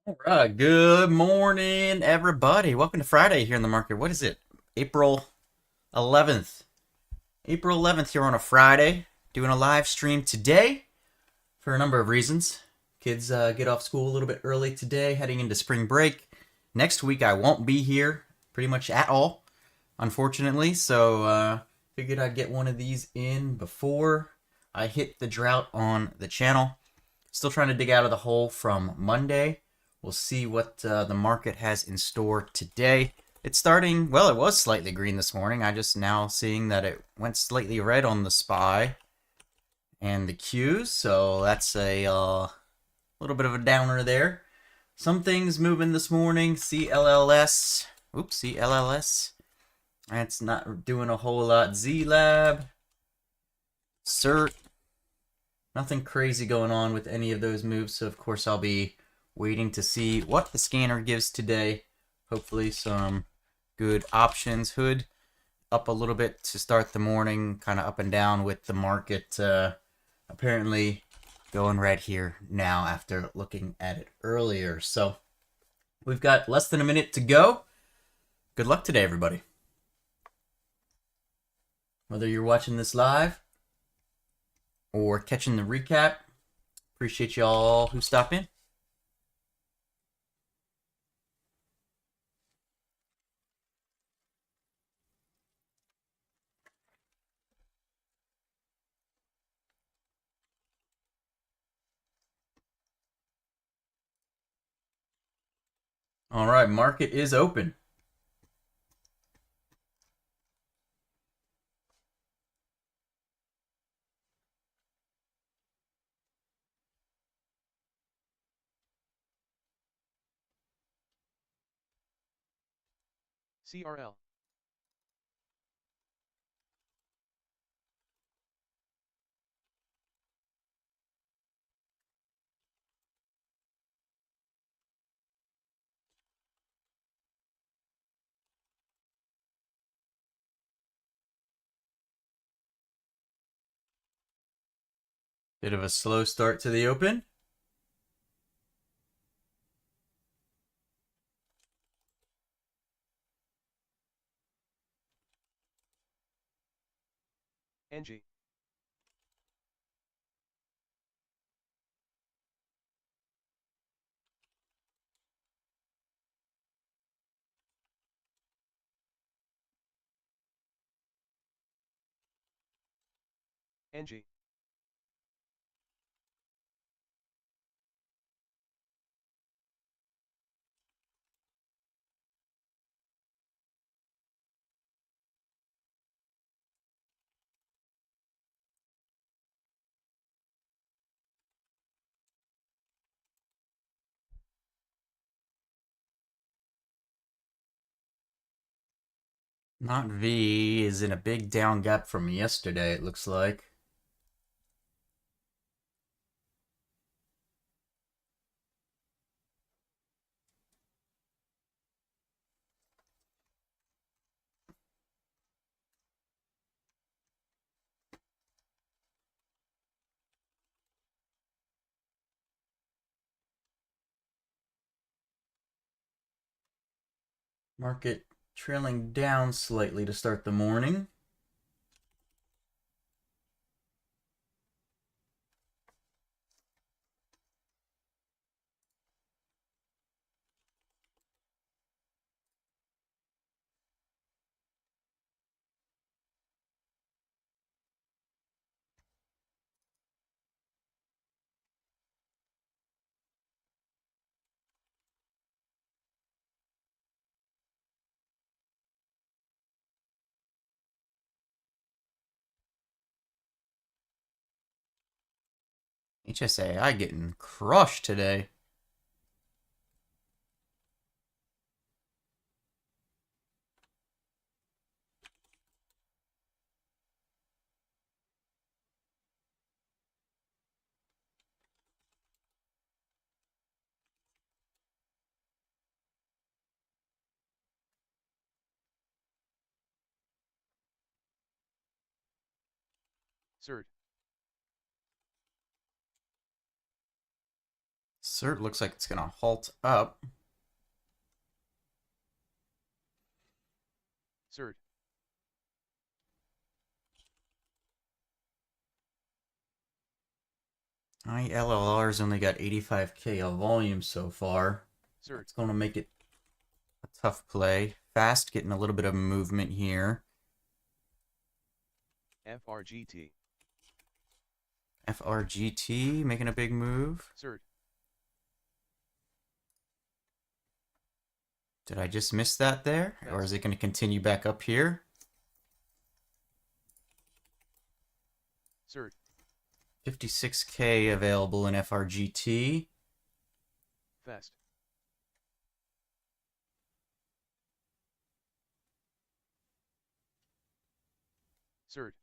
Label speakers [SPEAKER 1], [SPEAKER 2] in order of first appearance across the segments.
[SPEAKER 1] All right, good morning, everybody. Welcome to Friday here in the market. What is it? April 11th. April 11th here on a Friday. Doing a live stream today for a number of reasons. Kids get off school a little bit early today, heading into spring break. Next week, I won't be here pretty much at all, unfortunately. So, figured I'd get one of these in before I hit the drought on the channel. Still trying to dig out of the hole from Monday. We'll see what the market has in store today. It's starting, well, it was slightly green this morning. I just now seeing that it went slightly red on the SPY and the Qs, so that's a little bit of a downer there. Some things moving this morning. CLLS, oops, CLLS. That's not doing a whole lot. Z-Lab, CERT. Nothing crazy going on with any of those moves, so of course I'll be waiting to see what the scanner gives today. Hopefully some good options. Hood up a little bit to start the morning, kind of up and down with the market apparently going red here now after looking at it earlier. So we've got less than a minute to go. Good luck today, everybody. Whether you're watching this live or catching the recap, appreciate y'all who stop in. All right, market is open.
[SPEAKER 2] CRL.
[SPEAKER 1] Bit of a slow start to the open.
[SPEAKER 2] NG. NG.
[SPEAKER 1] Not V is in a big down gap from yesterday, it looks like. Market trailing down slightly to start the morning. HSAI getting crushed today.
[SPEAKER 2] CERT.
[SPEAKER 1] Cert looks like it's going to halt up.
[SPEAKER 2] Cert.
[SPEAKER 1] ILLR's only got 85K of volume so far.
[SPEAKER 2] Cert.
[SPEAKER 1] That's going to make it a tough play. Fast getting a little bit of movement here.
[SPEAKER 2] FRGT.
[SPEAKER 1] FRGT making a big move.
[SPEAKER 2] Cert.
[SPEAKER 1] Did I just miss that there? Or is it going to continue back up here?
[SPEAKER 2] Cert.
[SPEAKER 1] 56K available in FRGT.
[SPEAKER 2] Fast. Cert.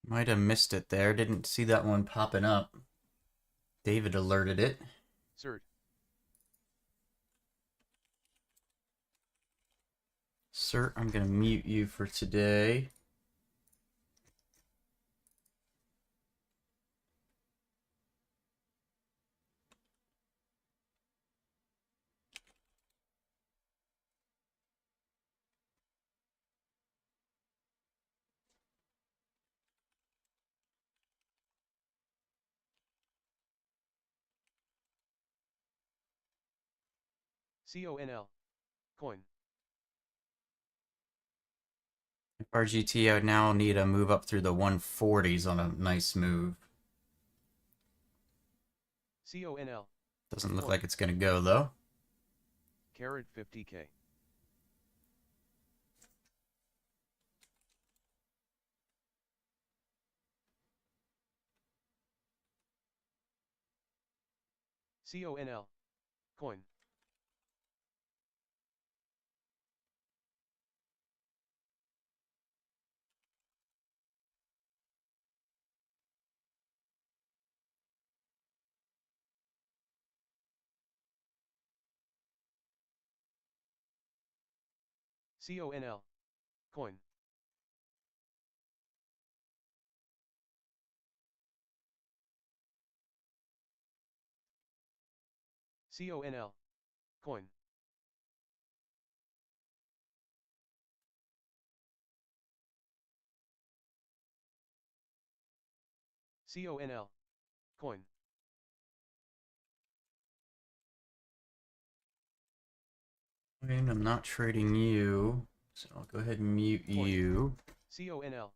[SPEAKER 1] Might have missed it there. Didn't see that one popping up. David alerted it.
[SPEAKER 2] Cert.
[SPEAKER 1] Sir, I'm going to mute you for today.
[SPEAKER 2] CONL. Coin.
[SPEAKER 1] RGT, I would now need to move up through the 140s on a nice move.
[SPEAKER 2] CONL.
[SPEAKER 1] Doesn't look
[SPEAKER 2] Coin.
[SPEAKER 1] like it's going to go, though.
[SPEAKER 2] Carat 50K. CONL. Coin. CONL. Coin. CONL. Coin. CONL. Coin.
[SPEAKER 1] And I'm not trading you, so I'll go ahead and mute
[SPEAKER 2] Coin.
[SPEAKER 1] you.
[SPEAKER 2] CONL.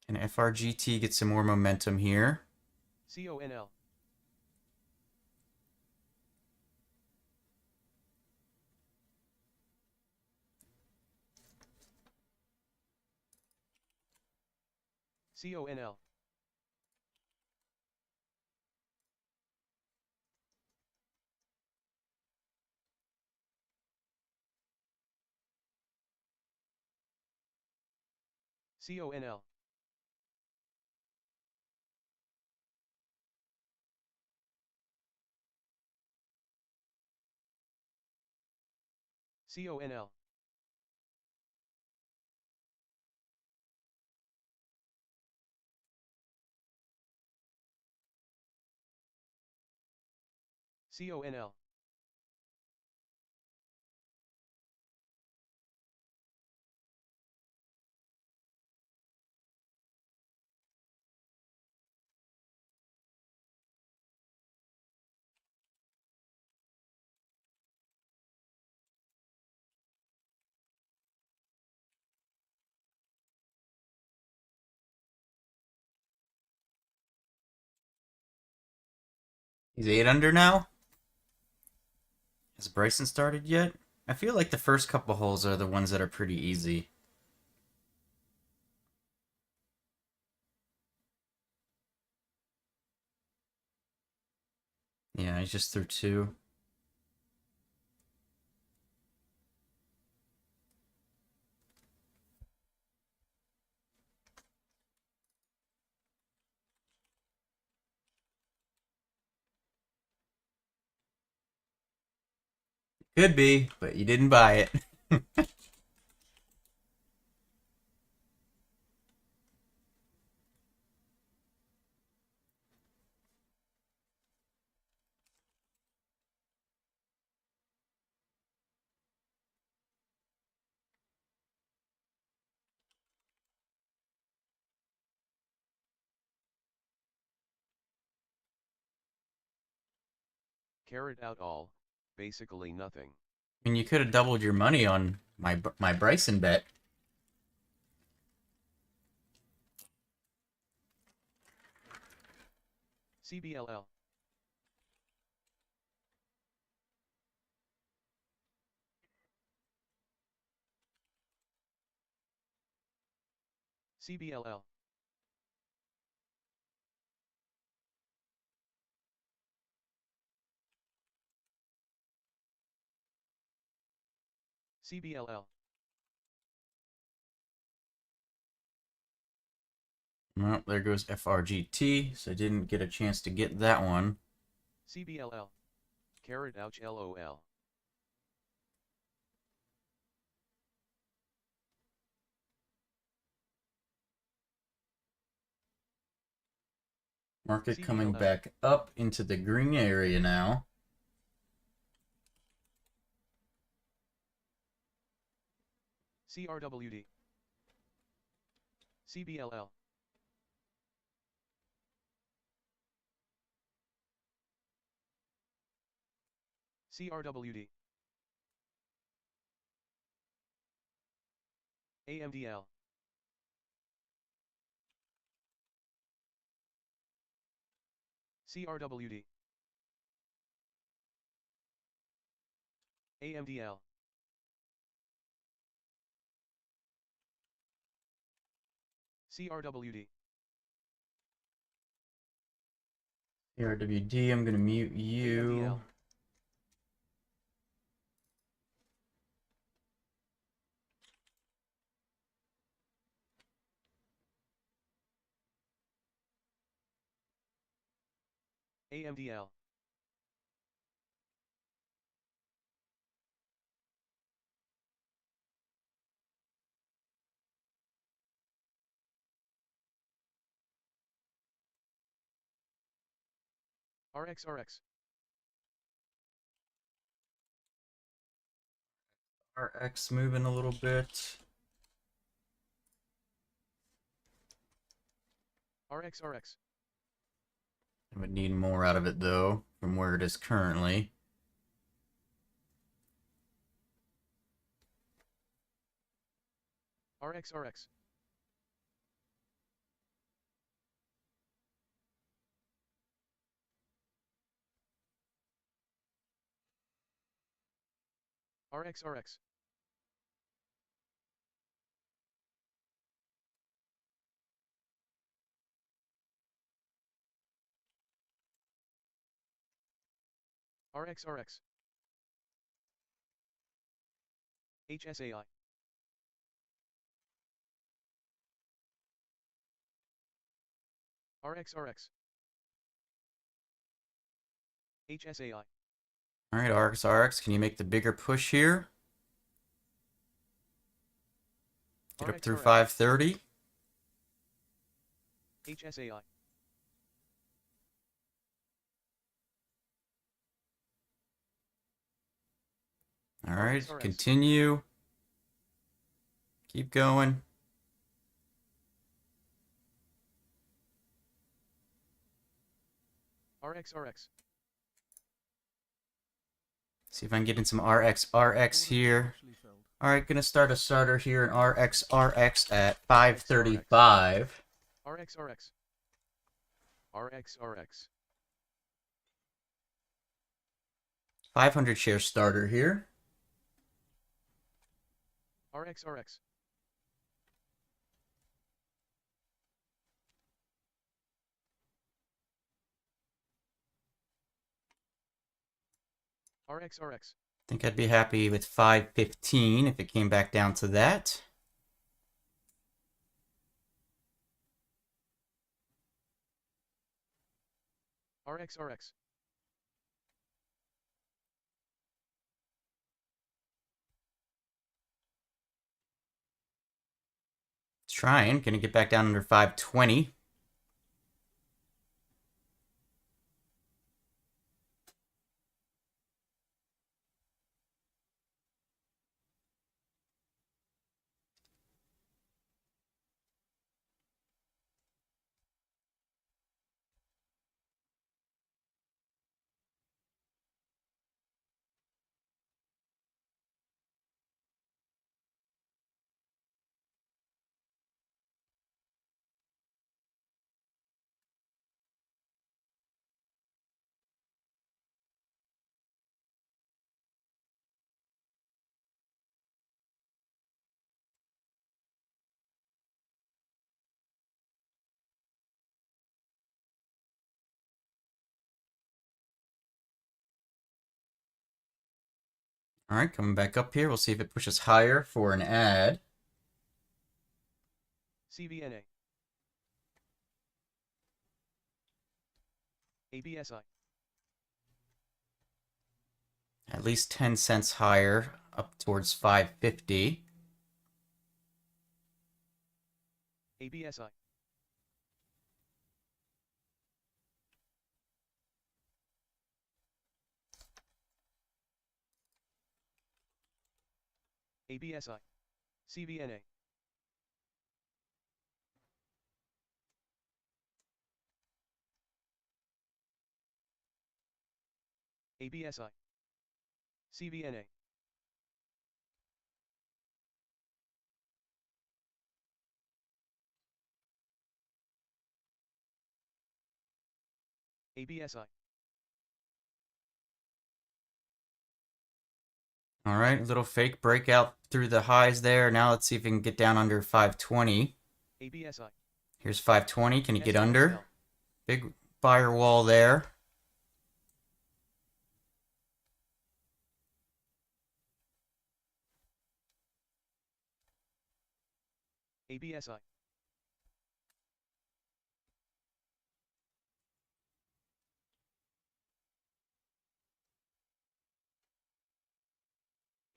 [SPEAKER 1] And FRGT get some more momentum here.
[SPEAKER 2] CONL. CONL. CONL. CONL. CONL.
[SPEAKER 1] He's 8 under now. Has Bryson started yet? I feel like the first couple holes are the ones that are pretty easy. Yeah, he's just through 2. Could be, but you didn't buy it.
[SPEAKER 2] Carried out all, basically nothing.
[SPEAKER 1] I mean, you could have doubled your money on my Bryson bet.
[SPEAKER 2] CBLL. CBLL. CBLL.
[SPEAKER 1] Well, there goes FRGT, so I didn't get a chance to get that one.
[SPEAKER 2] CBLL. Carried ouch LOL.
[SPEAKER 1] Market coming
[SPEAKER 2] CBLL.
[SPEAKER 1] back up into the green area now.
[SPEAKER 2] CRWD. CBLL. CRWD. AMDL. CRWD. AMDL. CRWD.
[SPEAKER 1] RWD, I'm going to mute you.
[SPEAKER 2] AMDL. AMDL. RXRX.
[SPEAKER 1] RX moving a little bit.
[SPEAKER 2] RXRX.
[SPEAKER 1] I would need more out of it though, from where it is currently.
[SPEAKER 2] RXRX. RXRX. RXRX. HSAI. RXRX. HSAI.
[SPEAKER 1] All right, RX, can you make the bigger push here? Get up through
[SPEAKER 2] RXRX.
[SPEAKER 1] 530.
[SPEAKER 2] HSAI.
[SPEAKER 1] All right,
[SPEAKER 2] RXRX.
[SPEAKER 1] continue. Keep going.
[SPEAKER 2] RXRX.
[SPEAKER 1] See if I can get in some RX here. All right, gonna start a starter here in RX at 535.
[SPEAKER 2] RXRX. RXRX.
[SPEAKER 1] 500 share starter here.
[SPEAKER 2] RXRX. RXRX.
[SPEAKER 1] I think I'd be happy with 515 if it came back down to that.
[SPEAKER 2] RXRX.
[SPEAKER 1] trying. Gonna get back down under 520. All right, coming back up here. We'll see if it pushes higher for an ad.
[SPEAKER 2] CVNA. ABSI.
[SPEAKER 1] At least 10 cents higher, up towards 550.
[SPEAKER 2] ABSI. ABSI. CVNA. ABSI. CVNA. ABSI.
[SPEAKER 1] All right, a little fake breakout through the highs there. Now let's see if we can get down under 520.
[SPEAKER 2] ABSI.
[SPEAKER 1] Here's 520. Can you get
[SPEAKER 2] SOFL.
[SPEAKER 1] under? Big buyer wall there.
[SPEAKER 2] ABSI.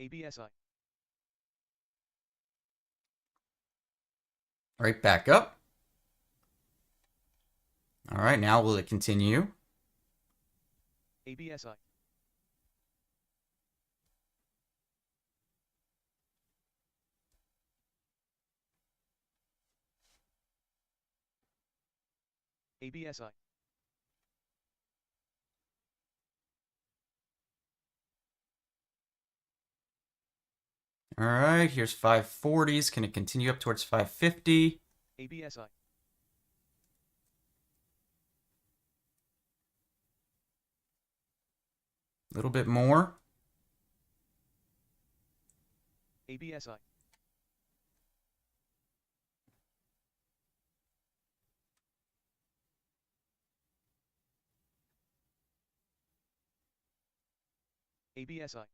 [SPEAKER 2] ABSI.
[SPEAKER 1] Right back up. All right, now will it continue?
[SPEAKER 2] ABSI. ABSI.
[SPEAKER 1] All right, here's 540s. Can it continue up towards 550?
[SPEAKER 2] ABSI.
[SPEAKER 1] A little bit more.
[SPEAKER 2] ABSI. ABSI.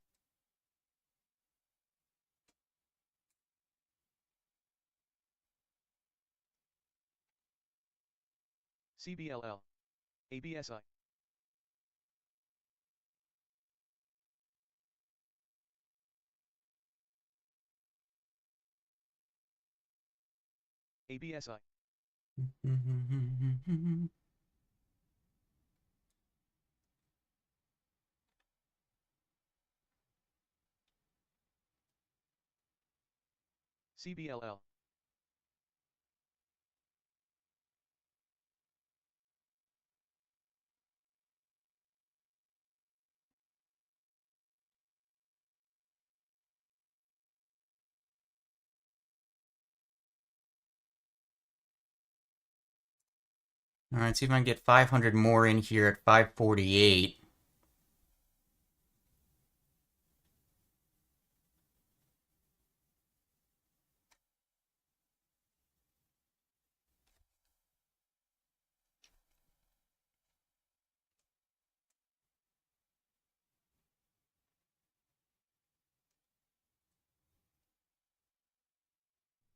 [SPEAKER 2] CBLL. ABSI. ABSI. CBLL.
[SPEAKER 1] All right, see if I can get 500 more in here at 548.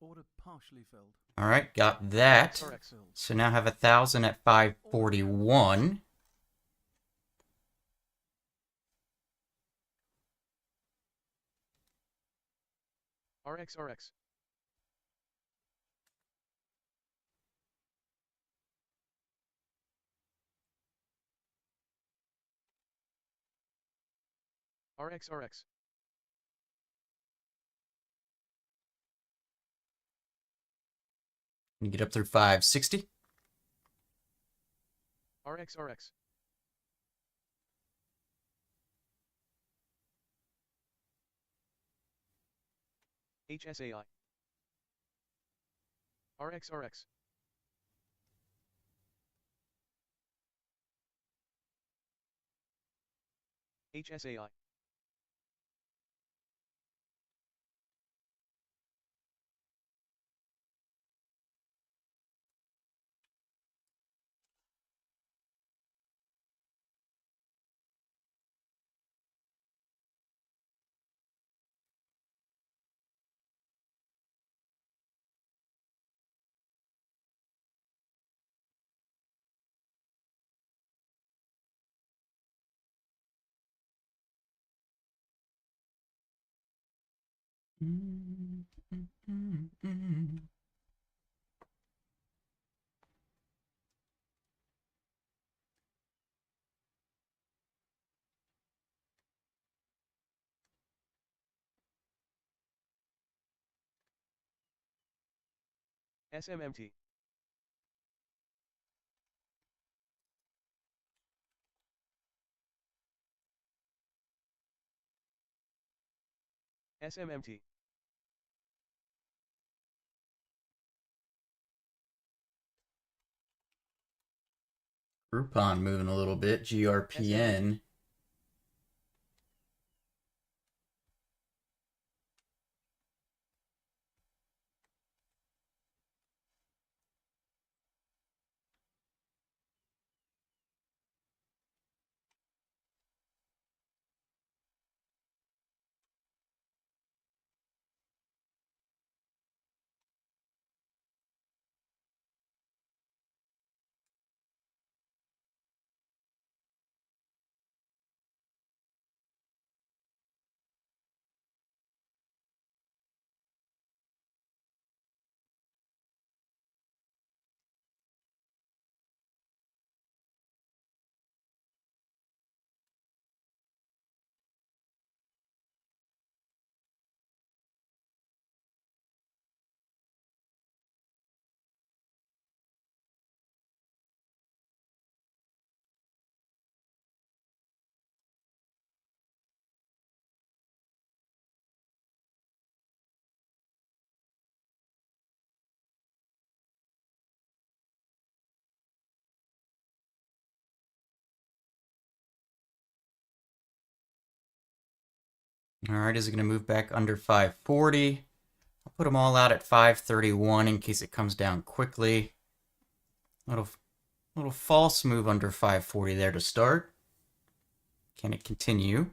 [SPEAKER 3] Order partially filled.
[SPEAKER 1] All right, got that.
[SPEAKER 2] RX.
[SPEAKER 1] So now I have 1,000 at 541.
[SPEAKER 2] RX. RXRX.
[SPEAKER 1] You get up through 560.
[SPEAKER 2] RXRX. HSAI. RXRX. HSAI. SMMT. SMMT.
[SPEAKER 1] Groupon moving a little bit. GRPN. All right, is it going to move back under 540? I'll put them all out at 531 in case it comes down quickly. Little false move under 540 there to start. Can it continue?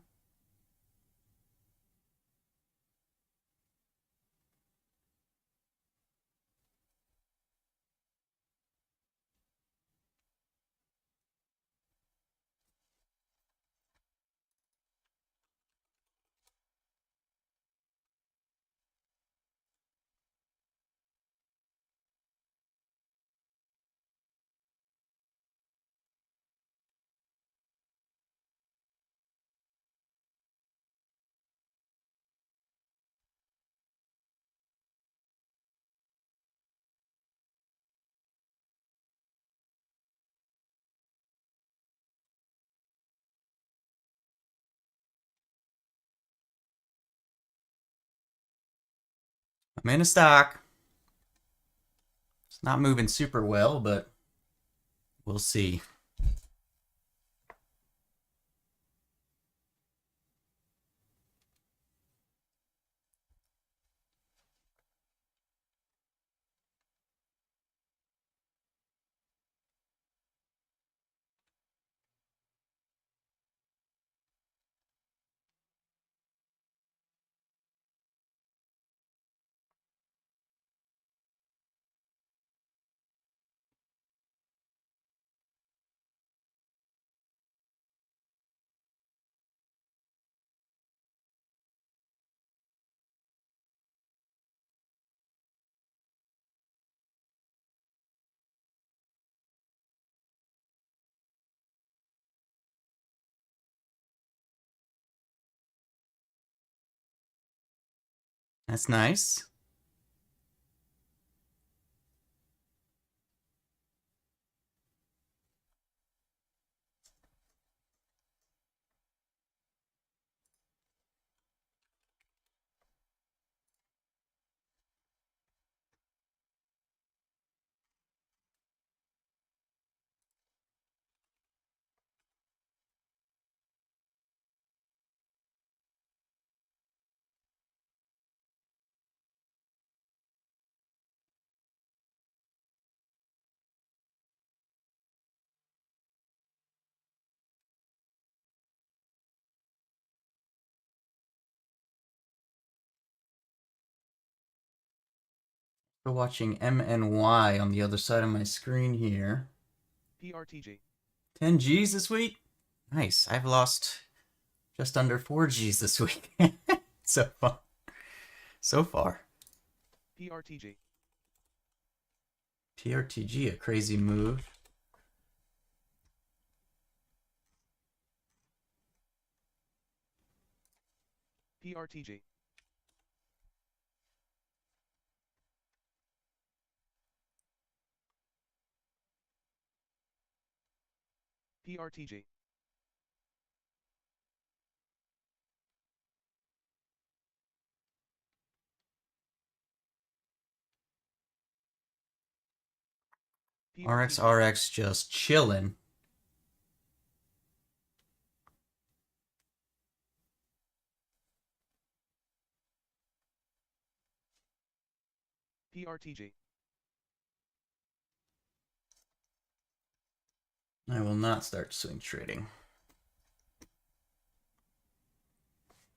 [SPEAKER 1] I'm in a stock. It's not moving super well, but we'll see. That's nice. We're watching MNY on the other side of my screen here.
[SPEAKER 2] PRTG.
[SPEAKER 1] 10 G's this week? Nice. I've lost just under 4 G's this week. so far. So far.
[SPEAKER 2] PRTG.
[SPEAKER 1] PRTG, a crazy move.
[SPEAKER 2] PRTG. PRTG. PRTG.
[SPEAKER 1] RXRX just chilling.
[SPEAKER 2] PRTG.
[SPEAKER 1] I will not start swing trading.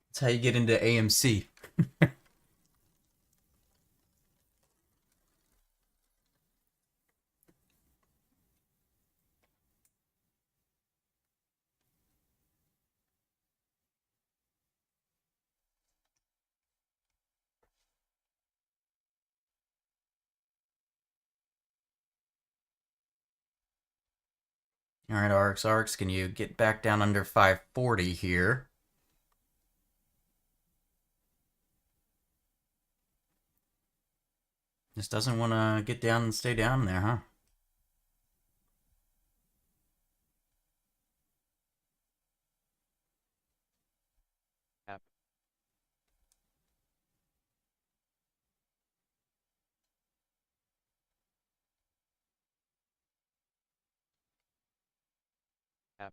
[SPEAKER 1] That's how you get into AMC. All right, RXRX, can you get back down under 540 here? Just doesn't want to get down and stay down there, huh?
[SPEAKER 2] App. App.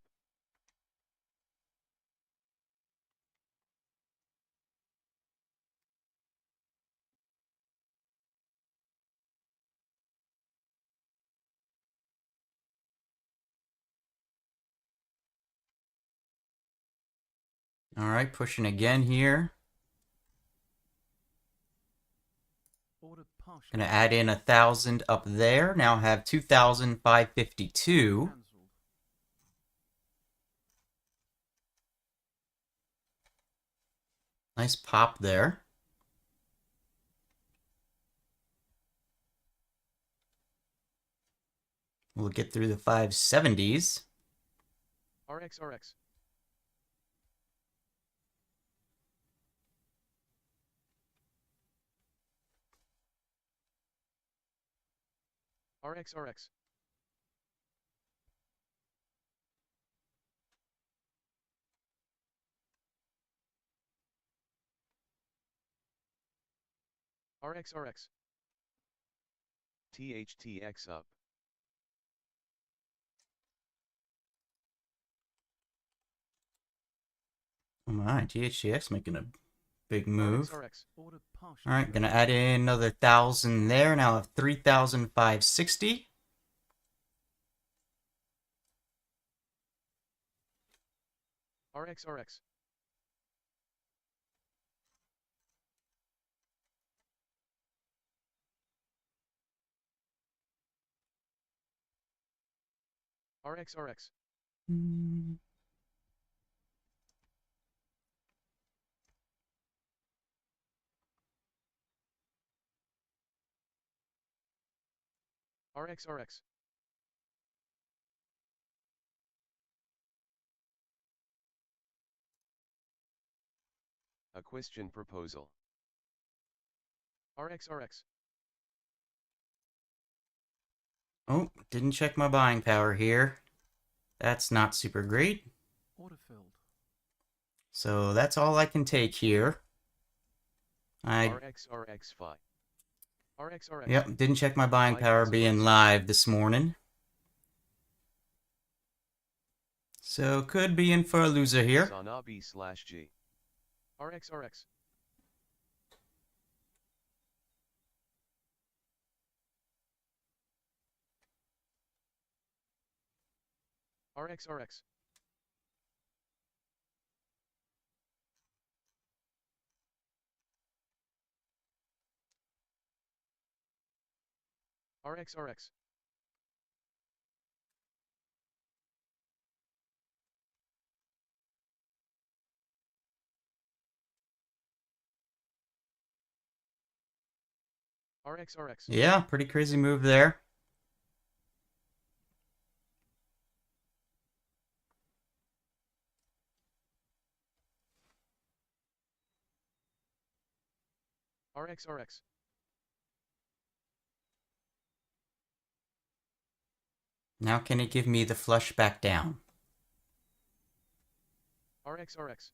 [SPEAKER 1] All right, pushing again here.
[SPEAKER 3] Order partially
[SPEAKER 1] Gonna add in 1,000 up there. Now have 2,552.
[SPEAKER 3] cancelled.
[SPEAKER 1] Nice pop there. We'll get through the 570s.
[SPEAKER 2] RXRX. RXRX. RXRX. THTX up.
[SPEAKER 1] Oh my, THTX making a big move.
[SPEAKER 2] RXRX.
[SPEAKER 3] Order partially
[SPEAKER 1] All right,
[SPEAKER 3] filled.
[SPEAKER 1] gonna add in another 1,000 there. Now have 3,560.
[SPEAKER 2] RXRX. RXRX. RXRX. A question proposal. RXRX.
[SPEAKER 1] Oh, didn't check my buying power here. That's not super great.
[SPEAKER 3] Order filled.
[SPEAKER 1] So that's all I can take here.
[SPEAKER 2] RXRX5. RXRX.
[SPEAKER 1] Yep, didn't check my buying power being
[SPEAKER 2] 5,000
[SPEAKER 1] live this morning. So could be in for a loser here.
[SPEAKER 2] Sanabi/G. RXRX. RXRX. RXRX. RXRX.
[SPEAKER 1] Yeah, pretty crazy move there.
[SPEAKER 2] RXRX.
[SPEAKER 1] Now can it give me the flush back down?
[SPEAKER 2] RXRX.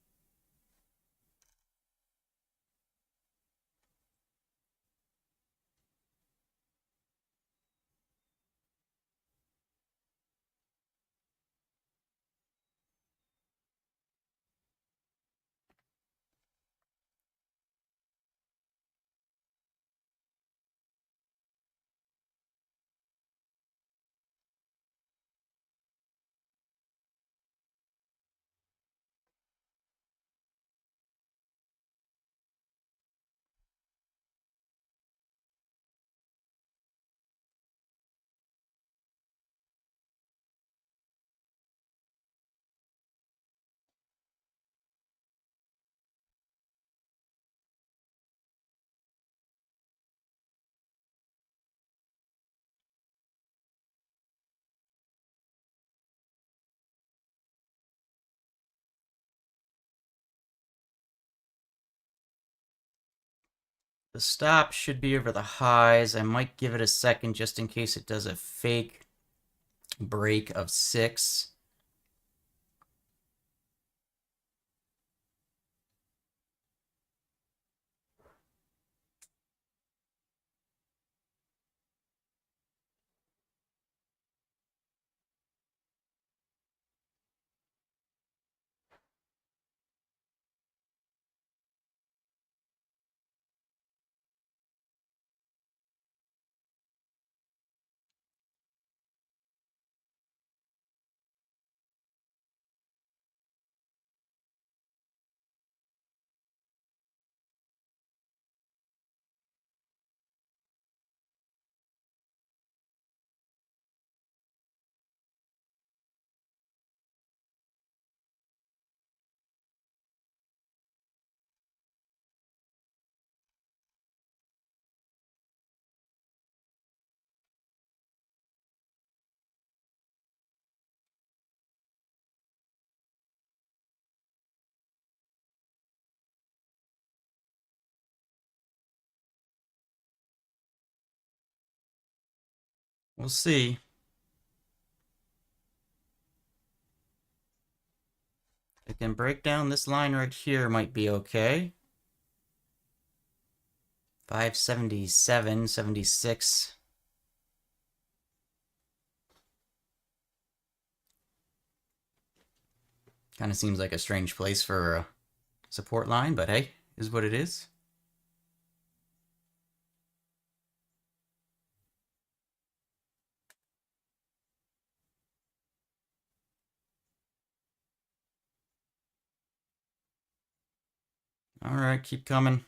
[SPEAKER 1] The stop should be over the highs. I might give it a second just in case it does a fake break of 6. We'll see. It can break down this line right here, might be okay. 577, 76. Kind of seems like a strange place for a support line, but hey, is what it is. All right, keep coming.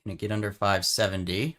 [SPEAKER 1] Can it get under 570?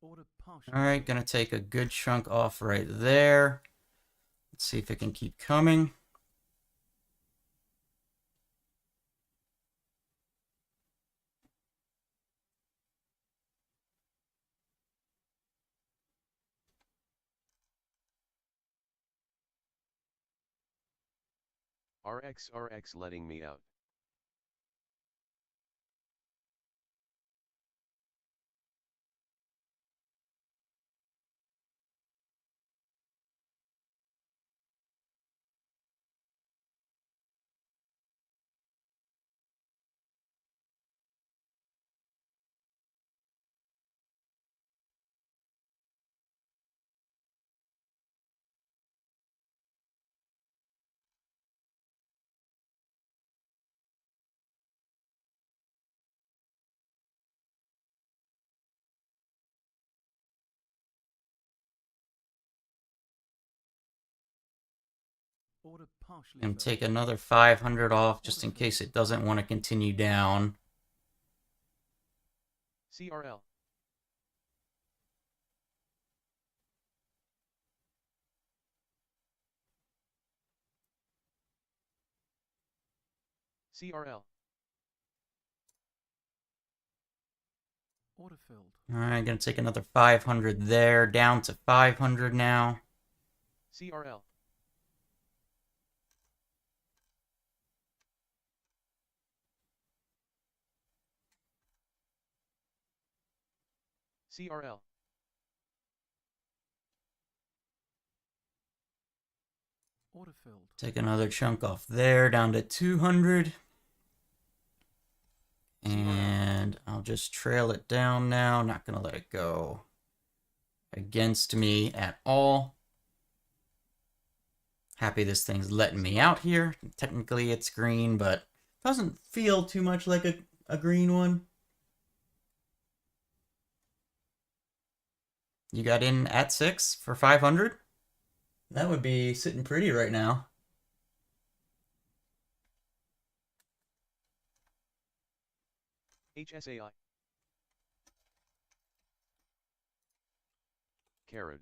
[SPEAKER 3] Order partially.
[SPEAKER 1] All right, gonna take a good chunk off right there. Let's see if it can keep coming.
[SPEAKER 4] RXRX letting me out.
[SPEAKER 3] Order partially.
[SPEAKER 1] And
[SPEAKER 3] filled.
[SPEAKER 1] take another 500 off just in case it doesn't want to continue down.
[SPEAKER 2] CRL. CRL.
[SPEAKER 3] Order filled.
[SPEAKER 1] All right, gonna take another 500 there, down to 500 now.
[SPEAKER 2] CRL. CRL.
[SPEAKER 3] Order filled.
[SPEAKER 1] Take another chunk off there, down to 200. And I'll just trail it down now. Not gonna let it go against me at all. Happy this thing's letting me out here. Technically it's green, but doesn't feel too much like a green one. You got in at 6 for 500? That would be sitting pretty right now.
[SPEAKER 2] HSAI.
[SPEAKER 4] Carrot.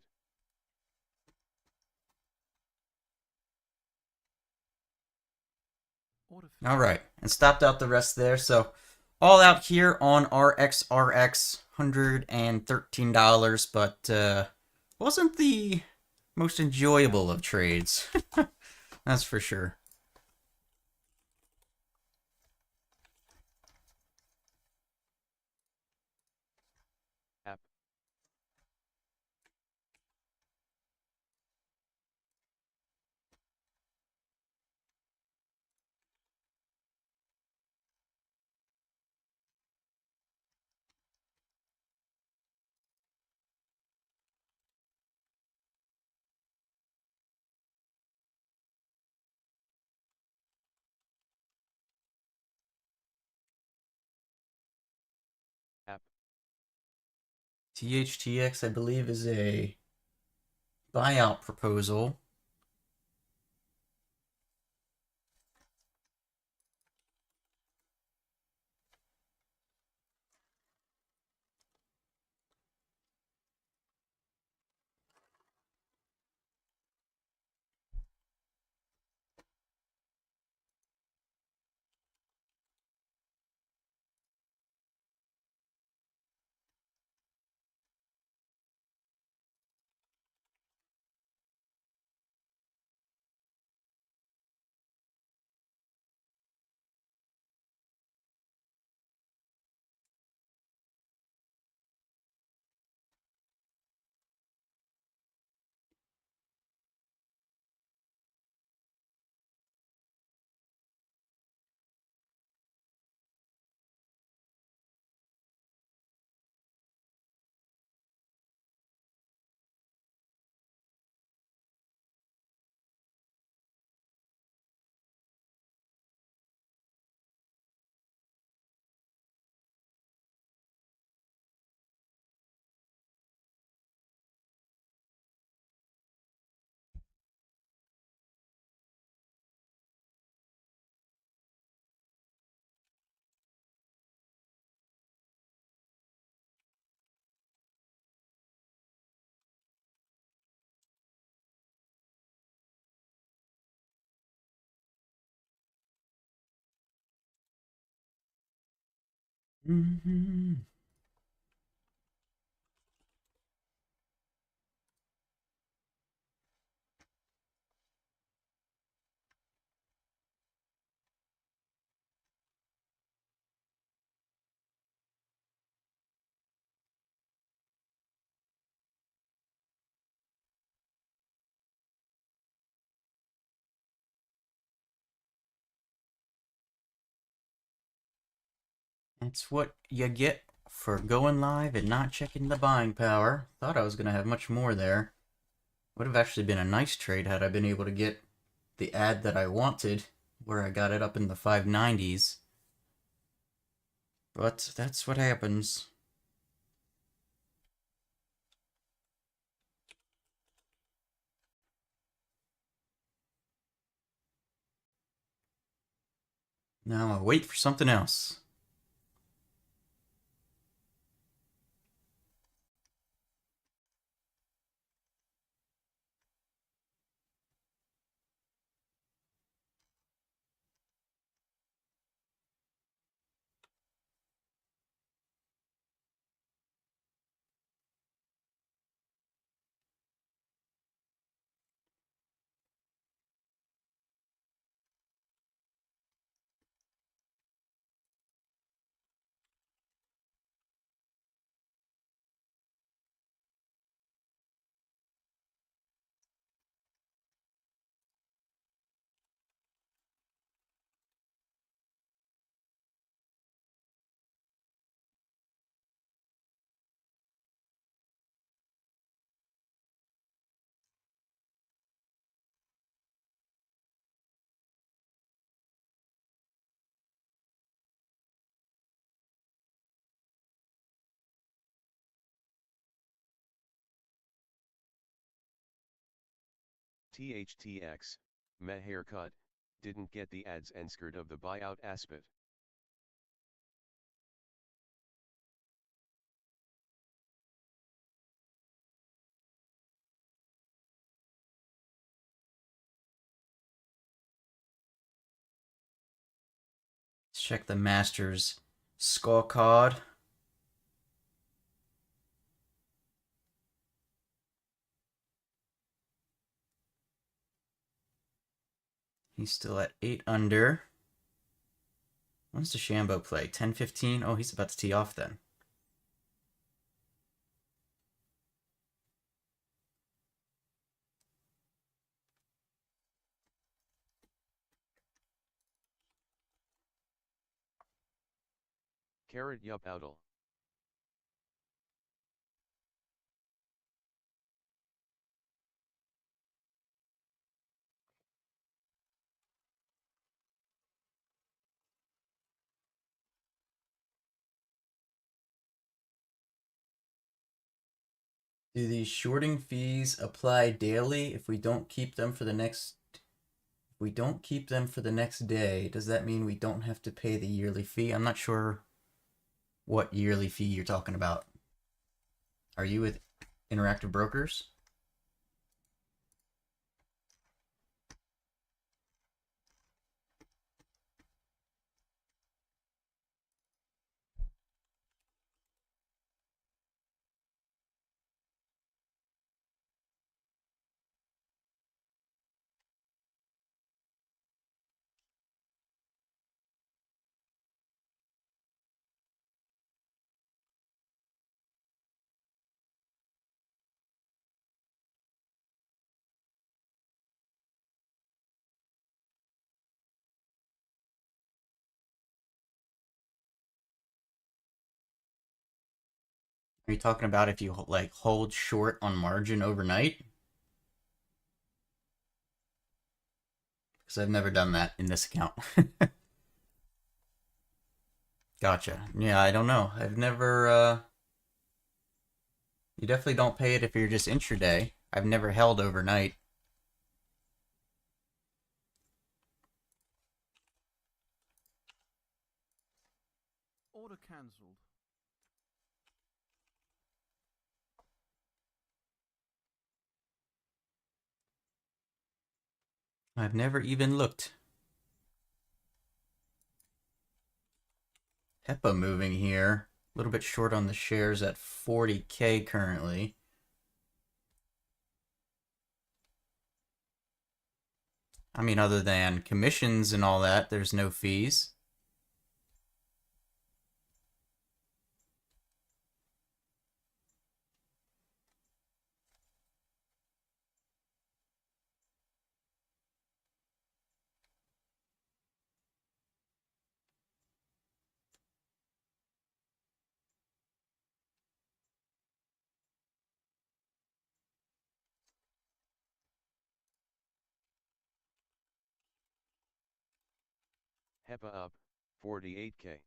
[SPEAKER 3] Order filled.
[SPEAKER 1] All right, and stopped out the rest there. So all out here on RXRX, $113, but wasn't the most enjoyable of trades. That's for sure.
[SPEAKER 2] App. App.
[SPEAKER 1] THTX, I believe, is a buyout proposal. Mm-hmm. That's what you get for going live and not checking the buying power. Thought I was going to have much more there. Would have actually been a nice trade had I been able to get the ad that I wanted, where I got it up in the 590s. But that's what happens. Now I wait for something else.
[SPEAKER 4] THTX, meh haircut, didn't get the ads and skirt of the buyout aspect.
[SPEAKER 1] Let's check the Masters scorecard. He's still at 8 under. When's DeChambeau play? 10-15? Oh, he's about to tee off then.
[SPEAKER 4] Carrot yup outl.
[SPEAKER 1] Do these shorting fees apply daily if we don't keep them for the next day? Does that mean we don't have to pay the yearly fee? I'm not sure what yearly fee you're talking about. Are you with Interactive Brokers? Are you talking about if you like hold short on margin overnight? Because I've never done that in this account. Gotcha. Yeah, I don't know. I've never. You definitely don't pay it if you're just intraday. I've never held overnight.
[SPEAKER 3] Order cancelled.
[SPEAKER 1] I've never even looked. HEPA moving here. A little bit short on the shares at 40K currently. I mean, other than commissions and all that, there's no fees.
[SPEAKER 4] HEPA up, 48K.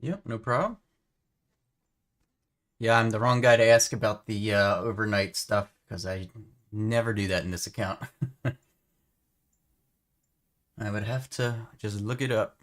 [SPEAKER 1] Yep, no problem. Yeah, I'm the wrong guy to ask about the overnight stuff because I never do that in this account. I would have to just look it up.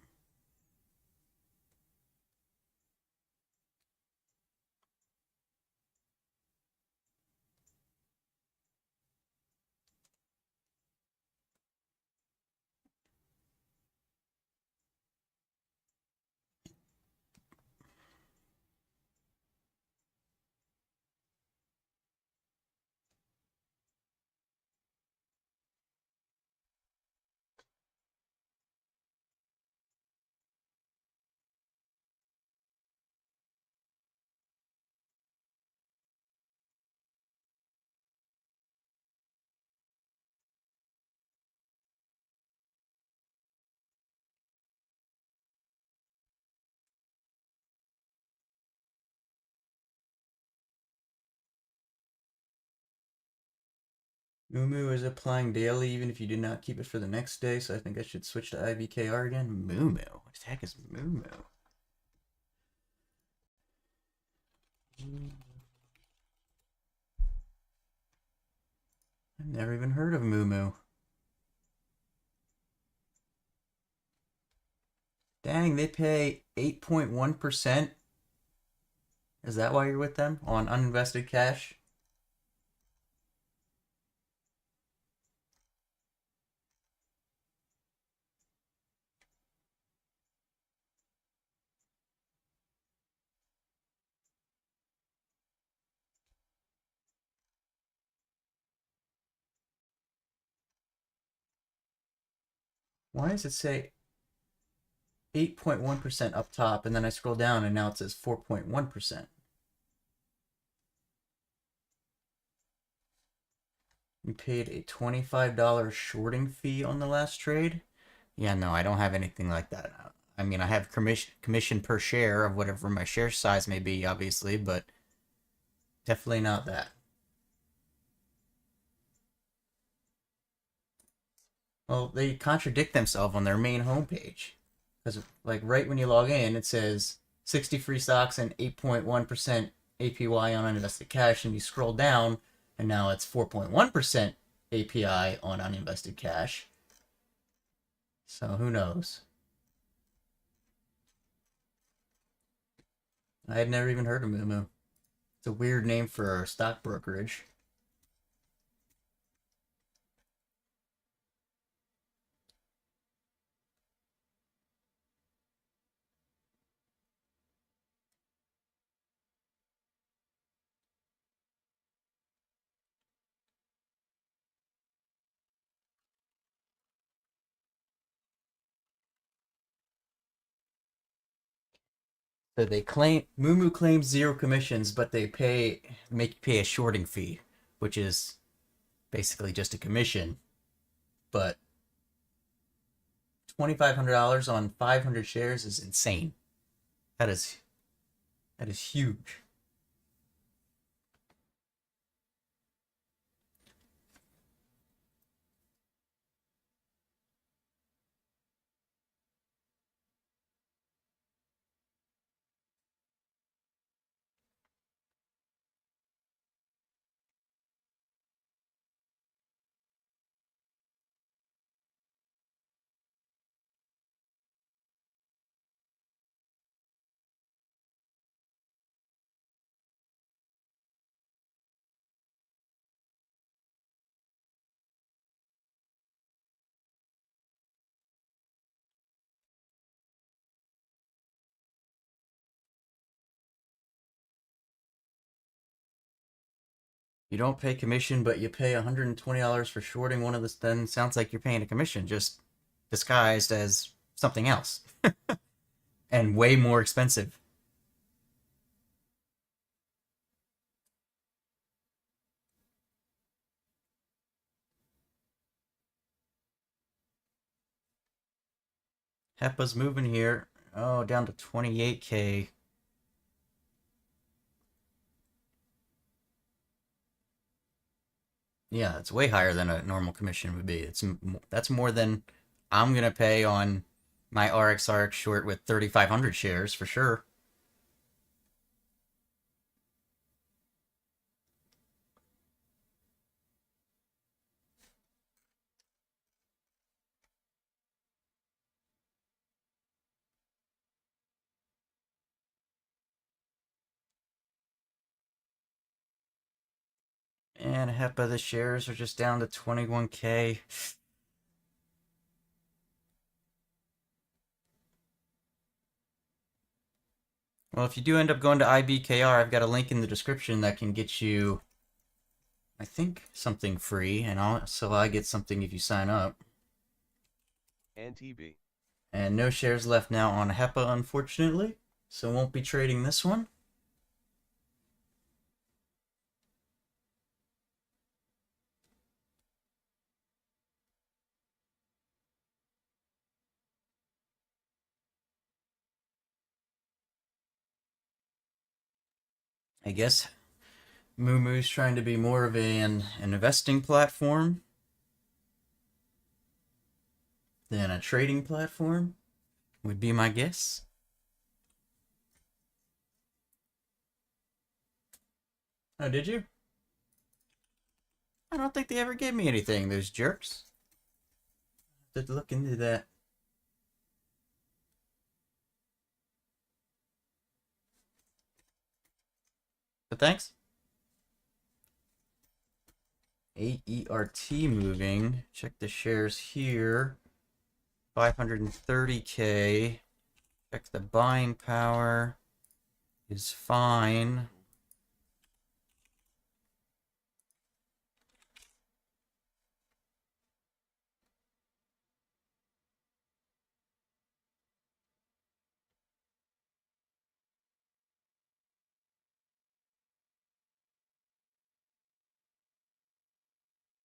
[SPEAKER 1] Mumu is applying daily even if you did not keep it for the next day, so I think I should switch to IVKR again. Mumu? What the heck is Mumu? I've never even heard of Mumu. Dang, they pay 8.1%. Is that why you're with them on uninvested cash? Why does it say 8.1% up top and then I scroll down and now it says 4.1%? You paid a $25 shorting fee on the last trade? Yeah, no, I don't have anything like that. I mean, I have commission per share of whatever my share size may be, obviously, but definitely not that. Well, they contradict themselves on their main homepage. Because, like, right when you log in, it says 60 free stocks and 8.1% APY on uninvested cash, and you scroll down, and now it's 4.1% API on uninvested cash. So who knows? I had never even heard of Mumu. It's a weird name for a stock brokerage. So they claim Mumu claims zero commissions, but they make you pay a shorting fee, which is basically just a commission. But $2,500 on 500 shares is insane. That is huge. You don't pay commission, but you pay $120 for shorting one of the. Then sounds like you're paying a commission, just disguised as something else, and way more expensive. HEPA's moving here. Oh, down to 28K. Yeah, it's way higher than a normal commission would be. That's more than I'm gonna pay on my RXRX short with 3,500 shares for sure. And HEPA, the shares are just down to 21K. Well, if you do end up going to IBKR, I've got a link in the description that can get you, I think, something free, and I get something if you sign up.
[SPEAKER 4] NTB.
[SPEAKER 1] And no shares left now on HEPA, unfortunately, so won't be trading this one. I guess Moo's trying to be more of an investing platform than a trading platform, would be my guess. Oh, did you? I don't think they ever gave me anything, those jerks. Have to look into that. But thanks. AERT moving. Check the shares here. 530K. Check the buying power. Is fine.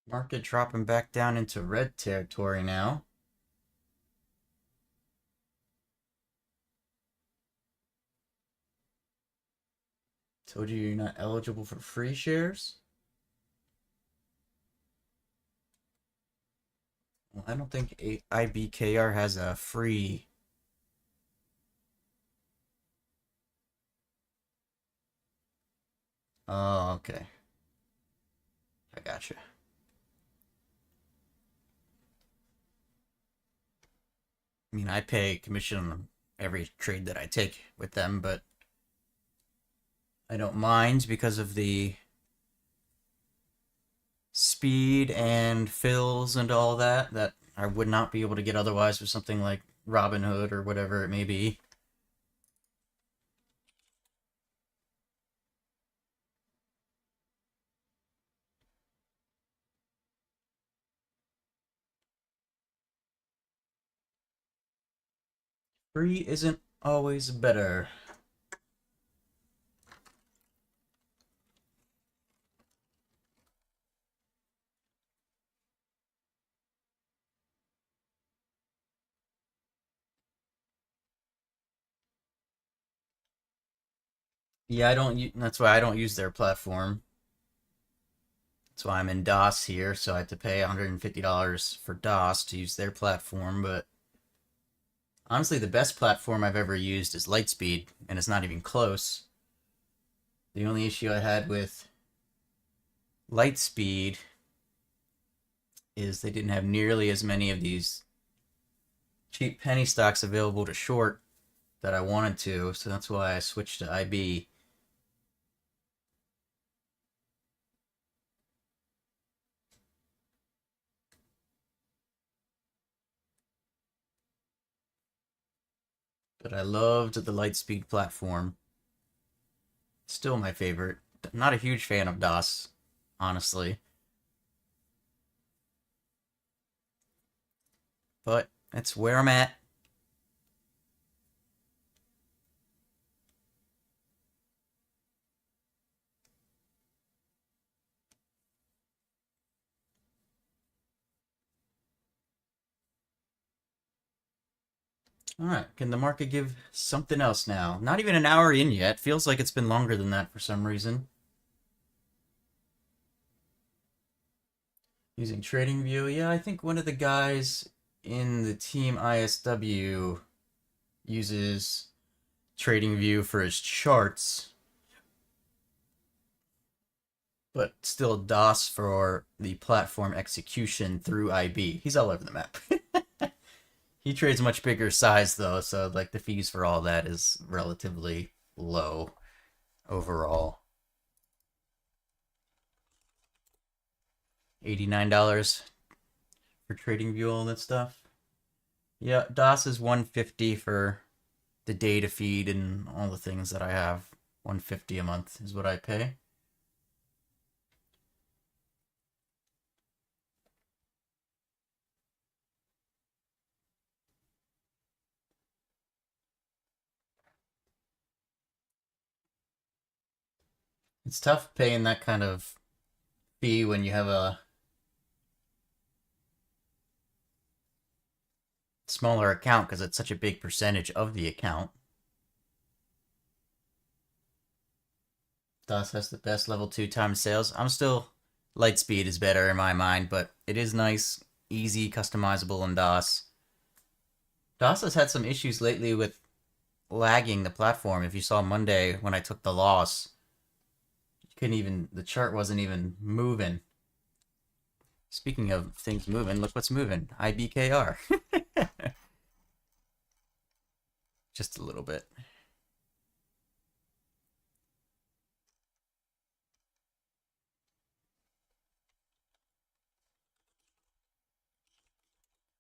[SPEAKER 1] Market dropping back down into red territory now. Told you you're not eligible for free shares? Well, I don't think IBKR has a free. Oh, okay. I gotcha. I mean, I pay commission on every trade that I take with them, but I don't mind because of the speed and fills and all that I would not be able to get otherwise with something like Robinhood or whatever it may be. Free isn't always better. Yeah, I don't. That's why I don't use their platform. That's why I'm in DOS here. So I have to pay $150 for DOS to use their platform. But honestly, the best platform I've ever used is Lightspeed, and it's not even close. The only issue I had with Lightspeed is they didn't have nearly as many of these cheap penny stocks available to short that I wanted to, so that's why I switched to IB. But I loved the Lightspeed platform. Still my favorite. Not a huge fan of DOS. honestly. But that's where I'm at. All right, can the market give something else now? Not even an hour in yet. Feels like it's been longer than that for some reason. Using TradingView, yeah, I think one of the guys in the team ISW uses TradingView for his charts, but still DOS for the platform execution through IB. He's all over the map. He trades much bigger size though, so like the fees for all that is relatively low overall. $89 for TradingView, all that stuff. Yeah, DOS is $150 for the data feed and all the things that I have. $150 a month is what I pay. It's tough paying that kind of fee when you have a smaller account because it's such a big percentage of the account. DOS has the best level 2 time sales. I'm still Lightspeed is better in my mind, but it is nice, easy, customizable in DOS. DOS has had some issues lately with lagging the platform. If you saw Monday when I took the loss, the chart wasn't even moving. Speaking of things moving, look what's moving. IBKR. Just a little bit.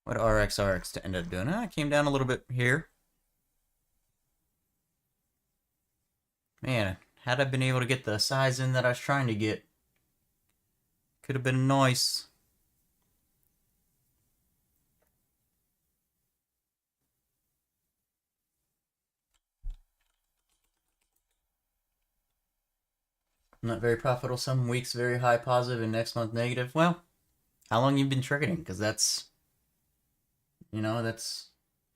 [SPEAKER 1] What RXRX to end up doing? I came down a little bit here. Man, had I been able to get the size in that I was trying to get, could have been nice. Not very profitable some weeks, very high positive, and next month negative. Well, how long you been trading? Because that's, that's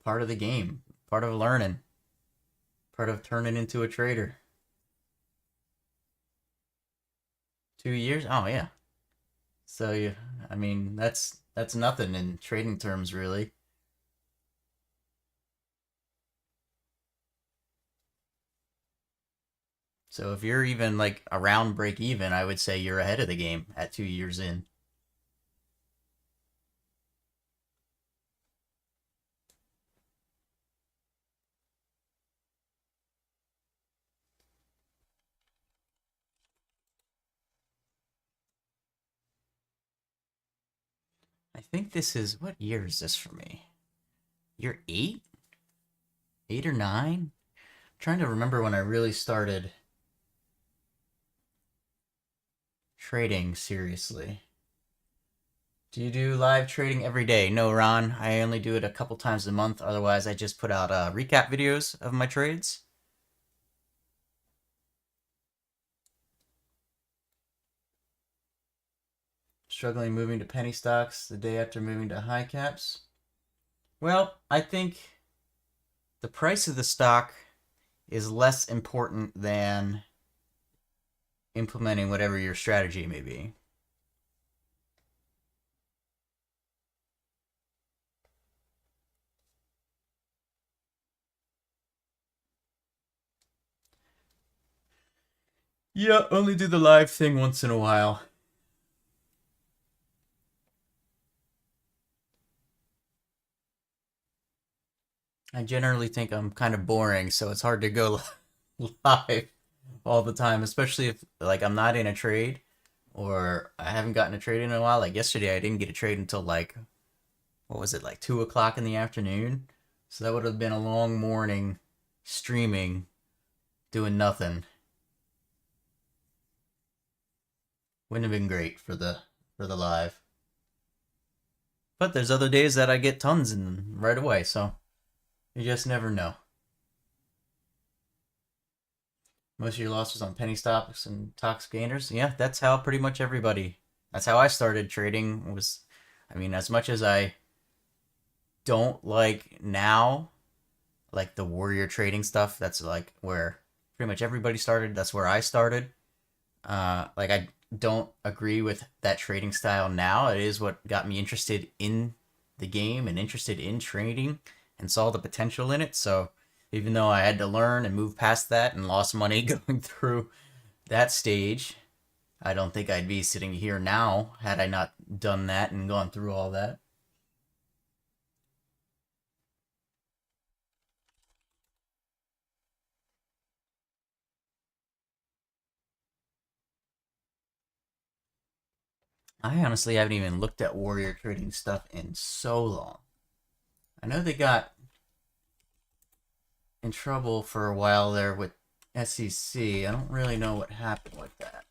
[SPEAKER 1] part of the game, part of learning, part of turning into a trader. 2 years? Oh yeah. So I mean, that's nothing in trading terms, really. So if you're even like around break even, I would say you're ahead of the game at 2 years in. I think this is, what year is this for me? Year 8? 8 or 9? I'm trying to remember when I really started trading seriously. Do you do live trading every day? No, Ron. I only do it a couple times a month. Otherwise, I just put out recap videos of my trades. Struggling moving to penny stocks the day after moving to high caps. Well, I think the price of the stock is less important than implementing whatever your strategy may be. Yeah, only do the live thing once in a while. I generally think I'm kind of boring, so it's hard to go live all the time, especially if like I'm not in a trade or I haven't gotten a trade in a while. Like yesterday, I didn't get a trade until like, what was it, like 2 o'clock in the afternoon? So that would have been a long morning streaming, doing nothing. Wouldn't have been great for the live. But there's other days that I get tons in right away, so you just never know. Most of your loss was on penny stocks and tox gainers. Yeah, that's how pretty much everybody. That's how I started trading. Was, I mean, as much as I don't like now, like the warrior trading stuff. That's like where pretty much everybody started. That's where I started. Like I don't agree with that trading style now. It is what got me interested in the game and interested in trading and saw the potential in it. So even though I had to learn and move past that and lost money going through that stage, I don't think I'd be sitting here now had I not done that and gone through all that. I honestly haven't even looked at warrior trading stuff in so long. I know they got in trouble for a while there with SEC. I don't really know what happened with that.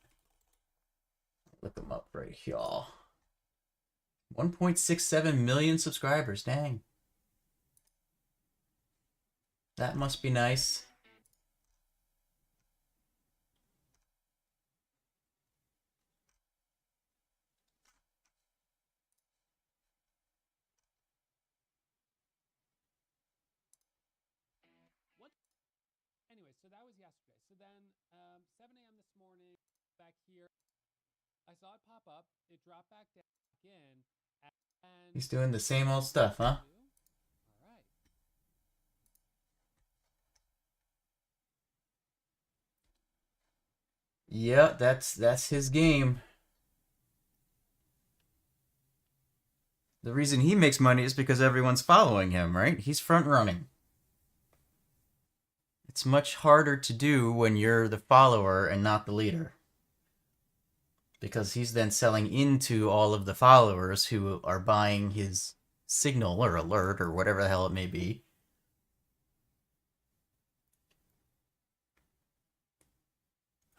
[SPEAKER 1] Look them up right here. 1.67 million subscribers. Dang. That must be nice.
[SPEAKER 5] Anyway, so that was yesterday. So then 7 a.m. this morning, back here, I saw it pop up. It dropped back down in. And
[SPEAKER 1] He's doing the same old stuff, huh?
[SPEAKER 5] All right.
[SPEAKER 1] Yeah, that's his game. The reason he makes money is because everyone's following him, right? He's front running. It's much harder to do when you're the follower and not the leader. Because he's then selling into all of the followers who are buying his signal or alert or whatever the hell it may be.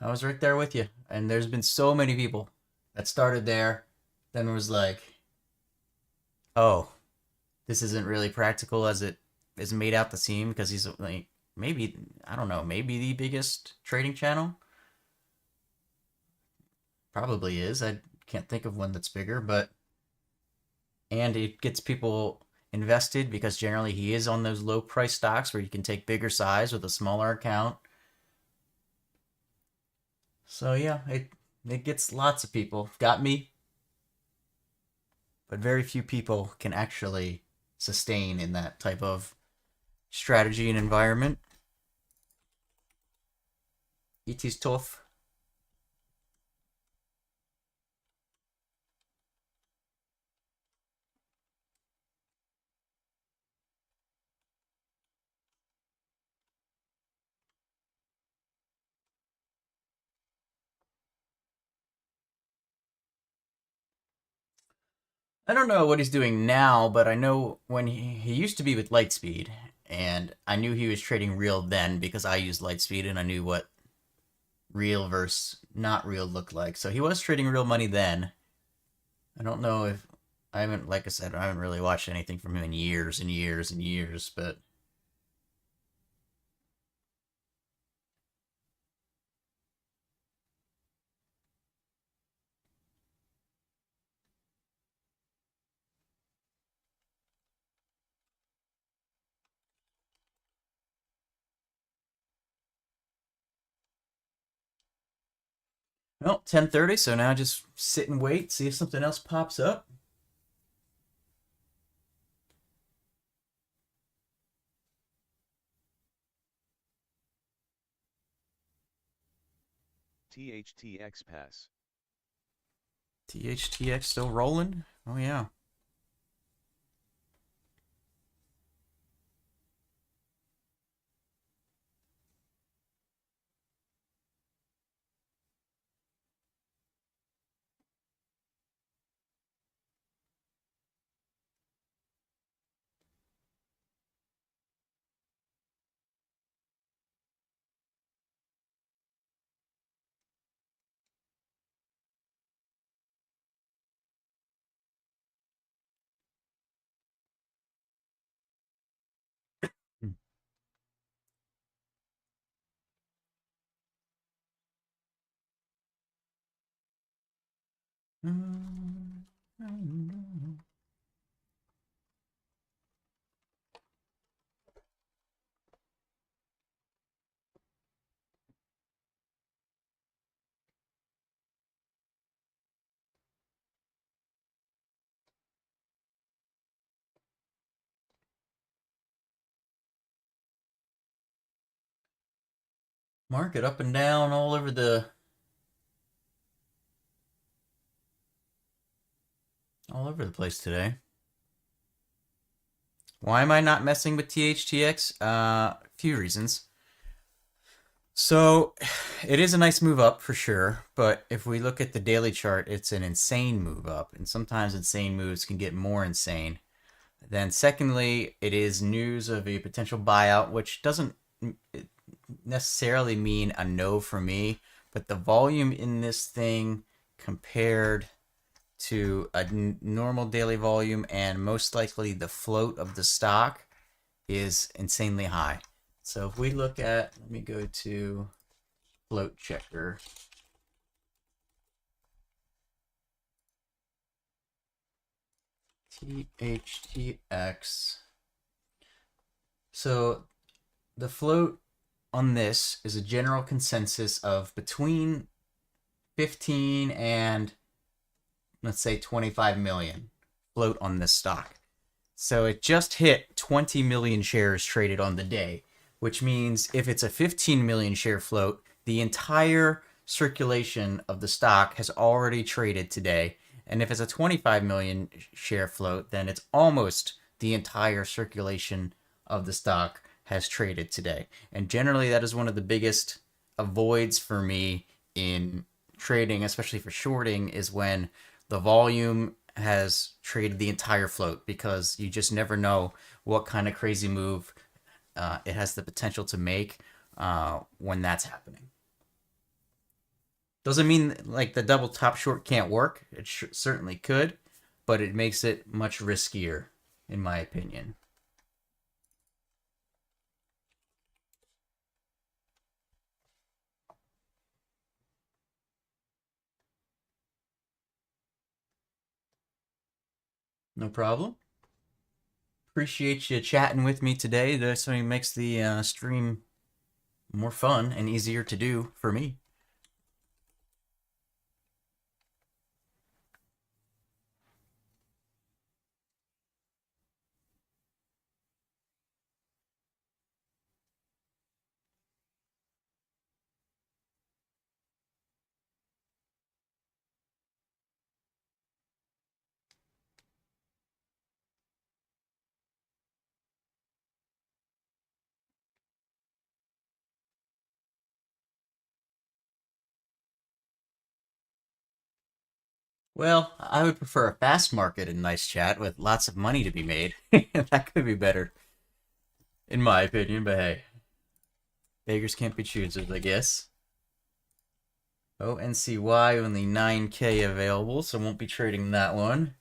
[SPEAKER 1] I was right there with you. And there's been so many people that started there, then was like, oh, this isn't really practical as it is made out to seem because he's like, maybe, I don't know, maybe the biggest trading channel. Probably is. I can't think of one that's bigger, but and it gets people invested because generally he is on those low price stocks where you can take bigger size with a smaller account. So yeah, it gets lots of people. Got me, but very few people can actually sustain in that type of strategy and environment. It is tough. I don't know what he's doing now, but I know when he used to be with Lightspeed, and I knew he was trading real then because I used Lightspeed and I knew what real versus not real looked like. So he was trading real money then. I don't know if I haven't, like I said, I haven't really watched anything from him in years and years and years, but well, 10:30, so now just sit and wait, see if something else pops up.
[SPEAKER 4] THTX pass.
[SPEAKER 1] THTX still rolling? Oh yeah. Market up and down all over the place today. Why am I not messing with THTX? A few reasons. So, it is a nice move up for sure, but if we look at the daily chart, it's an insane move up, and sometimes insane moves can get more insane. Then, secondly, it is news of a potential buyout, which doesn't necessarily mean a no for me, but the volume in this thing compared to a normal daily volume and most likely the float of the stock is insanely high. So if we look at, let me go to float checker. THTX. So the float on this is a general consensus of between 15 and let's say 25 million float on this stock. So it just hit 20 million shares traded on the day, which means if it's a 15 million share float, the entire circulation of the stock has already traded today. And if it's a 25 million share float, then it's almost the entire circulation of the stock has traded today. And generally, that is one of the biggest avoids for me in trading, especially for shorting, is when the volume has traded the entire float, because you just never know what kind of crazy move it has the potential to make when that's happening. Doesn't mean like the double top short can't work. It certainly could, but it makes it much riskier, in my opinion. No problem. Appreciate you chatting with me today. This makes the stream more fun and easier to do for me. Well, I would prefer a fast market and nice chat with lots of money to be made. That could be better, in my opinion, but hey. Beggars can't be choosers, I guess. ONCY, only 9K available, so won't be trading that one.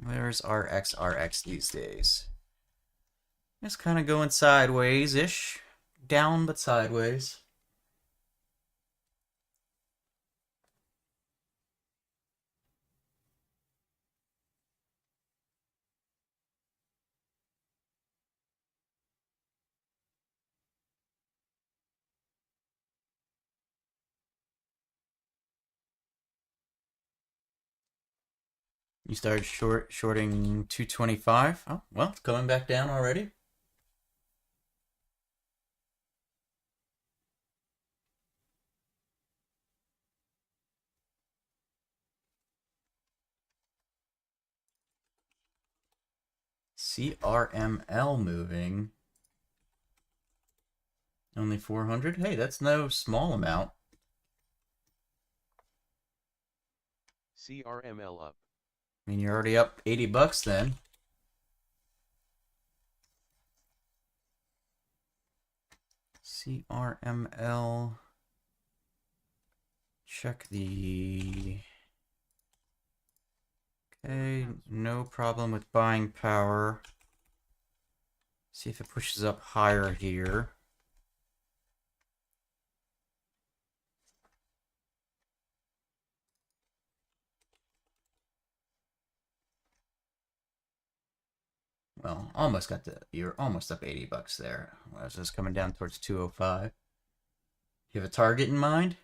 [SPEAKER 1] Where's RXRX these days? It's kind of going sideways-ish. Down, but sideways. You started shorting 225. Oh, well, it's coming back down already. CRML moving. Only 400? Hey, that's no small amount.
[SPEAKER 4] CRML up.
[SPEAKER 1] I mean, you're already up 80 bucks then. CRML. Check the... Okay, no problem with buying power. See if it pushes up higher here. Well, almost got the. You're almost up $80 there. I was just coming down towards 205. You have a target in mind?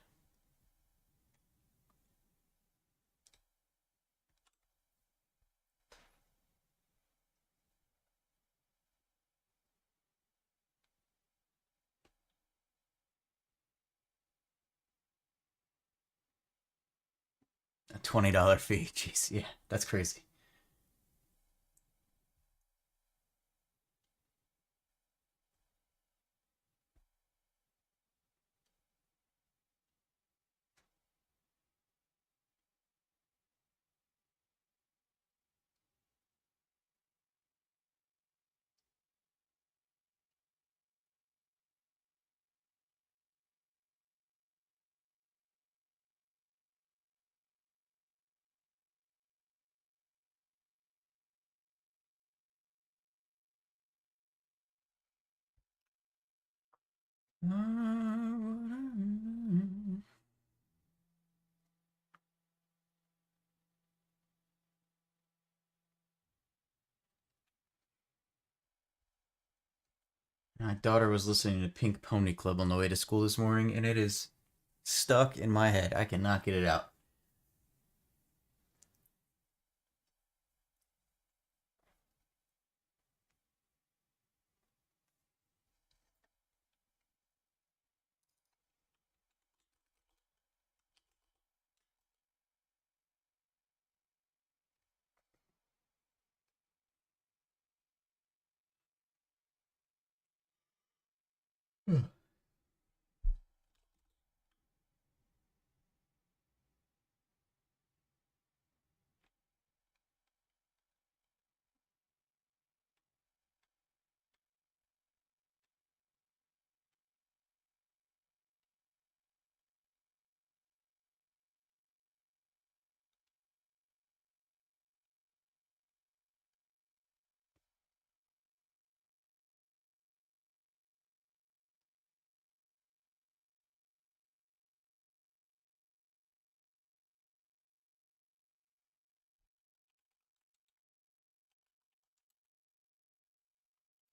[SPEAKER 1] A $20 fee. Jeez, yeah, that's crazy. My daughter was listening to Pink Pony Club on the way to school this morning, and it is stuck in my head. I cannot get it out.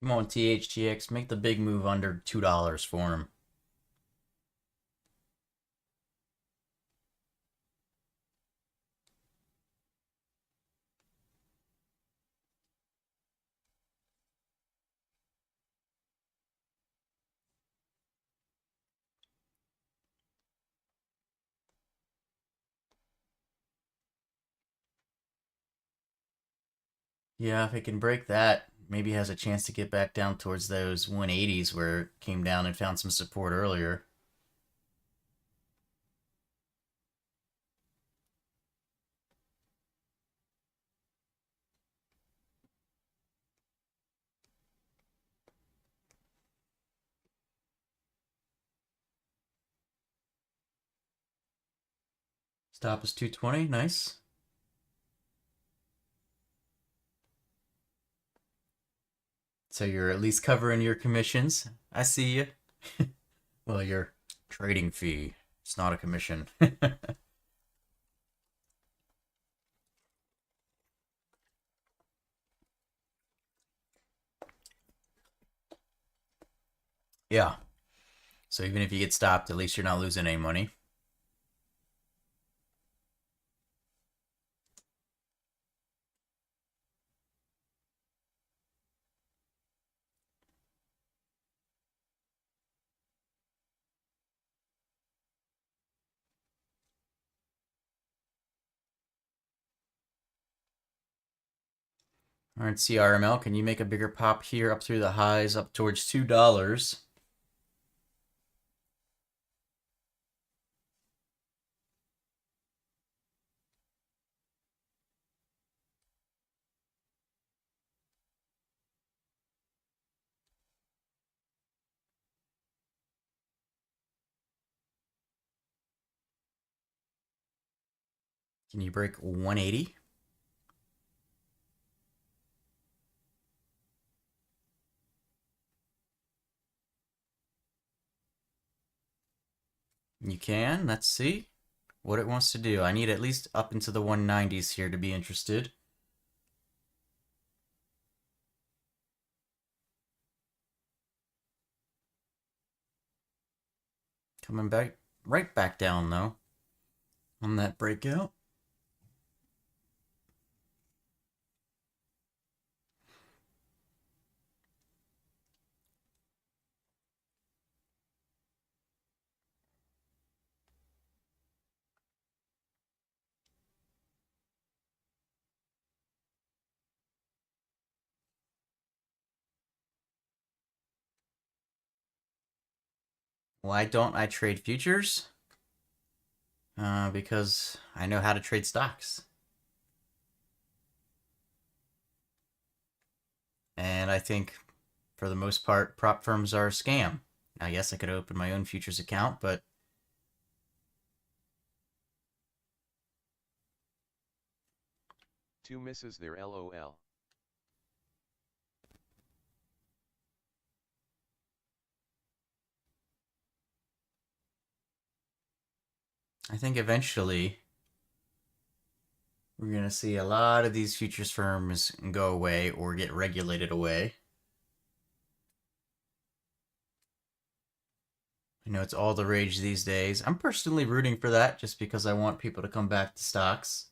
[SPEAKER 1] Come on, THTX, make the big move under $2 for him. Yeah, if it can break that, maybe has a chance to get back down towards those 180s where it came down and found some support earlier. Stop is 220, nice. So you're at least covering your commissions. I see you. Well, your trading fee. It's not a commission. Yeah. So even if you get stopped, at least you're not losing any money. All right, CRML, can you make a bigger pop here up through the highs up towards $2? Can you break 180? You can. Let's see what it wants to do. I need at least up into the 190s here to be interested. Coming back, right back down though, on that breakout. Why don't I trade futures? Because I know how to trade stocks. And I think, for the most part, prop firms are a scam. I guess I could open my own futures account, but
[SPEAKER 4] Two misses there, lol.
[SPEAKER 1] I think eventually we're going to see a lot of these futures firms go away or get regulated away. You know, it's all the rage these days. I'm personally rooting for that just because I want people to come back to stocks.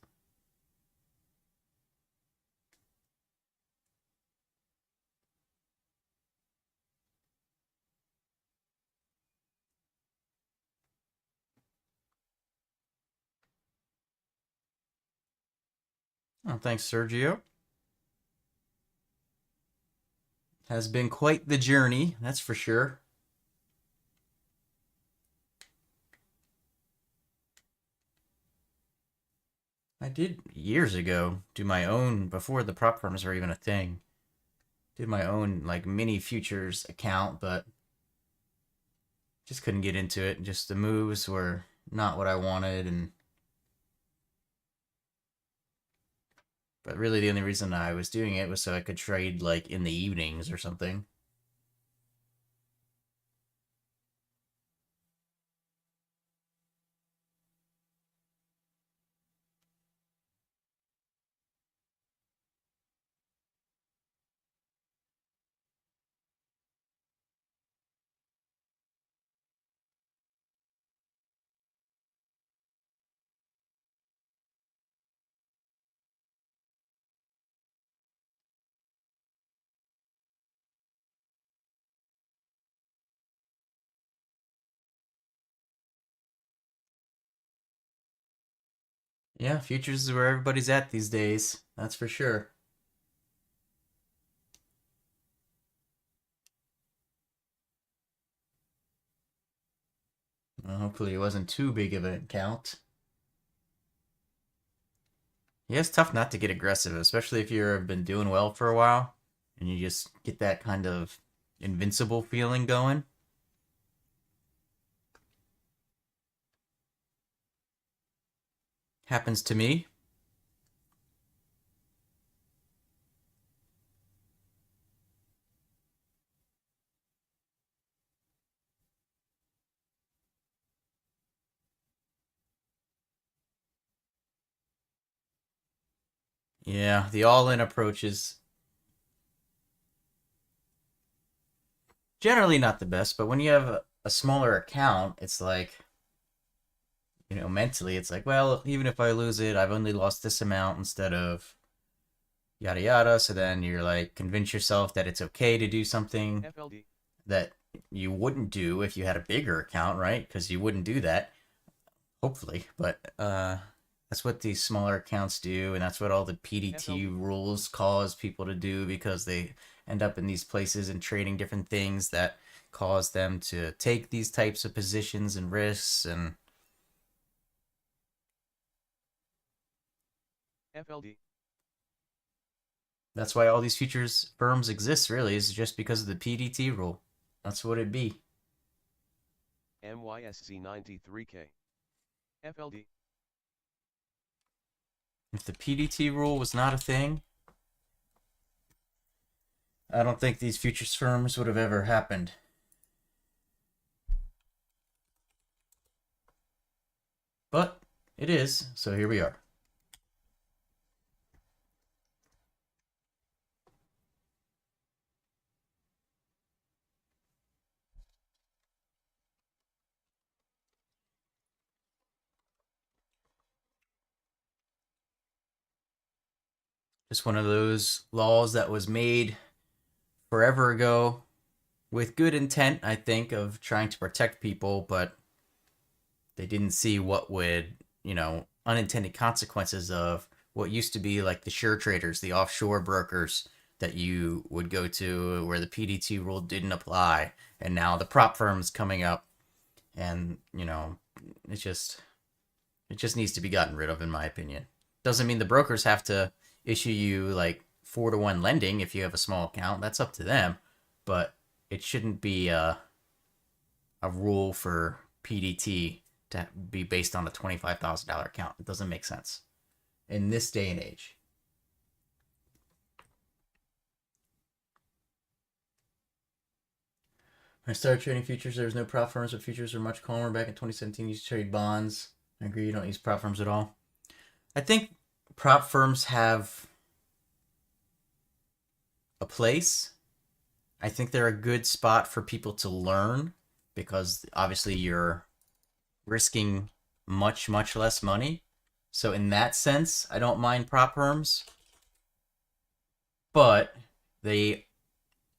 [SPEAKER 1] Oh, thanks, Sergio. Has been quite the journey, that's for sure. I did years ago do my own, before the prop firms were even a thing. Did my own like mini futures account, but just couldn't get into it. Just the moves were not what I wanted, and but really the only reason I was doing it was so I could trade like in the evenings or something. Yeah, futures is where everybody's at these days. That's for sure. Well, hopefully it wasn't too big of an account. Yeah, it's tough not to get aggressive, especially if you've been doing well for a while and you just get that kind of invincible feeling going. Happens to me. Yeah, the all-in approach is generally not the best, but when you have a smaller account, it's like, you know, mentally, it's like, well, even if I lose it, I've only lost this amount instead of yada yada. So then you're like, convince yourself that it's okay to do something
[SPEAKER 4] FLD.
[SPEAKER 1] that you wouldn't do if you had a bigger account, right? Because you wouldn't do that, hopefully. But that's what these smaller accounts do, and that's what all the PDT rules cause people to do, because they end up in these places and trading different things that cause them to take these types of positions and risks. And
[SPEAKER 4] FLD.
[SPEAKER 1] that's why all these futures firms exist, really, is just because of the PDT rule. That's what it'd be.
[SPEAKER 4] MYSZ93K. FLD.
[SPEAKER 1] If the PDT rule was not a thing, I don't think these futures firms would have ever happened. But it is, so here we are. Just one of those laws that was made forever ago with good intent, I think, of trying to protect people, but they didn't see what would, unintended consequences of what used to be like the sure traders, the offshore brokers that you would go to where the PDT rule didn't apply. And now the prop firms coming up, and, it just needs to be gotten rid of, in my opinion. Doesn't mean the brokers have to issue you like 4-to-1 lending if you have a small account. That's up to them. But it shouldn't be a rule for PDT to be based on a $25,000 account. It doesn't make sense in this day and age. When I started trading futures, there was no prop firms, but futures were much calmer. Back in 2017, you used to trade bonds. I agree, you don't use prop firms at all. I think prop firms have a place. I think they're a good spot for people to learn because obviously you're risking much, much less money. So in that sense, I don't mind prop firms. But the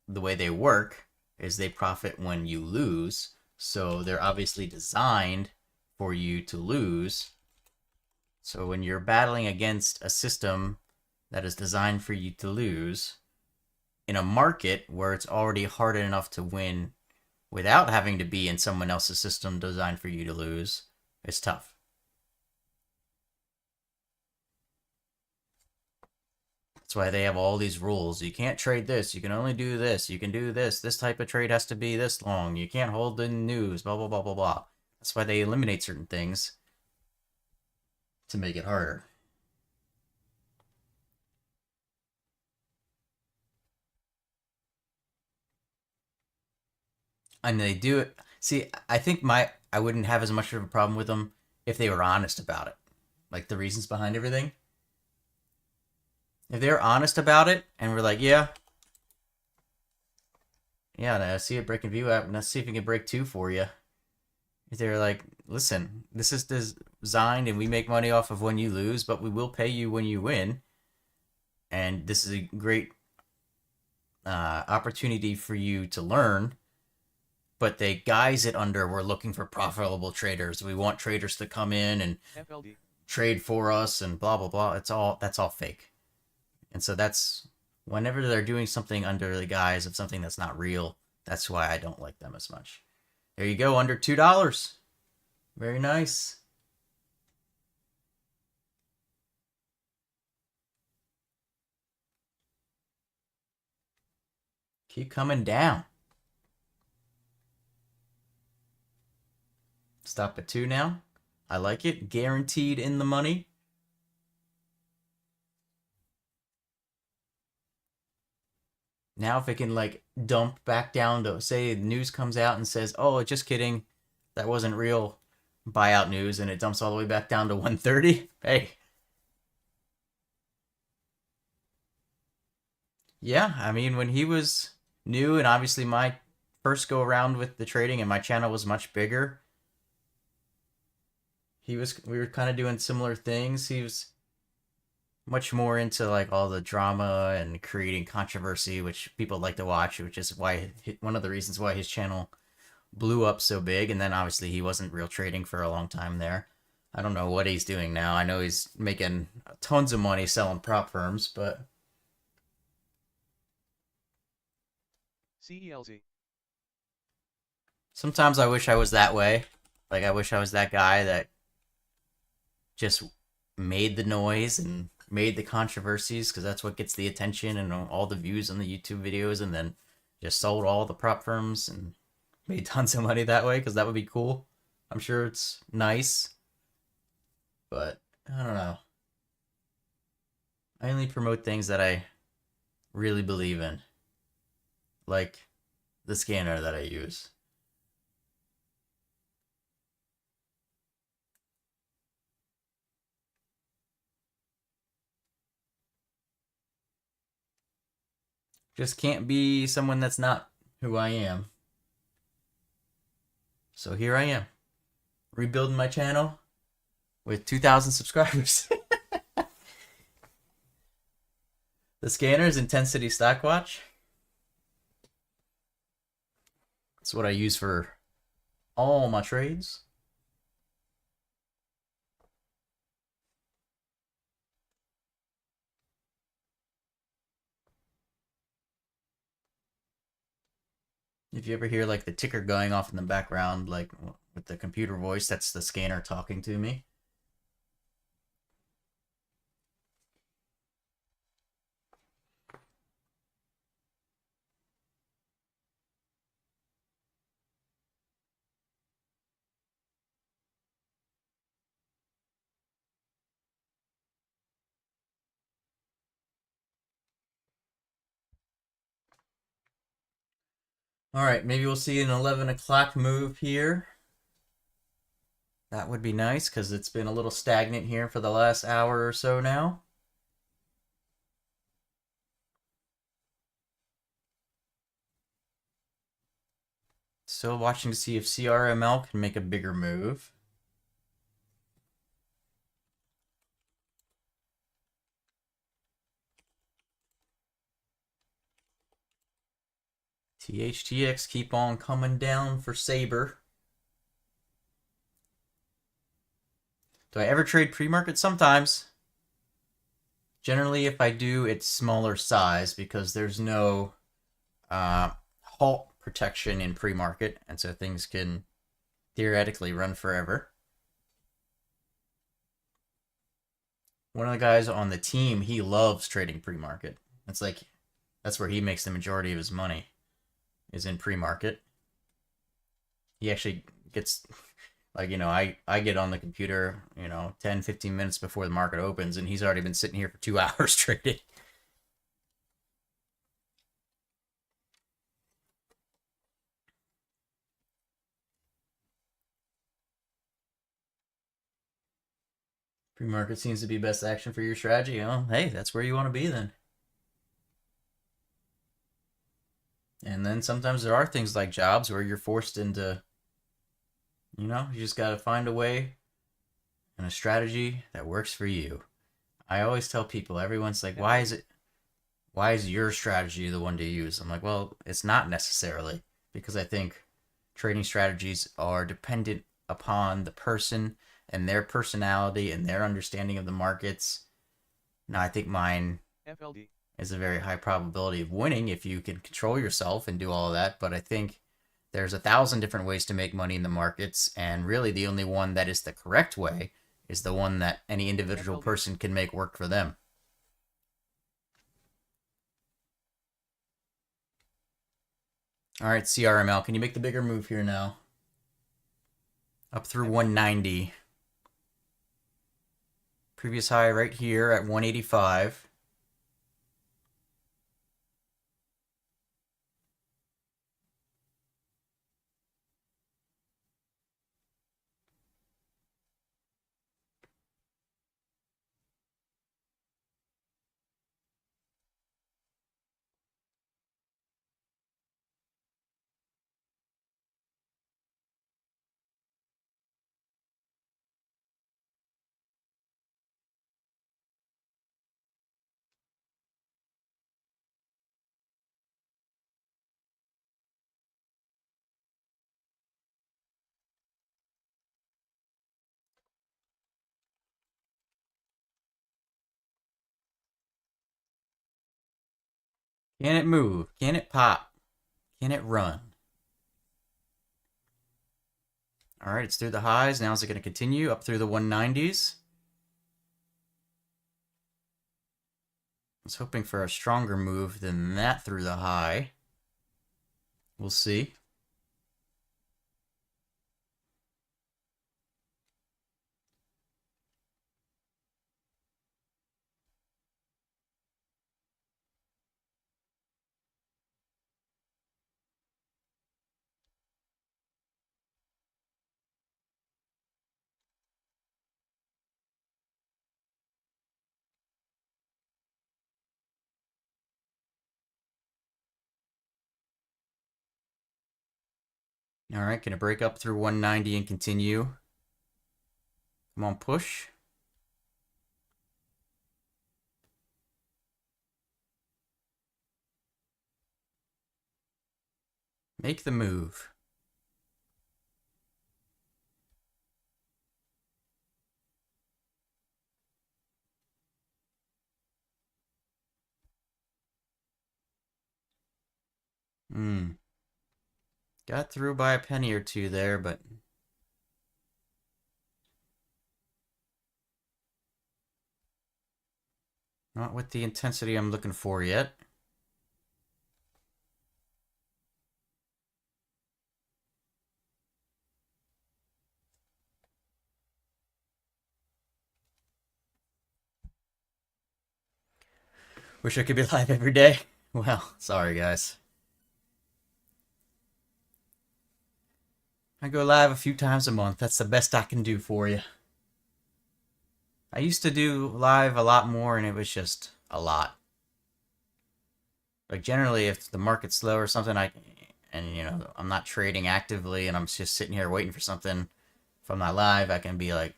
[SPEAKER 1] way they work is they profit when you lose. So they're obviously designed for you to lose. So when you're battling against a system that is designed for you to lose in a market where it's already hard enough to win without having to be in someone else's system designed for you to lose, it's tough. That's why they have all these rules. You can't trade this. You can only do this. You can do this. This type of trade has to be this long. You can't hold the news, blah, blah, blah, blah, blah. That's why they eliminate certain things to make it harder. And they do it. See, I think I wouldn't have as much of a problem with them if they were honest about it. Like the reasons behind everything. If they're honest about it and we're like, yeah, I see it breaking view app, and let's see if we can break 2 for you. If they're like, listen, this is designed and we make money off of when you lose, but we will pay you when you win. And this is a great opportunity for you to learn. But they guise it under, we're looking for profitable traders. We want traders to come in and
[SPEAKER 2] FLD.
[SPEAKER 1] trade for us and blah, blah, blah. That's all fake. And so that's, whenever they're doing something under the guise of something that's not real, that's why I don't like them as much. There you go, under $2. Very nice. Keep coming down. Stop at 2 now. I like it. Guaranteed in the money. Now if it can like dump back down to, say the news comes out and says, oh, just kidding, that wasn't real buyout news, and it dumps all the way back down to 130. Hey. Yeah, I mean, when he was new, and obviously my first go around with the trading and my channel was much bigger, we were kind of doing similar things. He was much more into like all the drama and creating controversy, which people like to watch, which is why one of the reasons why his channel blew up so big. And then obviously he wasn't real trading for a long time there. I don't know what he's doing now. I know he's making tons of money selling prop firms, but
[SPEAKER 2] CELZ.
[SPEAKER 1] sometimes I wish I was that way. Like I wish I was that guy that just made the noise and made the controversies, because that's what gets the attention and all the views on the YouTube videos, and then just sold all the prop firms and made tons of money that way, because that would be cool. I'm sure it's nice, but I don't know. I only promote things that I really believe in, like the scanner that I use. Just can't be someone that's not who I am. So here I am, rebuilding my channel with 2,000 subscribers. The scanner's Intensity Stockwatch. That's what I use for all my trades. If you ever hear like the ticker going off in the background, like with the computer voice, that's the scanner talking to me. All right, maybe we'll see an 11 o'clock move here. That would be nice because it's been a little stagnant here for the last hour or so now. Still watching to see if CRML can make a bigger move. THTX keep on coming down for Saber. Do I ever trade pre-market? Sometimes. Generally, if I do, it's smaller size because there's no halt protection in pre-market, and so things can theoretically run forever. One of the guys on the team, he loves trading pre-market. It's like that's where he makes the majority of his money, is in pre-market. He actually gets, like, you know, I get on the computer, you know, 10, 15 minutes before the market opens, and he's already been sitting here for 2 hours trading. Pre-market seems to be best action for your strategy. Well, hey, that's where you want to be then. And then sometimes there are things like jobs where you're forced into, you know, you just got to find a way and a strategy that works for you. I always tell people, everyone's like, why is your strategy the one to use? I'm like, well, it's not necessarily, because I think trading strategies are dependent upon the person and their personality and their understanding of the markets. Now, I think mine
[SPEAKER 2] FLD.
[SPEAKER 1] is a very high probability of winning if you can control yourself and do all of that, but I think there's 1,000 different ways to make money in the markets, and really the only one that is the correct way is the one that any individual person can make work for them. All right, CRML, can you make the bigger move here now? Up through 190. Previous high right here at 185. Can it move? Can it pop? Can it run? All right, it's through the highs. Now is it going to continue up through the 190s? I was hoping for a stronger move than that through the high. We'll see. All right, can it break up through 190 and continue? Come on, push. Make the move. Got through by a penny or two there, but not with the intensity I'm looking for yet. Wish I could be live every day. Well, sorry guys. I go live a few times a month. That's the best I can do for you. I used to do live a lot more and it was just a lot. Like generally if the market's slow or something, I'm not trading actively and I'm just sitting here waiting for something from my live, I can be like,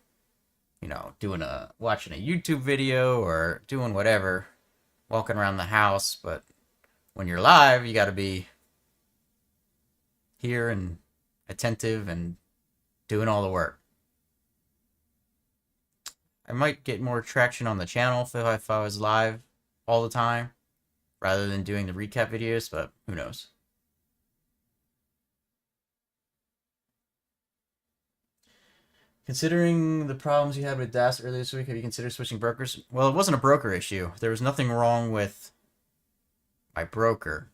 [SPEAKER 1] watching a YouTube video or doing whatever, walking around the house. But when you're live, you got to be here and attentive and doing all the work. I might get more traction on the channel if I was live all the time rather than doing the recap videos, but who knows. Considering the problems you had with DAS earlier this week, have you considered switching brokers? Well, it wasn't a broker issue. There was nothing wrong with my broker,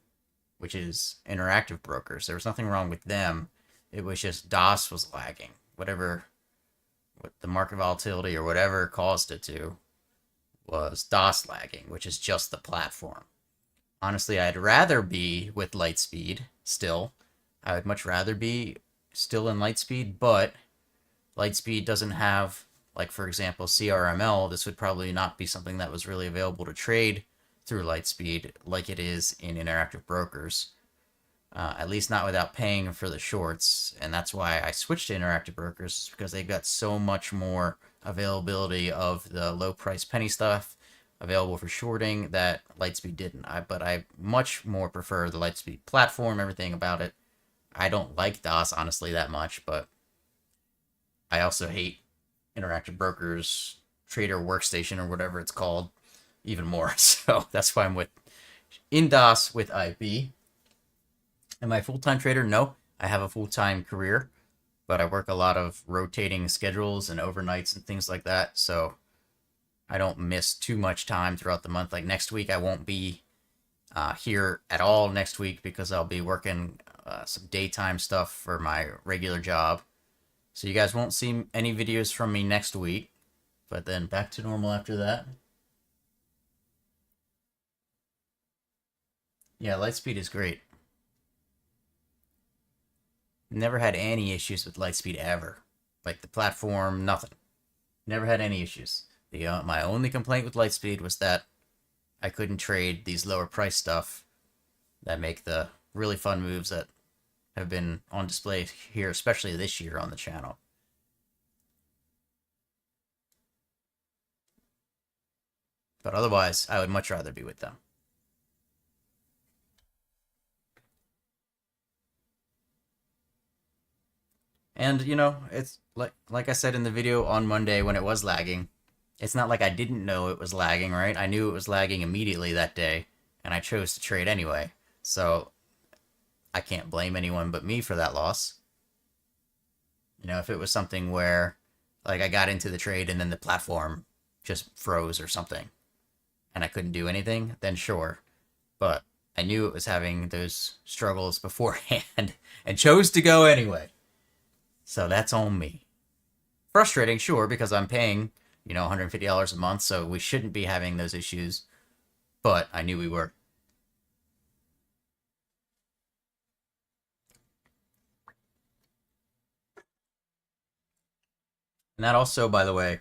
[SPEAKER 1] which is Interactive Brokers. There was nothing wrong with them. It was just DAS was lagging. What the market volatility or whatever caused it to was DAS lagging, which is just the platform. Honestly, I'd rather be with Lightspeed still. I would much rather be still in Lightspeed, but Lightspeed doesn't have, like, for example, CRML. This would probably not be something that was really available to trade through Lightspeed like it is in Interactive Brokers. At least not without paying for the shorts. And that's why I switched to Interactive Brokers, because they've got so much more availability of the low price penny stuff available for shorting that Lightspeed didn't. But I much more prefer the Lightspeed platform, everything about it. I don't like DOS, honestly, that much, but I also hate Interactive Brokers Trader Workstation or whatever it's called even more. So that's why I'm in DOS with IB. Am I a full-time trader? No, I have a full-time career, but I work a lot of rotating schedules and overnights and things like that, so I don't miss too much time throughout the month. Like next week, I won't be here at all next week because I'll be working some daytime stuff for my regular job. So you guys won't see any videos from me next week, but then back to normal after that. Yeah, Lightspeed is great. Never had any issues with Lightspeed ever. Like the platform, nothing. Never had any issues. My only complaint with Lightspeed was that I couldn't trade these lower price stuff that make the really fun moves that have been on display here, especially this year on the channel. But otherwise, I would much rather be with them. And, it's like I said in the video on Monday when it was lagging, it's not like I didn't know it was lagging, right? I knew it was lagging immediately that day, and I chose to trade anyway. So I can't blame anyone but me for that loss. If it was something where, like, I got into the trade and then the platform just froze or something, and I couldn't do anything, then sure. But I knew it was having those struggles beforehand and chose to go anyway. So that's on me. Frustrating, sure, because I'm paying, $150 a month, so we shouldn't be having those issues. But I knew we were. And that also, by the way,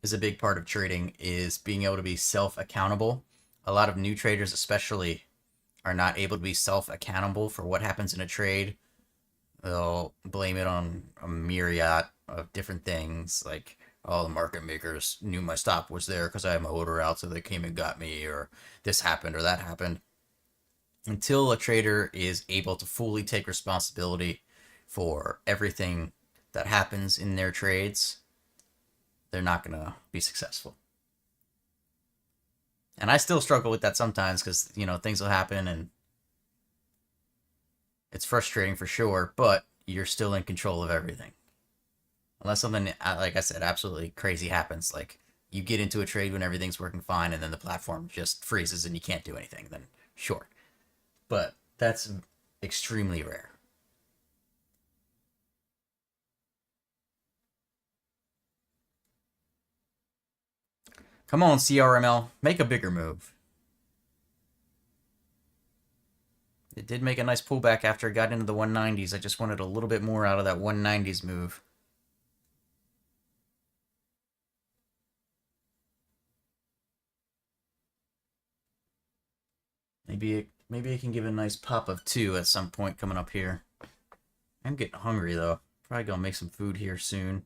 [SPEAKER 1] is a big part of trading, is being able to be self-accountable. A lot of new traders especially are not able to be self-accountable for what happens in a trade. They'll blame it on a myriad of different things, like, oh, the market makers knew my stop was there because I had my order out, so they came and got me, or this happened or that happened. until a trader is able to fully take responsibility for everything that happens in their trades, they're not going to be successful. And I still struggle with that sometimes because, things will happen and it's frustrating for sure, but you're still in control of everything. Unless something, like I said, absolutely crazy happens. Like you get into a trade when everything's working fine and then the platform just freezes and you can't do anything, then sure. But that's extremely rare. Come on, CRML, make a bigger move. It did make a nice pullback after it got into the 190s. I just wanted a little bit more out of that 190s move. Maybe it can give a nice pop of 2 at some point coming up here. I'm getting hungry though. Probably gonna make some food here soon.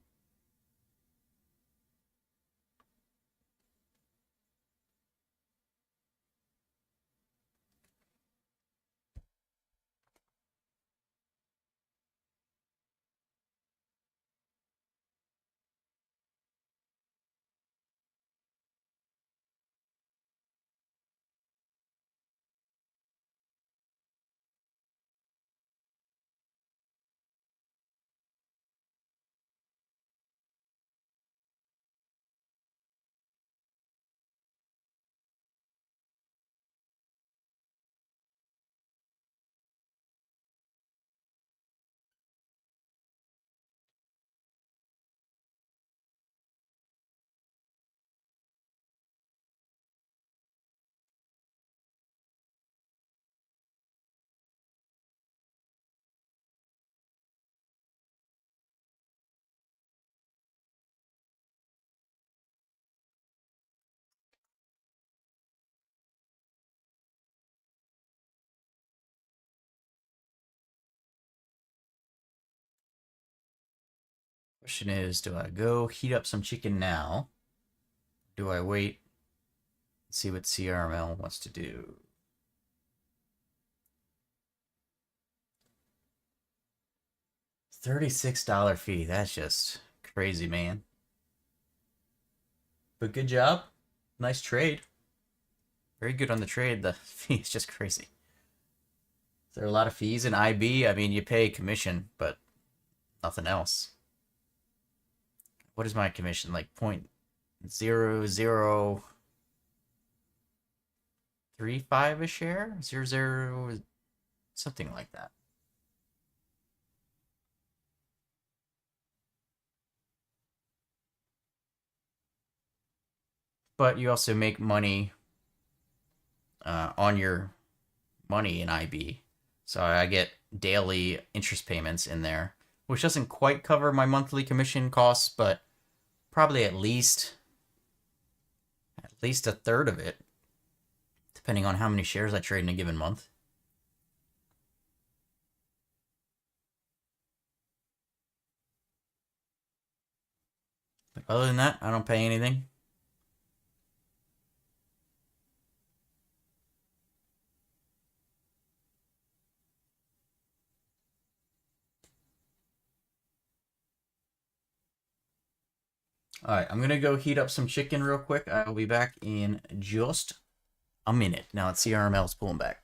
[SPEAKER 1] Question is, do I go heat up some chicken now? Do I wait and see what CRML wants to do? $36 fee. That's just crazy, man. But good job. Nice trade. Very good on the trade. The fee is just crazy. There are a lot of fees in IB. I mean, you pay commission, but nothing else. What is my commission? Like 0.0035 a share? 00, something like that. But you also make money on your money in IB. So I get daily interest payments in there, which doesn't quite cover my monthly commission costs, but probably at least a third of it, depending on how many shares I trade in a given month. But other than that, I don't pay anything. All right, I'm going to go heat up some chicken real quick. I'll be back in just a minute. Now it's CRML's pulling back.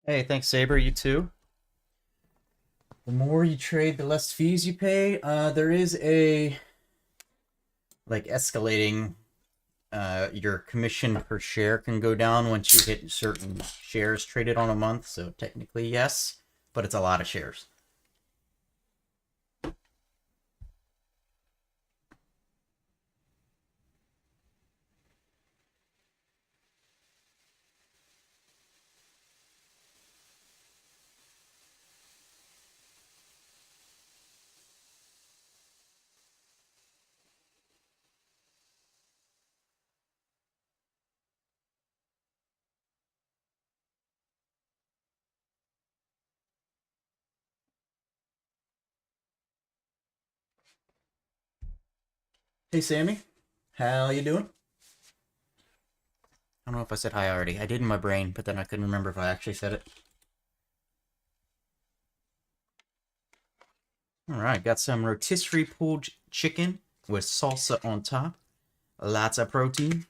[SPEAKER 1] Hey, thanks, Saber. You too. The more you trade, the less fees you pay. There is a like escalating. Your commission per share can go down once you hit certain shares traded on a month. So technically, yes, but it's a lot of shares. Hey, Sammy, how you doing? I don't know if I said hi already. I did in my brain, but then I couldn't remember if I actually said it. All right, got some rotisserie pulled chicken with salsa on top. Lots of protein.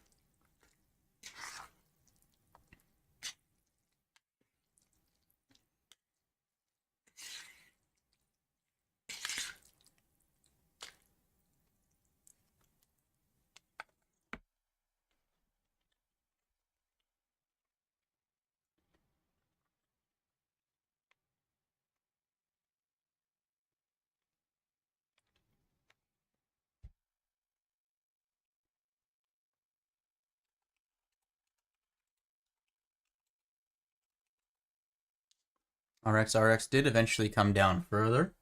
[SPEAKER 1] RX did eventually come down further.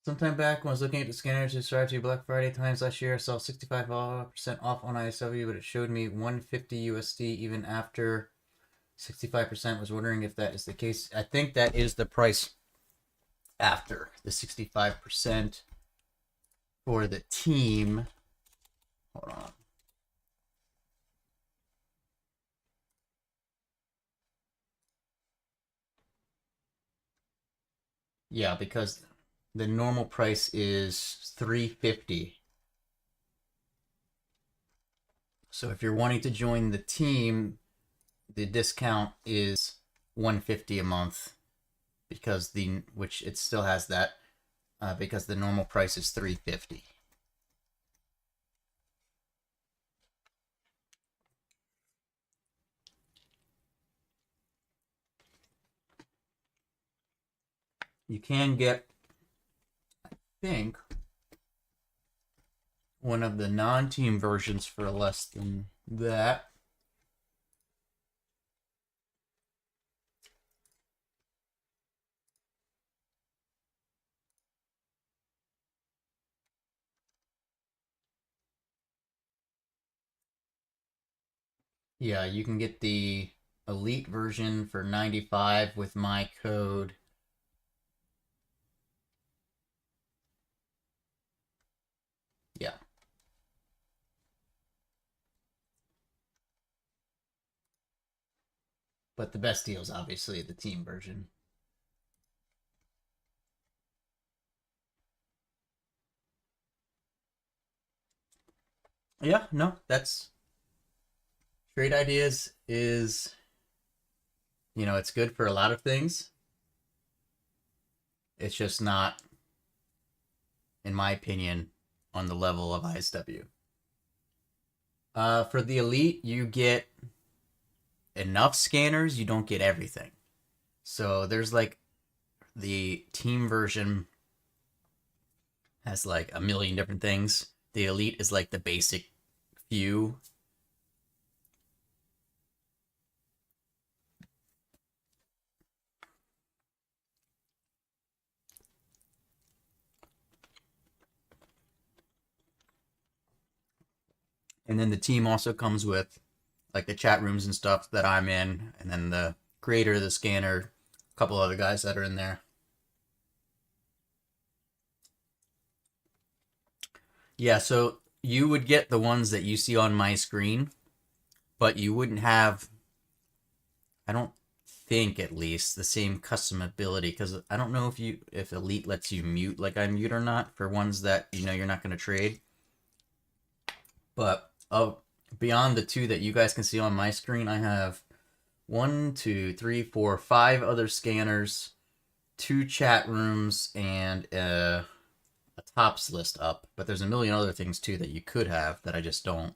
[SPEAKER 1] Sometime back when I was looking at the scanners to strategy Black Friday times last year, I saw 65% off on ISW, but it showed me 150 USD even after 65%. Was wondering if that is the case. I think that is the price after the 65% for the team. Hold on. Yeah, because the normal price is 350. So if you're wanting to join the team, the discount is 150 a month because which it still has that because the normal price is 350. You can get, I think, one of the non-team versions for less than that. Yeah, you can get the elite version for 95 with my code. Yeah. But the best deal is obviously the team version. Yeah, no, that's Trade Ideas is, it's good for a lot of things. It's just not, in my opinion, on the level of ISW. For the Elite, you get enough scanners, you don't get everything. So there's like the team version has like a million different things. The Elite is like the basic few. And then the team also comes with like the chat rooms and stuff that I'm in, and then the creator of the scanner, a couple other guys that are in there. Yeah, so you would get the ones that you see on my screen, but you wouldn't have, I don't think at least, the same customability, because I don't know if Elite lets you mute like I mute or not for ones that you're not going to trade. But beyond the two that you guys can see on my screen, I have 1, 2, 3, 4, 5 other scanners, 2 chat rooms, and a tops list up. But there's a million other things too that you could have that I just don't.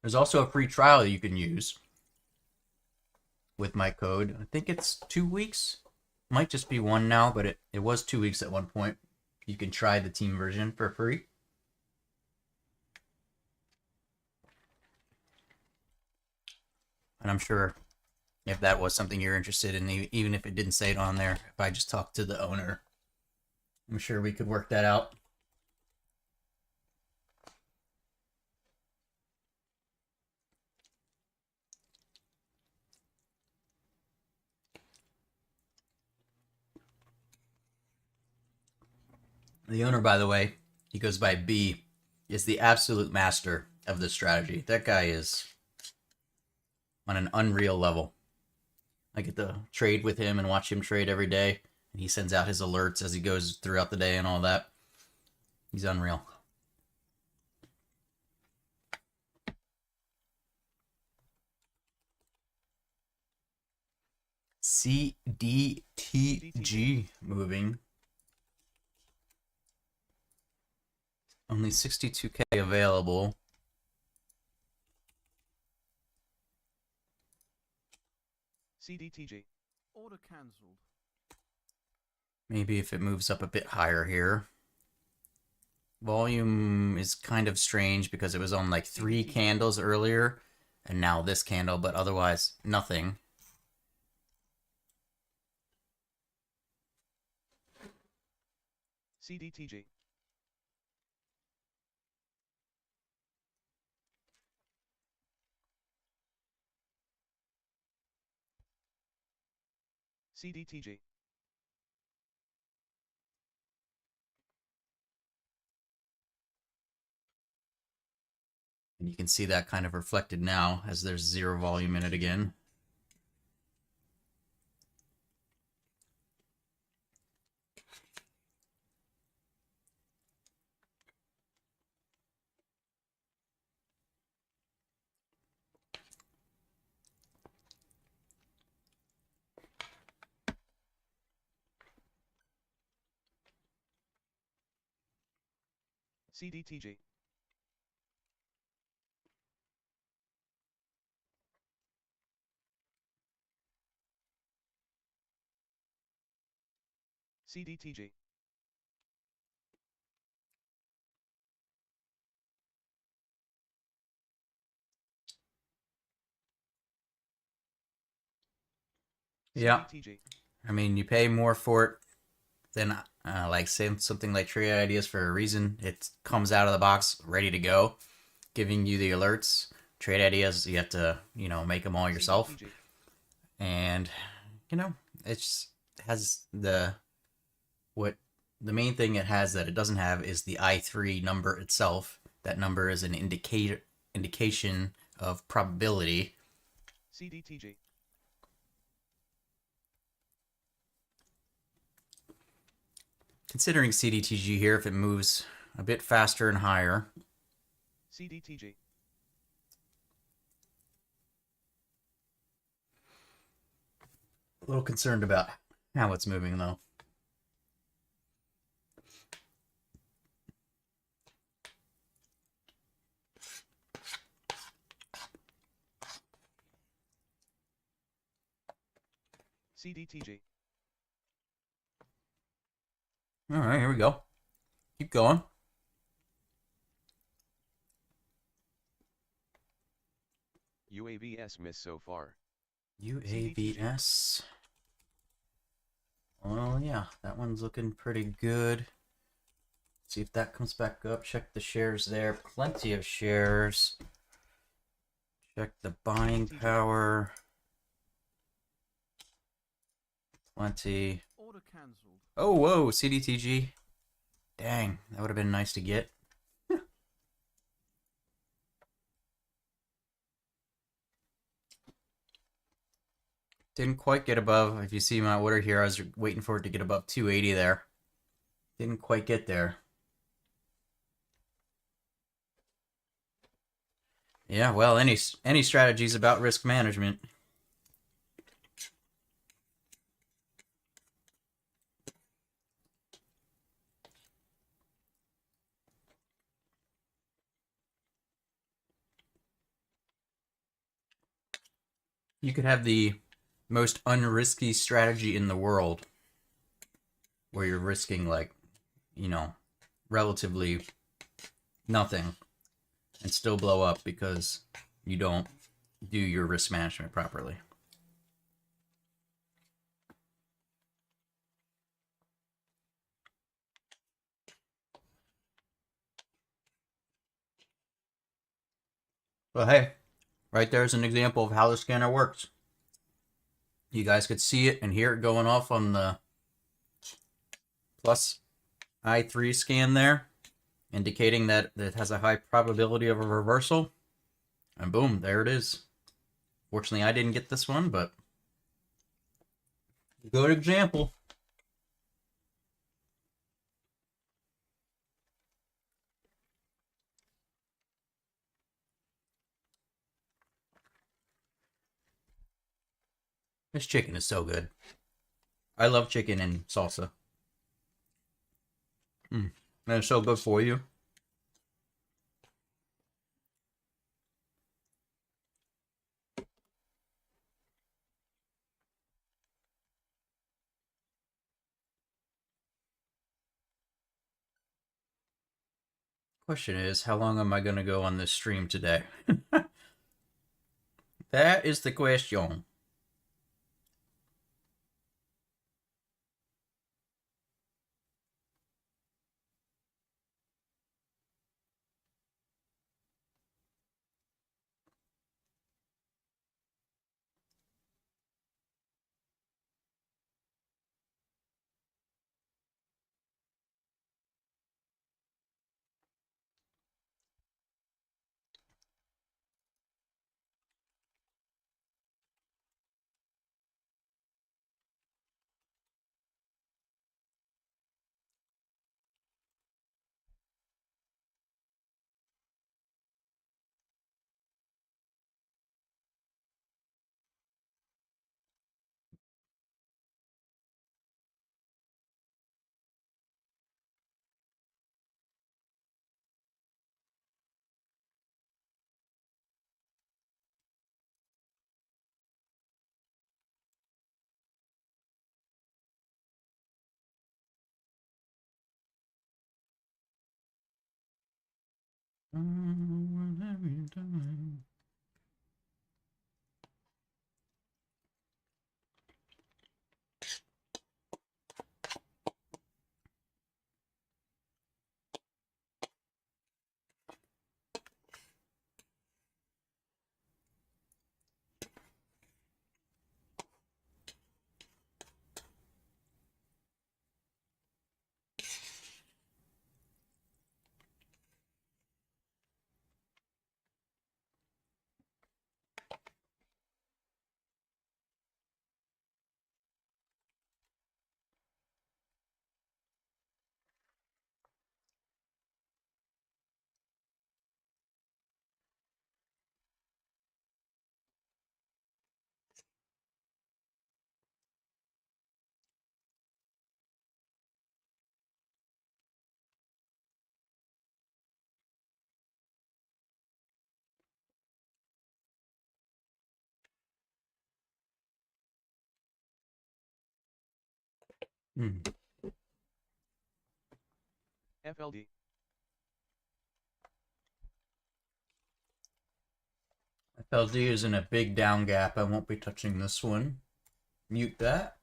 [SPEAKER 1] There's also a free trial that you can use with my code. I think it's 2 weeks. Might just be 1 now, but it was 2 weeks at one point. You can try the team version for free. And I'm sure if that was something you're interested in, even if it didn't say it on there, if I just talked to the owner, I'm sure we could work that out. The owner, by the way, he goes by B, is the absolute master of this strategy. That guy is on an unreal level. I get to trade with him and watch him trade every day, and he sends out his alerts as he goes throughout the day and all that. He's unreal. CDTG moving. Only 62K available.
[SPEAKER 2] CDTG.
[SPEAKER 3] Order cancelled.
[SPEAKER 1] Maybe if it moves up a bit higher here. Volume is kind of strange because it was on like 3 candles earlier, and now this candle, but otherwise nothing.
[SPEAKER 2] CDTG. CDTG.
[SPEAKER 1] And you can see that kind of reflected now as there's 0 volume in it again.
[SPEAKER 2] CDTG. CDTG.
[SPEAKER 1] Yeah.
[SPEAKER 2] CDTG.
[SPEAKER 1] I mean, you pay more for it than like say something like Trade Ideas for a reason. It comes out of the box ready to go. giving you the alerts. Trade ideas, you have to, make them all yourself.
[SPEAKER 2] CDTG.
[SPEAKER 1] And, it's has the main thing it has that it doesn't have is the I3 number itself. That number is an indication of probability.
[SPEAKER 2] CDTG.
[SPEAKER 1] Considering CDTG here, if it moves a bit faster and higher,
[SPEAKER 2] CDTG.
[SPEAKER 1] a little concerned about how it's moving though.
[SPEAKER 2] CDTG.
[SPEAKER 1] All right, here we go. Keep going.
[SPEAKER 4] UAVS miss so far.
[SPEAKER 1] UAVS. Well, yeah, that one's looking pretty good. See if that comes back up. Check the shares there. Plenty of shares. Check the buying power. Plenty.
[SPEAKER 3] Order cancelled.
[SPEAKER 1] Oh, whoa, CDTG. Dang, that would have been nice to get. Didn't quite get above. If you see my order here, I was waiting for it to get above 280 there. Didn't quite get there. Yeah, well, any strategy is about risk management. You could have the most unrisky strategy in the world where you're risking like, relatively nothing and still blow up because you don't do your risk management properly. But hey, right there's an example of how the scanner works. You guys could see it and hear it going off on the plus I3 scan there, indicating that it has a high probability of a reversal. And boom, there it is. Fortunately, I didn't get this one, but good example. This chicken is so good. I love chicken and salsa. And it's so good for you. Question is, how long am I going to go on this stream today? That is the question. Hmm.
[SPEAKER 2] FLD.
[SPEAKER 1] FLD is in a big down gap. I won't be touching this one. Mute that.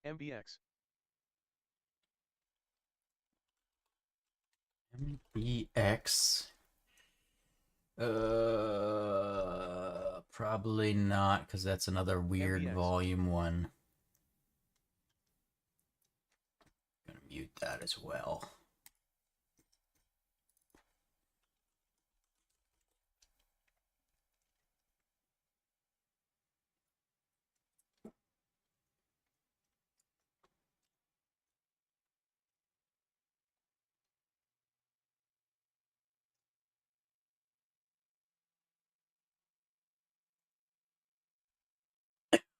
[SPEAKER 2] MBX.
[SPEAKER 1] MBX. Probably not, because that's another weird
[SPEAKER 2] MBX.
[SPEAKER 1] volume one. Gonna mute that as well.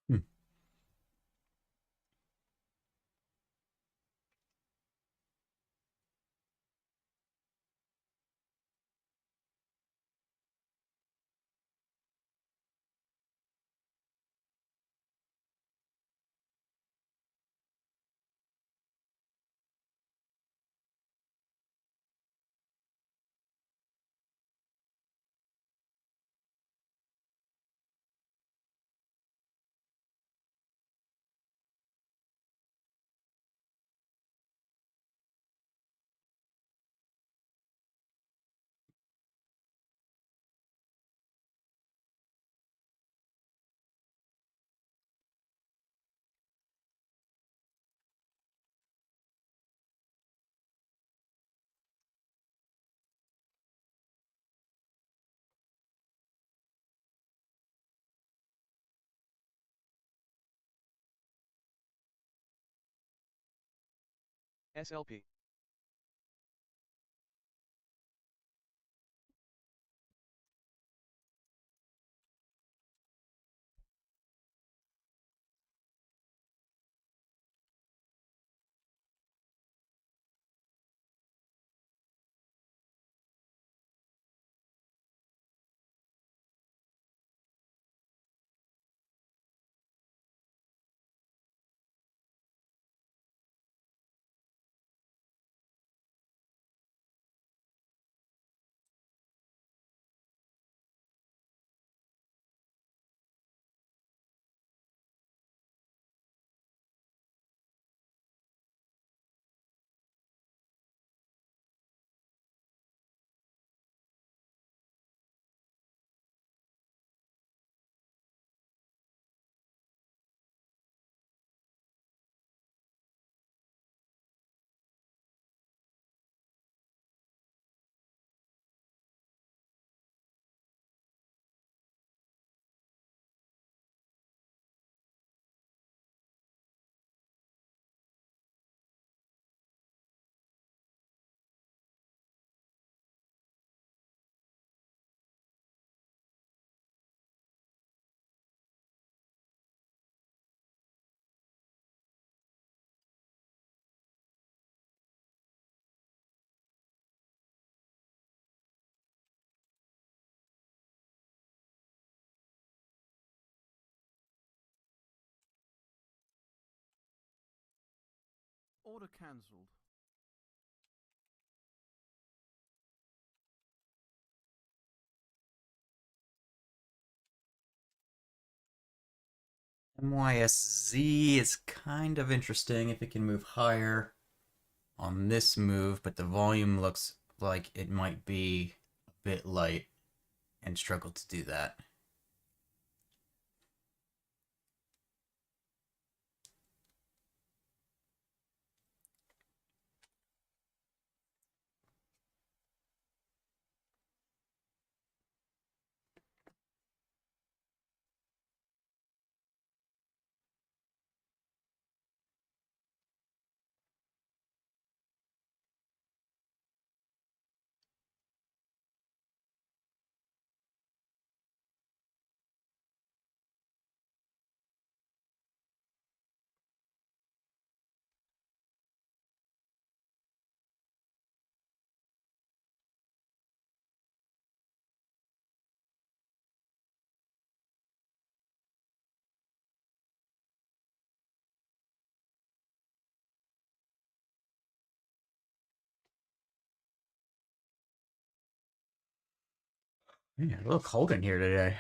[SPEAKER 1] Hmm.
[SPEAKER 2] SLP.
[SPEAKER 3] Order cancelled.
[SPEAKER 1] MYSZ is kind of interesting if it can move higher on this move, but the volume looks like it might be a bit light and struggle to do that. Yeah, a little cold in here today.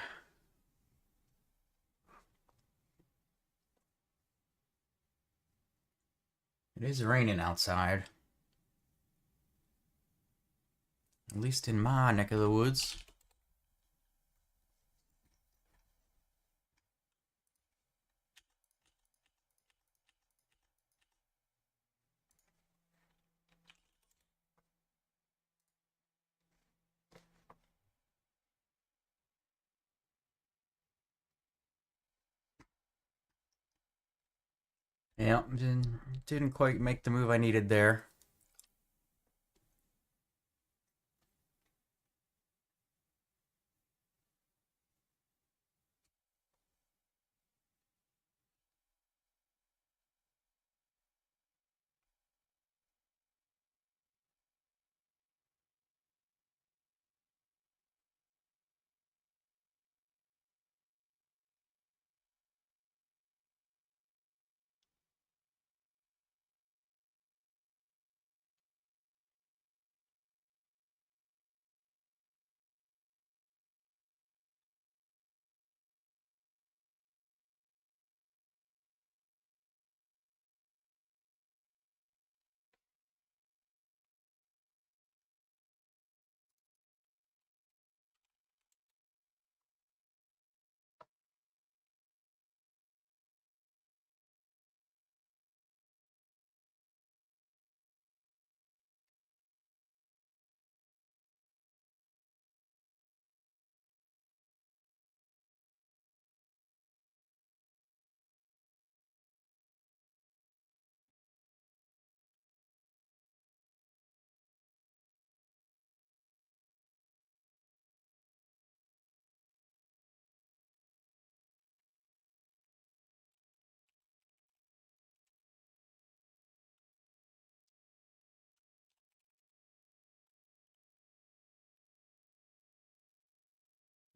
[SPEAKER 1] It is raining outside. At least in my neck of the woods. Yeah, didn't quite make the move I needed there.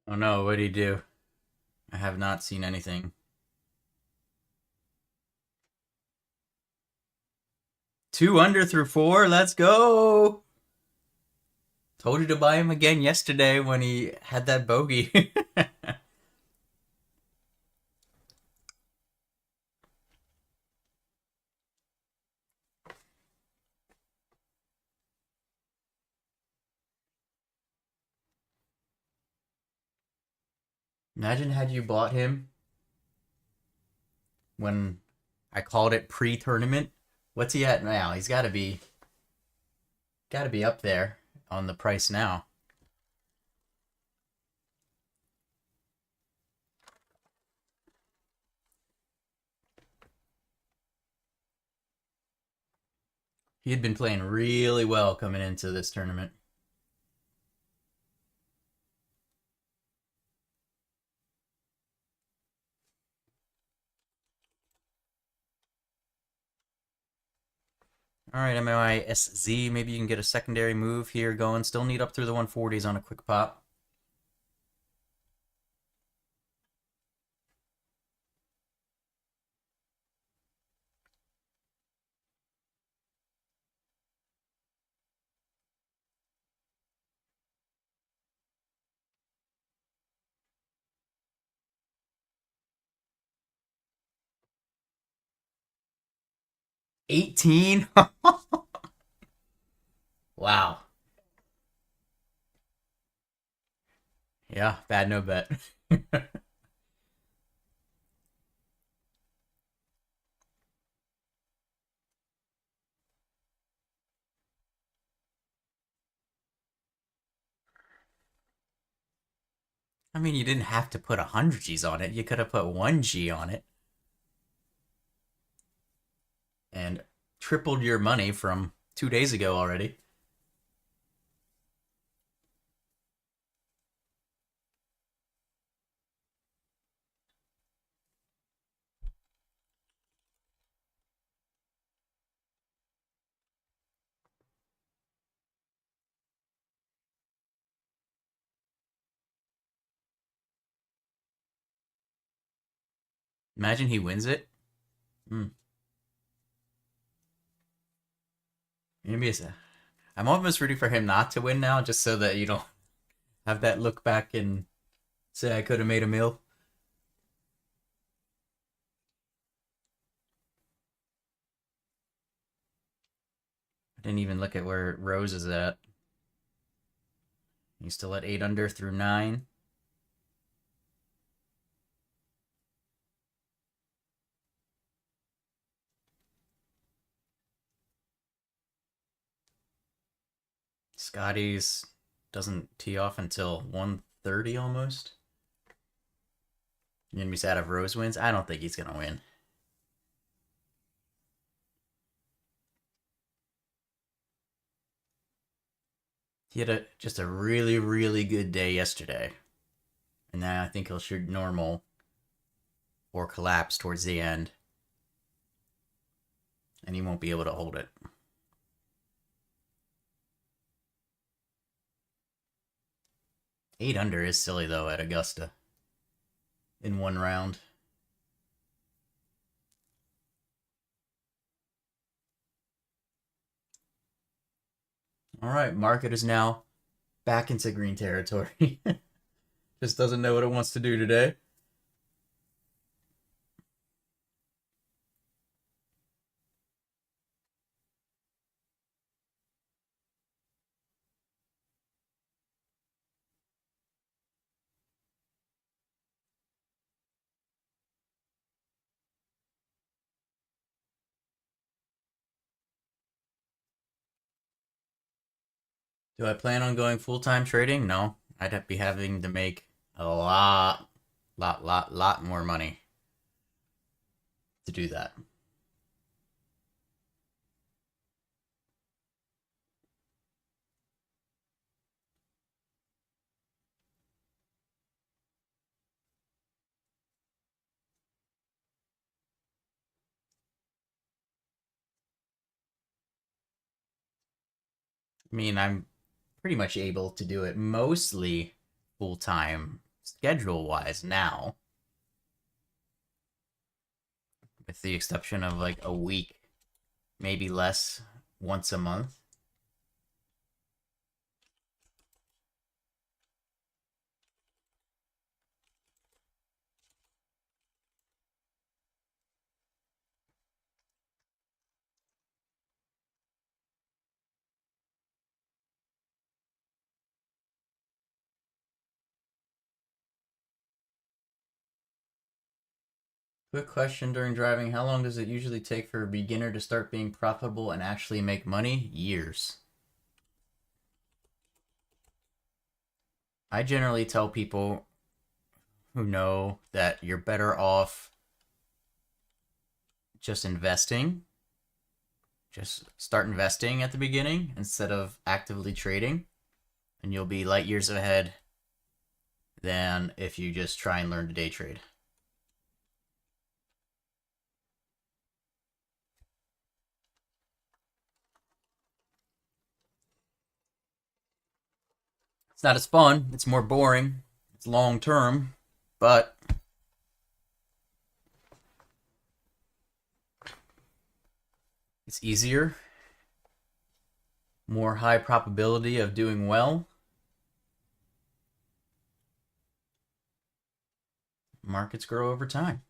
[SPEAKER 1] Oh no, what'd he do? I have not seen anything. Two under through four, let's go! Told you to buy him again yesterday when he had that bogey. Imagine had you bought him when I called it pre-tournament. What's he at now? He's gotta be up there on the price now. He had been playing really well coming into this tournament. All right, MISZ, maybe you can get a secondary move here going. Still need up through the 140s on a quick pop. $18? Wow. Yeah, bad no bet. I mean, you didn't have to put 100 G's on it. You could have put 1 G on it and tripled your money from 2 days ago already. Imagine he wins it. Hmm. Maybe I'm almost rooting for him not to win now, just so that you don't Have that look back and say I could have made a meal. I didn't even look at where Rose is at. He's still at 8 under through 9. Scotty's doesn't tee off until 1:30 almost. You're gonna be sad if Rose wins? I don't think he's gonna win. He had just a really, really good day yesterday. And now I think he'll shoot normal or collapse towards the end. And he won't be able to hold it. Eight under is silly though at Augusta. In one round. Alright, market is now back into green territory. Just doesn't know what it wants to do today. Do I plan on going full-time trading? No. I'd be having to make a lot more money to do that. I mean, I'm pretty much able to do it mostly full-time schedule-wise now. With the exception of like a week, maybe less, once a month. Quick question during driving. How long does it usually take for a beginner to start being profitable and actually make money? Years. I generally tell people who know that you're better off just investing. Just start investing at the beginning instead of actively trading. And you'll be light years ahead than if you just try and learn to day trade. It's not as fun. It's more boring. It's long term, but it's easier. More high probability of doing well. Markets grow over time.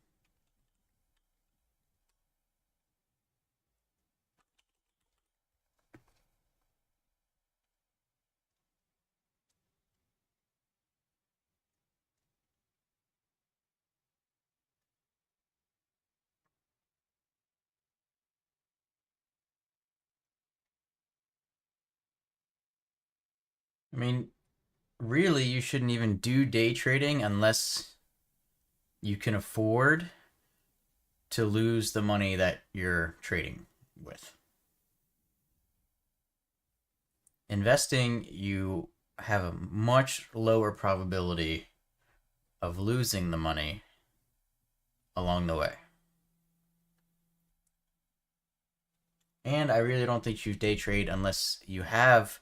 [SPEAKER 1] I mean, really, you shouldn't even do day trading unless you can afford to lose the money that you're trading with. Investing, you have a much lower probability of losing the money along the way. And I really don't think you day trade unless you have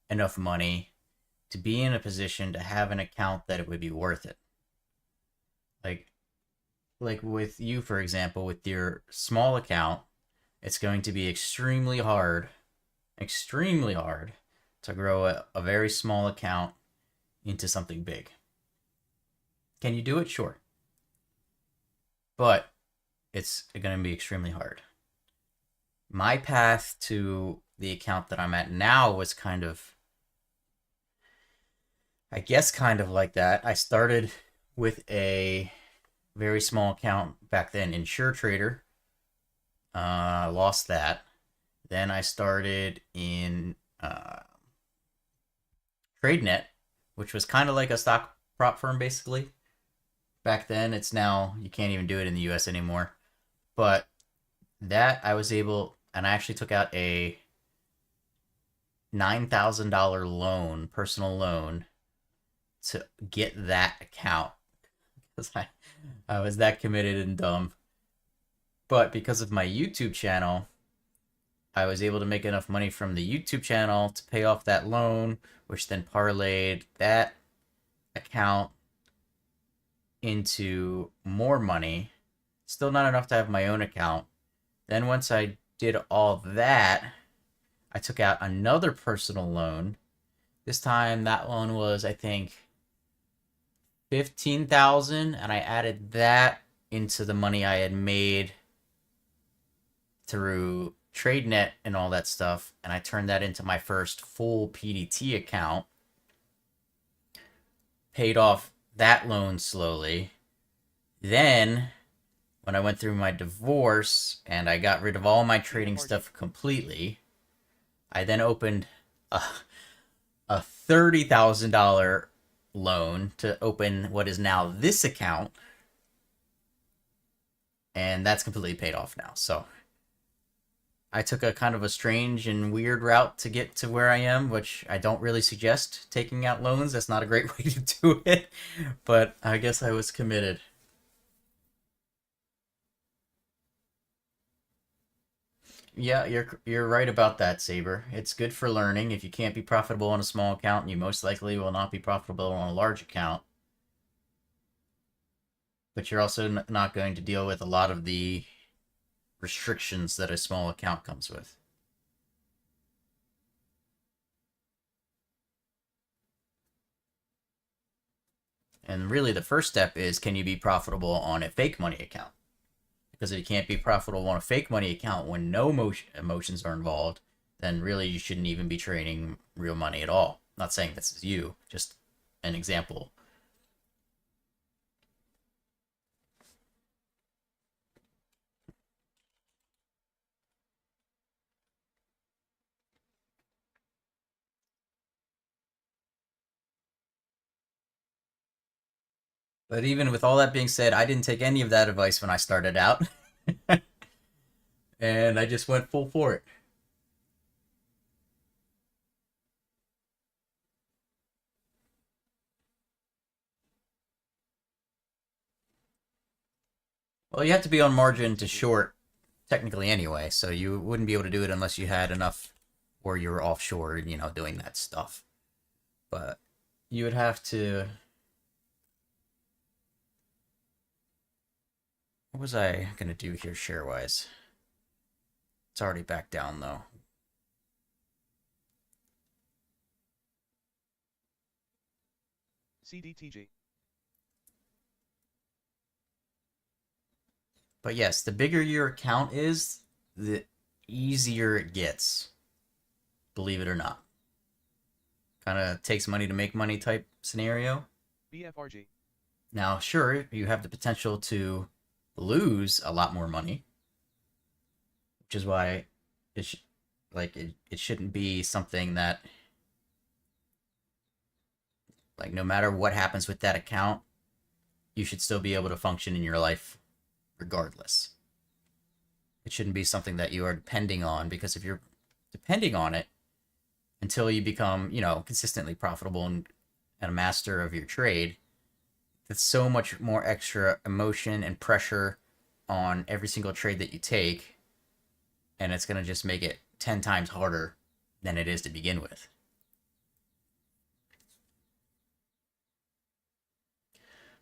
[SPEAKER 1] enough money to be in a position to have an account that it would be worth it. Like with you, for example, with your small account, it's going to be extremely hard to grow a very small account into something big. Can you do it? Sure. But it's going to be extremely hard. My path to the account that I'm at now was kind of, I guess, kind of like that. I started with a very small account back then in SureTrader. Lost that. Then I started in TradeNet, which was kind of like a stock prop firm basically. Back then, it's now, you can't even do it in the US anymore. But that I was able, and I actually took out a $9,000 loan, personal loan, to get that account because I was that committed and dumb. But because of my YouTube channel, I was able to make enough money from the YouTube channel to pay off that loan, which then parlayed that account into more money. Still not enough to have my own account. Then once I did all that, I took out another personal loan. This time that loan was, I think, $15,000, and I added that into the money I had made through TradeNet and all that stuff, and I turned that into my first full PDT account. Paid off that loan slowly. Then, when I went through my divorce and I got rid of all my trading stuff completely, I then opened a $30,000 loan to open what is now this account, and that's completely paid off now. So I took a kind of a strange and weird route to get to where I am, which I don't really suggest taking out loans. That's not a great way to do it, but I guess I was committed. Yeah, you're right about that, Saber. It's good for learning. If you can't be profitable on a small account, you most likely will not be profitable on a large account. But you're also not going to deal with a lot of the restrictions that a small account comes with. And really the first step is, can you be profitable on a fake money account? Because if you can't be profitable on a fake money account when no emotions are involved, then really you shouldn't even be trading real money at all. I'm not saying this is you, just an example. But even with all that being said, I didn't take any of that advice when I started out. And I just went full for it. Well, you have to be on margin to short, technically anyway, so you wouldn't be able to do it unless you had enough or you were offshore, doing that stuff. But you would have to... What was I going to do here share-wise? It's already back down, though.
[SPEAKER 2] CDTG.
[SPEAKER 1] But yes, the bigger your account is, the easier it gets. Believe it or not. Kind of takes money to make money type scenario.
[SPEAKER 2] BFRG.
[SPEAKER 1] Now, sure, you have the potential to lose a lot more money, which is why it shouldn't be something that, like, no matter what happens with that account, you should still be able to function in your life regardless. It shouldn't be something that you are depending on, because if you're depending on it until you become, consistently profitable and a master of your trade, that's so much more extra emotion and pressure on every single trade that you take, and it's going to just make it 10 times harder than it is to begin with.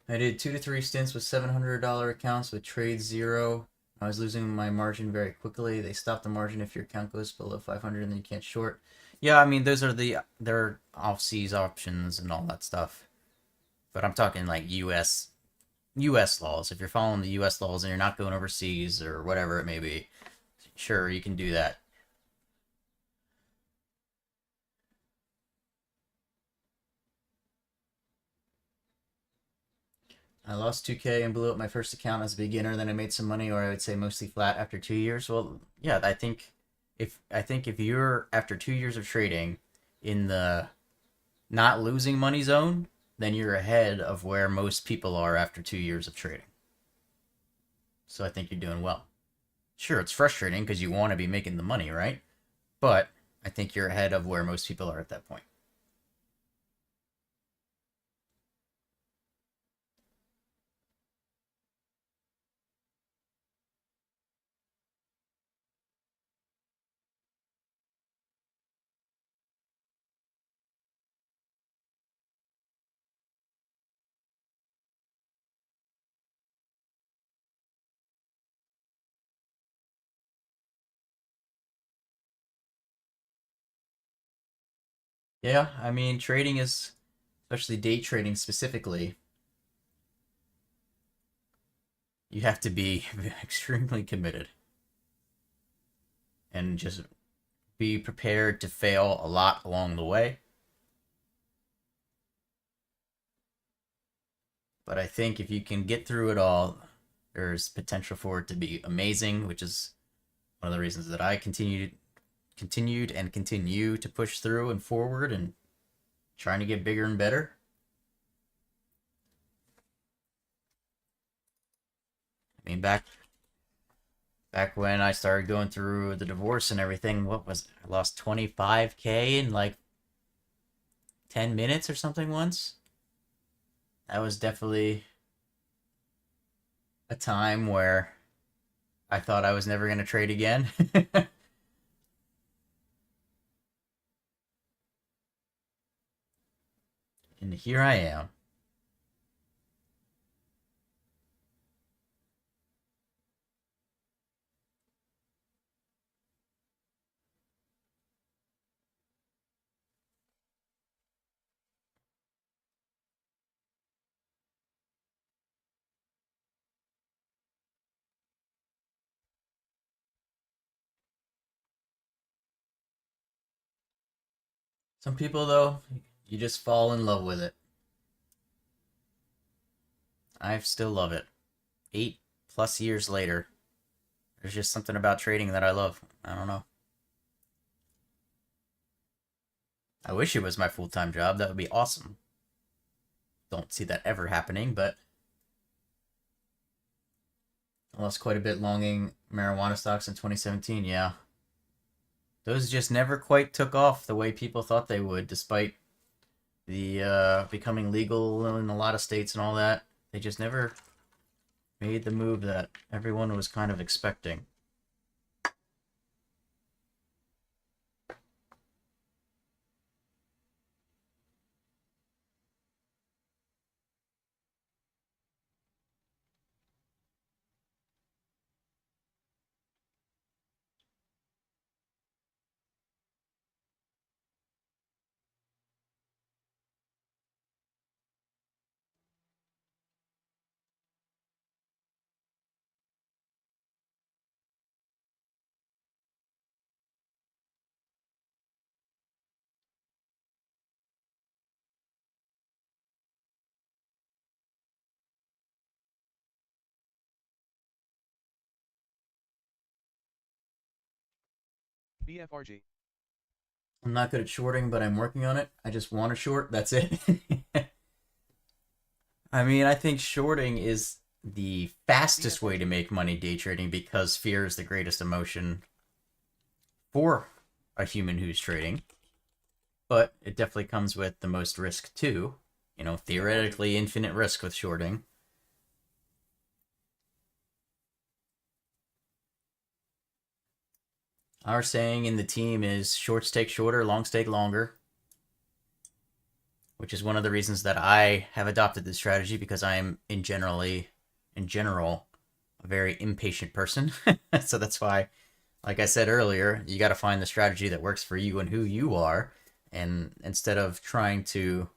[SPEAKER 1] I did 2 to 3 stints with $700 accounts with trade 0. I was losing my margin very quickly. They stop the margin if your account goes below 500 and then you can't short. Yeah, I mean those are they're off seas options and all that stuff. But I'm talking like US laws. If you're following the US laws and you're not going overseas or whatever it may be, sure you can do that. I lost 2K and blew up my first account as a beginner. Then I made some money, or I would say mostly flat after 2 years. Well, yeah, I think if you're after 2 years of trading in the not losing money zone, then you're ahead of where most people are after 2 years of trading. So I think you're doing well. Sure, it's frustrating because you want to be making the money, right? But I think you're ahead of where most people are at that point. Yeah, I mean, trading is, especially day trading specifically, you have to be extremely committed and just be prepared to fail a lot along the way. But I think if you can get through it all, there's potential for it to be amazing, which is one of the reasons that I continued and continue to push through and forward and trying to get bigger and better. I mean, back when I started going through the divorce and everything, what was it? I lost 25K in like 10 minutes or something once. That was definitely a time where I thought I was never going to trade again. And here I am. Some people, though, you just fall in love with it. I still love it. 8+ years later, there's just something about trading that I love. I don't know. I wish it was my full time job. That would be awesome. Don't see that ever happening, but I lost quite a bit longing marijuana stocks in 2017. Yeah. Those just never quite took off the way people thought they would, despite the becoming legal in a lot of states and all that. They just never made the move that everyone was kind of expecting.
[SPEAKER 2] BFRG.
[SPEAKER 1] I'm not good at shorting, but I'm working on it. I just want to short. That's it. I mean, I think shorting is the fastest way to make money day trading because fear is the greatest emotion for a human who's trading. But it definitely comes with the most risk too. You know, theoretically infinite risk with shorting. Our saying in the team is shorts take shorter, longs take longer, which is one of the reasons that I have adopted this strategy because I am in general, a very impatient person. So that's why like I said earlier, you got to find the strategy that works for you and who you are. And instead of trying to,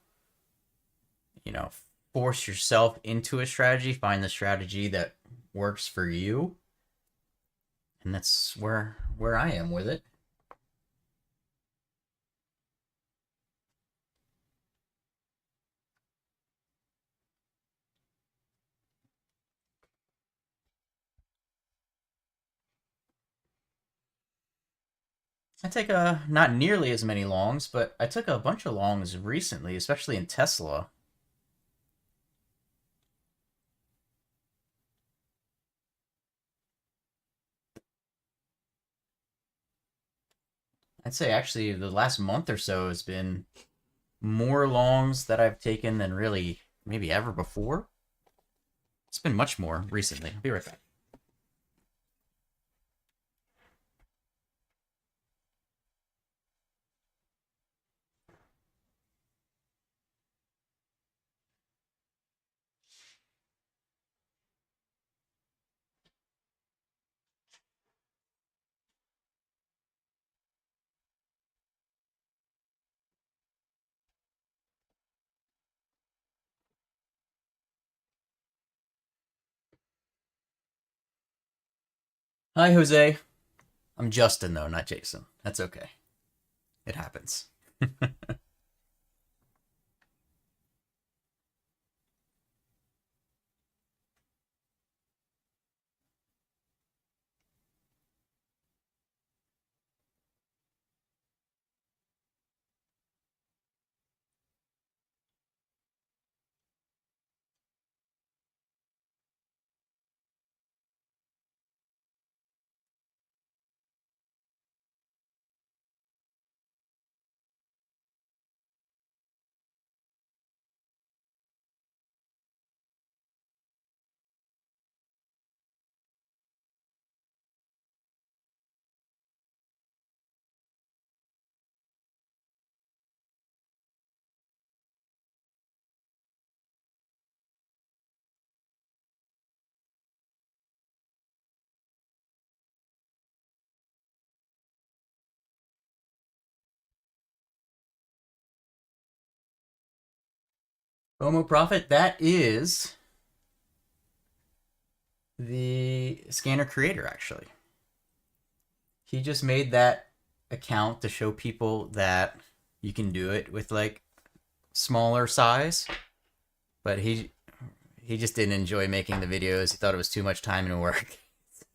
[SPEAKER 1] you know, force yourself into a strategy, find the strategy that works for you. And that's where I am with it. I take not nearly as many longs, but I took a bunch of longs recently, especially in Tesla. I'd say actually the last month or so has been more longs that I've taken than really maybe ever before. It's been much more recently. I'll be right back. Hi, Jose. I'm Justin, though, not Jason. That's okay. It happens. FOMO Profit, that is the scanner creator, actually. He just made that account to show people that you can do it with like smaller size, but he just didn't enjoy making the videos. He thought it was too much time and work.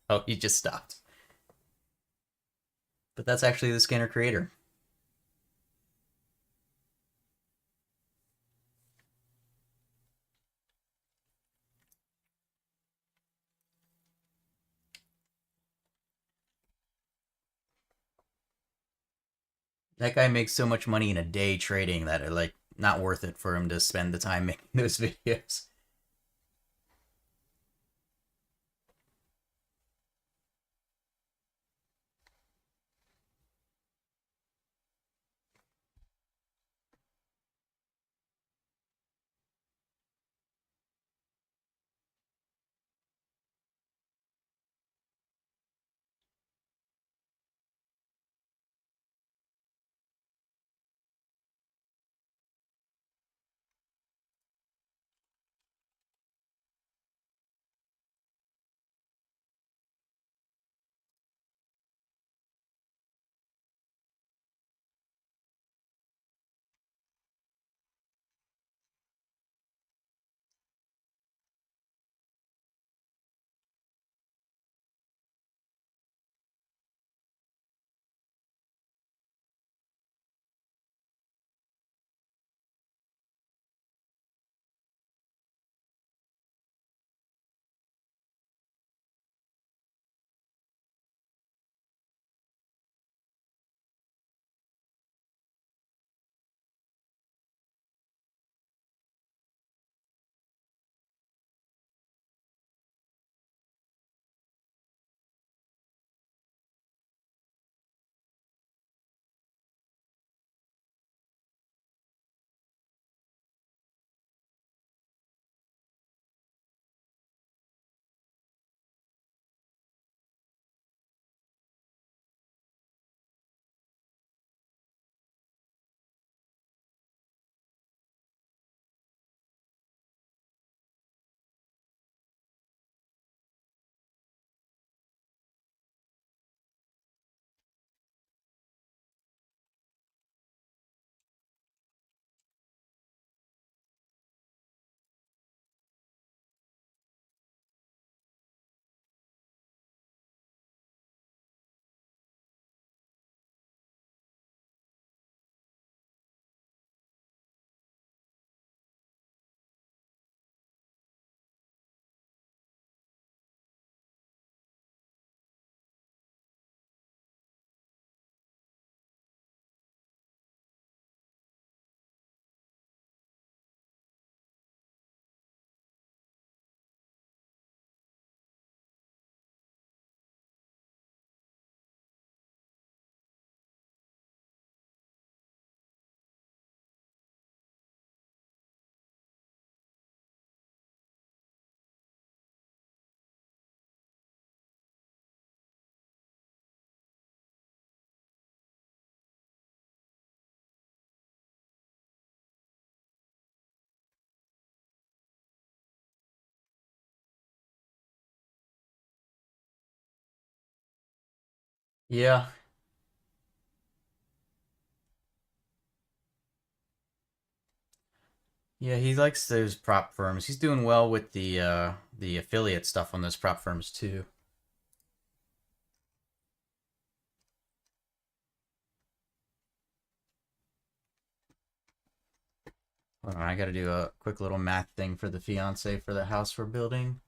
[SPEAKER 1] Oh, he just stopped. But that's actually the scanner creator. That guy makes so much money in a day trading that it like not worth it for him to spend the time making those videos. Yeah. Yeah, he likes those prop firms. He's doing well with the affiliate stuff on those prop firms too. Hold on, I gotta do a quick little math thing for the fiance for the house we're building.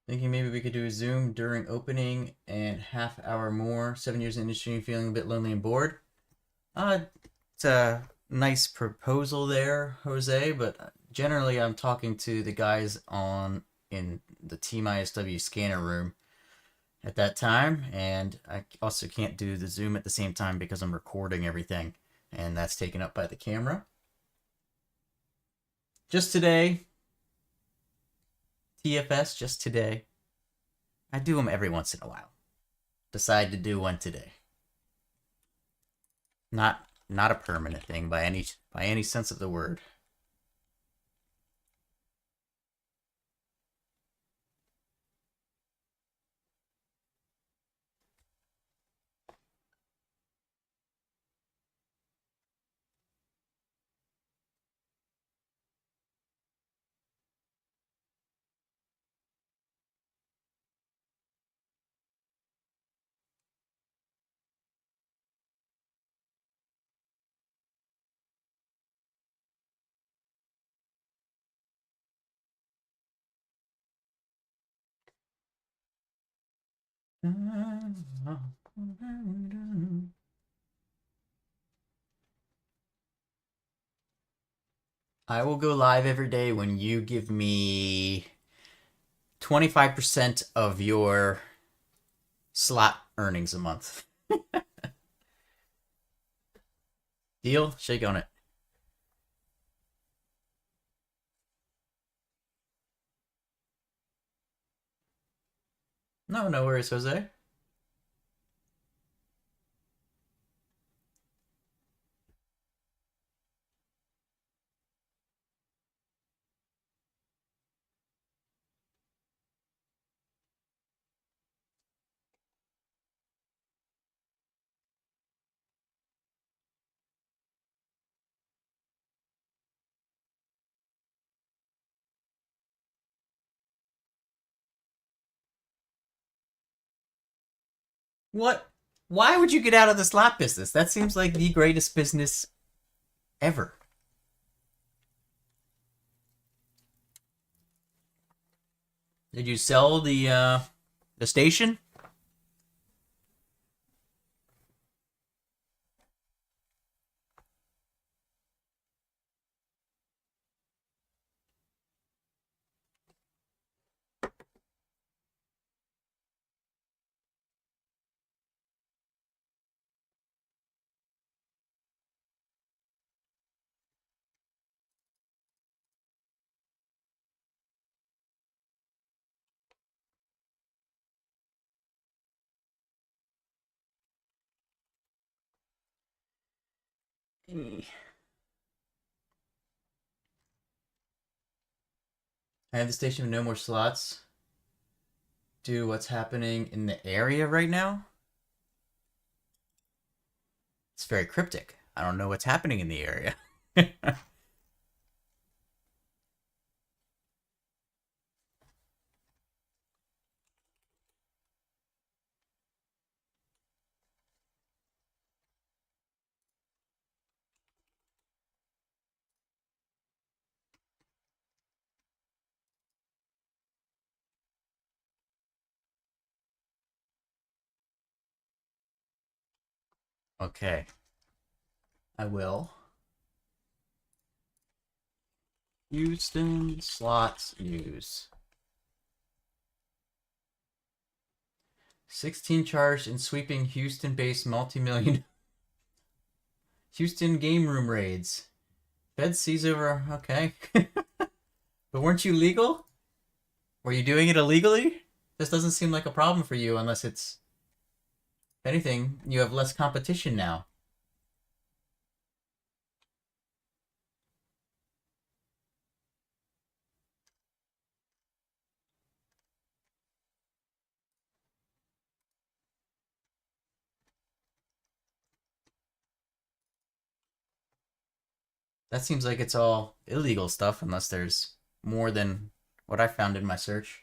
[SPEAKER 1] Thinking maybe we could do a Zoom during opening and half hour more. 7 years in industry, feeling a bit lonely and bored. It's a nice proposal there, Jose, but generally I'm talking to the guys on in the Team ISW scanner room at that time, and I also can't do the Zoom at the same time because I'm recording everything, and that's taken up by the camera. Just today, TFS, just today. I do them every once in a while. Decide to do one today. Not a permanent thing by any sense of the word. I will go live every day when you give me 25% of your slot earnings a month. Deal? Shake on it. No, no worries, Jose. What? Why would you get out of the slot business? That seems like the greatest business ever. Did you sell the station? I have the station with no more slots. Do what's happening in the area right now? It's very cryptic. I don't know what's happening in the area. Okay. I will. Houston slots news. 16 charged in sweeping Houston-based multi-million Houston game room raids. Fed sees over. Okay. But weren't you legal? Were you doing it illegally? This doesn't seem like a problem for you unless it's. If anything, you have less competition now. That seems like it's all illegal stuff unless there's more than what I found in my search.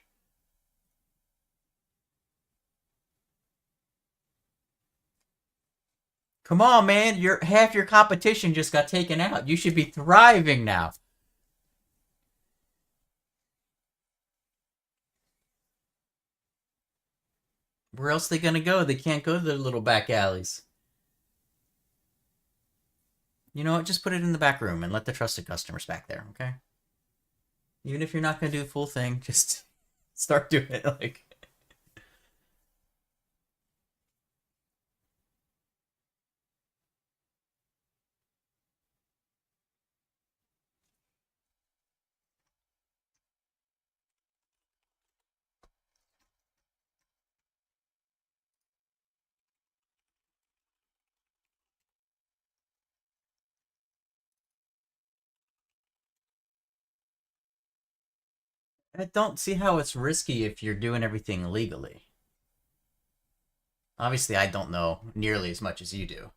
[SPEAKER 1] Come on, man. Half your competition just got taken out. You should be thriving now. Where else are they gonna go? They can't go to their little back alleys. You know what? Just put it in the back room and let the trusted customers back there, okay? Even if you're not gonna do the full thing, just start doing it. Like, I don't see how it's risky if you're doing everything legally. Obviously, I don't know nearly as much as you do.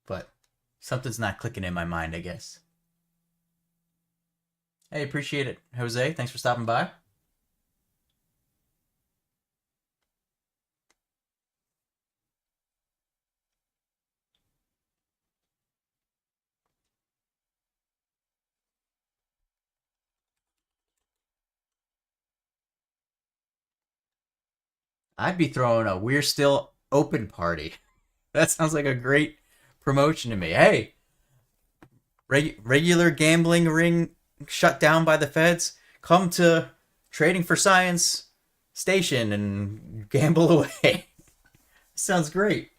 [SPEAKER 1] But something's not clicking in my mind, I guess. Hey, appreciate it, Jose. Thanks for stopping by. I'd be throwing a We're Still Open party. That sounds like a great promotion to me. Hey, regular gambling ring shut down by the feds. Come to Trading for Science station and gamble away. Sounds great.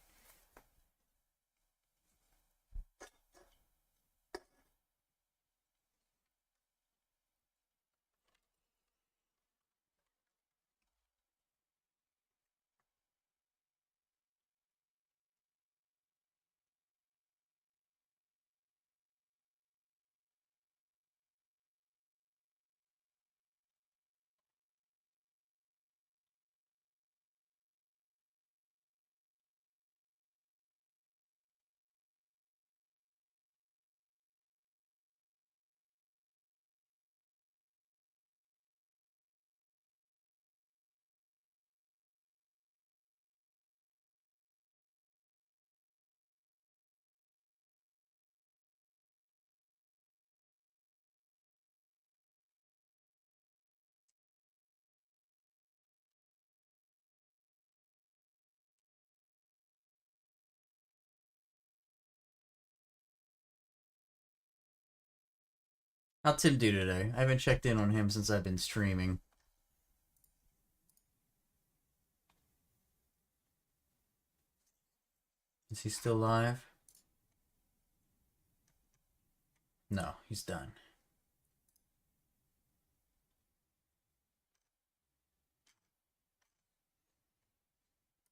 [SPEAKER 1] How'd Tim do today? I haven't checked in on him since I've been streaming. Is he still live? No, he's done.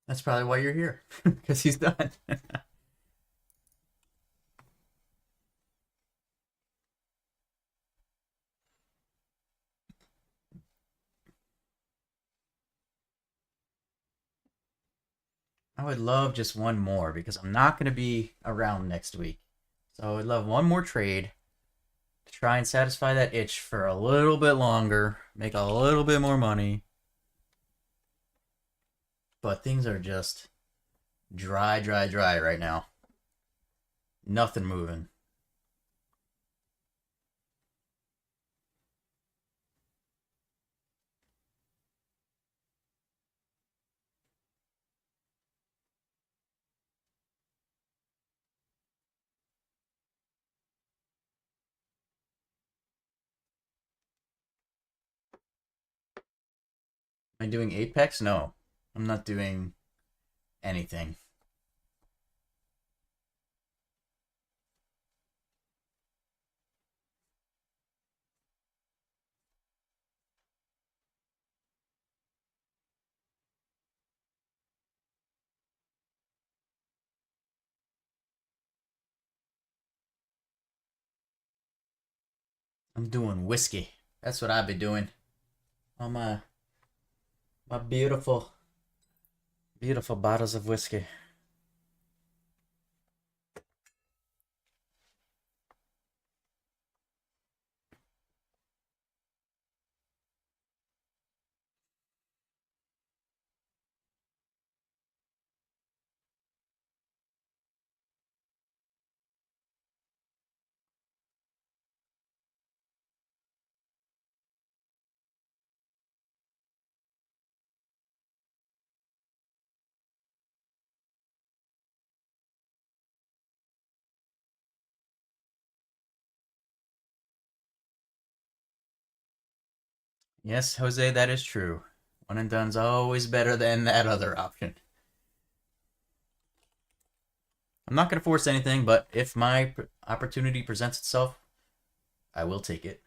[SPEAKER 1] That's probably why you're here, because he's done. I would love just one more because I'm not going to be around next week. So I would love one more trade to try and satisfy that itch for a little bit longer, make a little bit more money. But things are just dry right now. Nothing moving. Am I doing Apex? No. I'm not doing anything. I'm doing whiskey. That's what I've been doing. On my beautiful bottles of whiskey. Yes, Jose, that is true. One and done's always better than that other option. I'm not going to force anything, but if my opportunity presents itself, I will take it.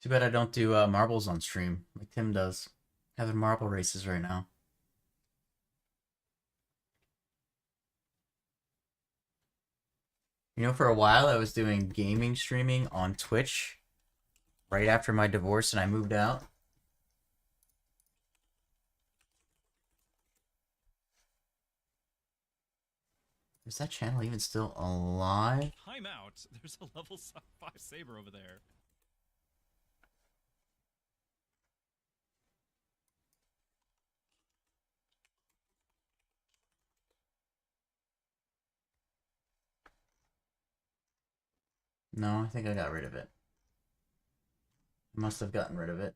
[SPEAKER 1] Too bad I don't do marbles on stream like Tim does. Having marble races right now. You know, for a while I was doing gaming streaming on Twitch right after my divorce and I moved out. Is that channel even still alive?
[SPEAKER 6] Time out. There's a level 5 saber over there.
[SPEAKER 1] No, I think I got rid of it. I must have gotten rid of it.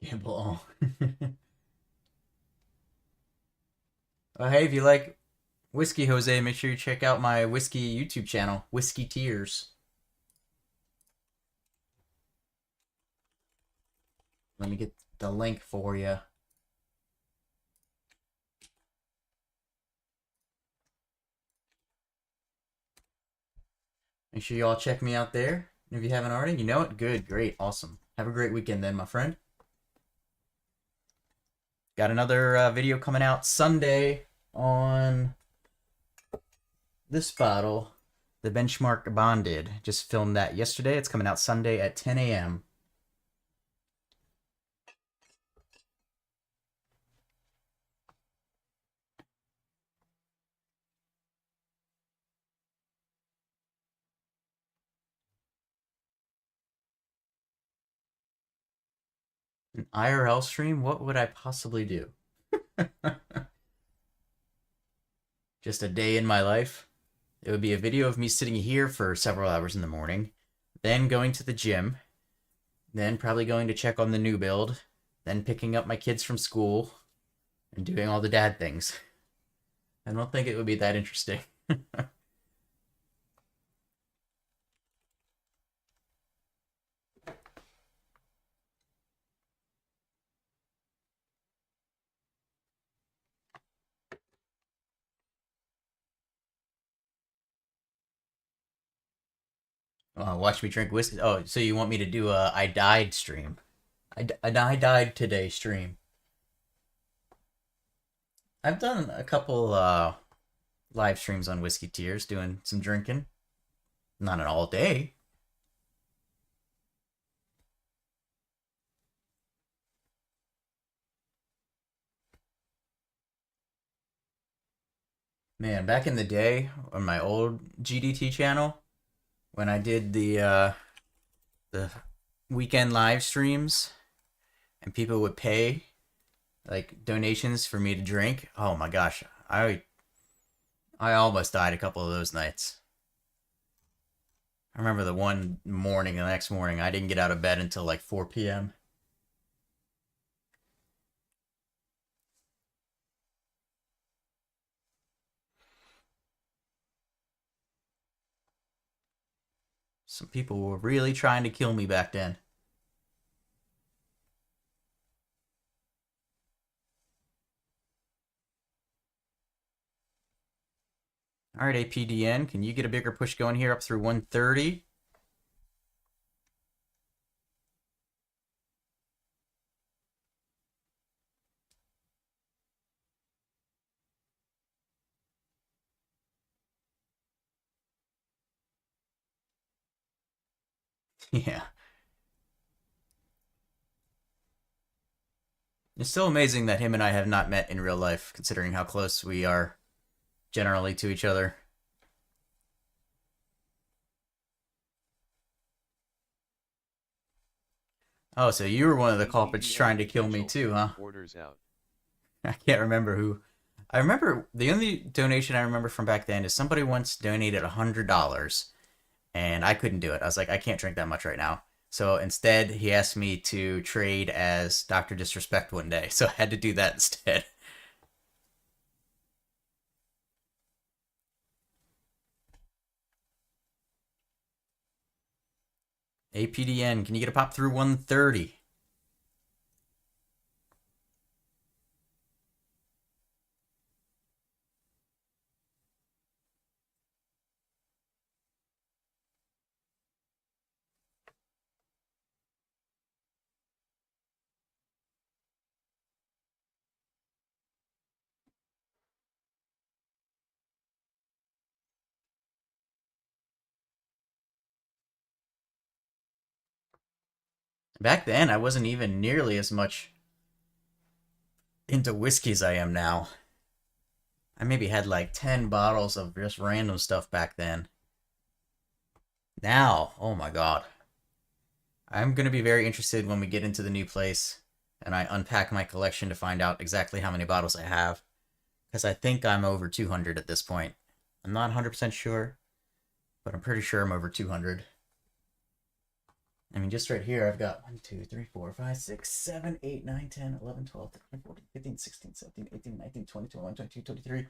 [SPEAKER 1] Gamble. Hey, if you like whiskey, Jose, make sure you check out my whiskey YouTube channel, Whiskey Tears. Let me get the link for you. Make sure you all check me out there. And if you haven't already, you know it. Good, great, awesome. Have a great weekend then, my friend. Got another video coming out Sunday on this bottle, the Benchmark Bonded. Just filmed that yesterday. It's coming out Sunday at 10 a.m. An IRL stream? What would I possibly do? Just a day in my life? It would be a video of me sitting here for several hours in the morning, then going to the gym, then probably going to check on the new build, then picking up my kids from school, and doing all the dad things. I don't think it would be that interesting. Watch me drink whiskey. Oh, so you want me to do a I died stream? I died today stream. I've done a couple live streams on Whiskey Tears doing some drinking. Not an all day. Man, back in the day on my old GDT channel, when I did the weekend live streams and people would pay like donations for me to drink, oh my gosh, I almost died a couple of those nights. I remember the one morning, the next morning, I didn't get out of bed until like 4 p.m. Some people were really trying to kill me back then. All right, APDN, can you get a bigger push going here up through 130? Yeah. It's still amazing that him and I have not met in real life, considering how close we are generally to each other. Oh, so you were one of the culprits trying to kill me too, huh?
[SPEAKER 4] Orders out.
[SPEAKER 1] I can't remember who. I remember the only donation I remember from back then is somebody once donated $100, and I couldn't do it. I was like, I can't drink that much right now. So instead, he asked me to trade as Dr. Disrespect one day, so I had to do that instead. APDN, can you get a pop through 130? Back then, I wasn't even nearly as much into whiskey as I am now. I maybe had like 10 bottles of just random stuff back then. Now, oh my god. I'm going to be very interested when we get into the new place and I unpack my collection to find out exactly how many bottles I have. Because I think I'm over 200 at this point. I'm not 100% sure, but I'm pretty sure I'm over 200. I mean, just right here, I've got 1, 2, 3, 4, 5, 6, 7, 8, 9, 10, 11, 12, 13, 14, 15, 16, 17, 18, 19, 20, 21, 22, 23,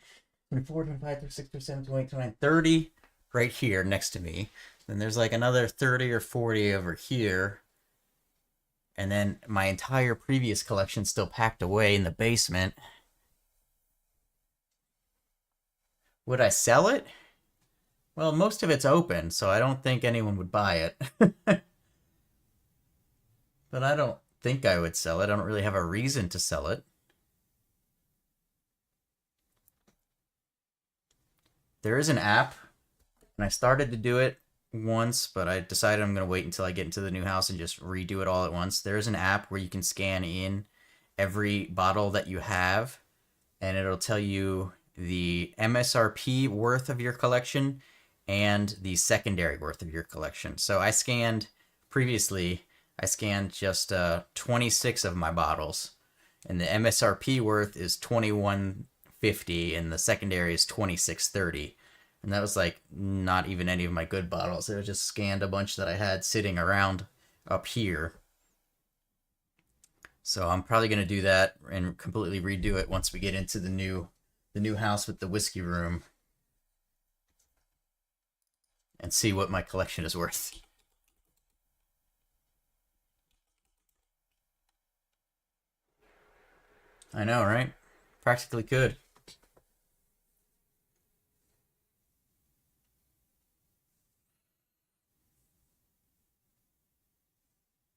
[SPEAKER 1] 24, 25, 26, 27, 28, 29, 30 right here next to me. Then there's like another 30 or 40 over here. And then my entire previous collection still packed away in the basement. Would I sell it? Well, most of it's open, so I don't think anyone would buy it. But I don't think I would sell it. I don't really have a reason to sell it. There is an app, and I started to do it once, but I decided I'm going to wait until I get into the new house and just redo it all at once. There is an app where you can scan in every bottle that you have, and it'll tell you the MSRP worth of your collection and the secondary worth of your collection. So I scanned previously, I scanned just 26 of my bottles, and the MSRP worth is 21.50, and the secondary is 26.30. And that was like not even any of my good bottles. I just scanned a bunch that I had sitting around up here. So I'm probably gonna do that and completely redo it once we get into the new house with the whiskey room and see what my collection is worth. I know, right? Practically could.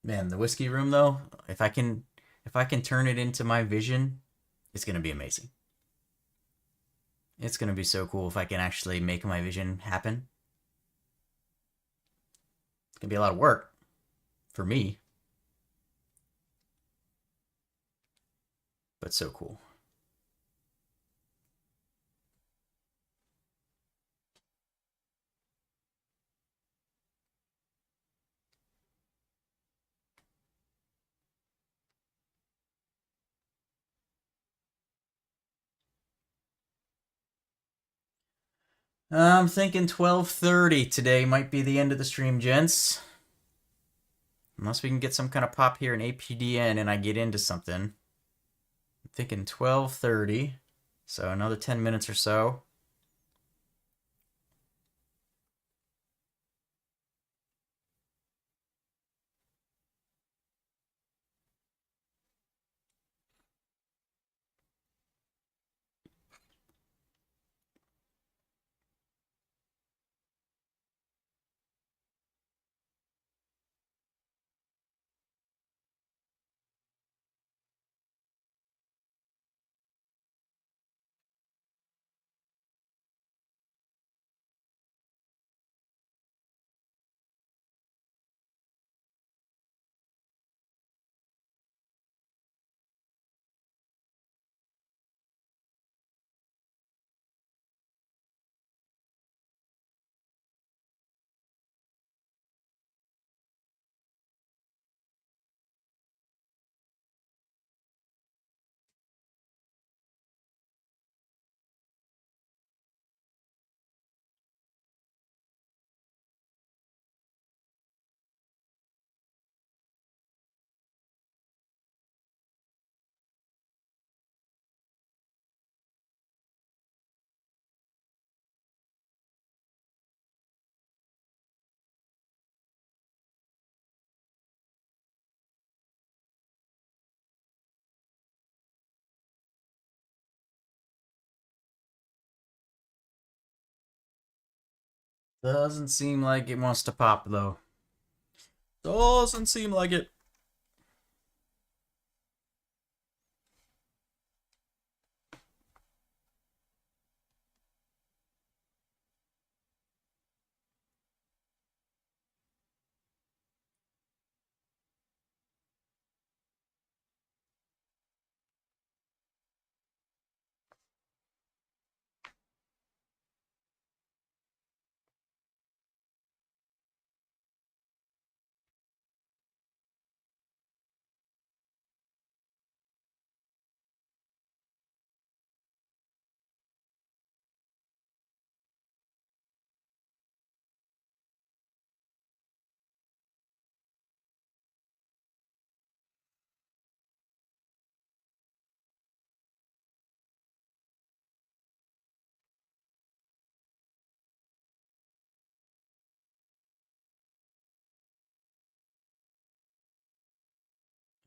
[SPEAKER 1] Man, the whiskey room though, if I can turn it into my vision, it's gonna be amazing. It's gonna be so cool if I can actually make my vision happen. It's gonna be a lot of work for me, but so cool. I'm thinking 12:30 today might be the end of the stream, gents. Unless we can get some kind of pop here in APDN and I get into something. I'm thinking 12:30, so another 10 minutes or so. Doesn't seem like it wants to pop though. Doesn't seem like it.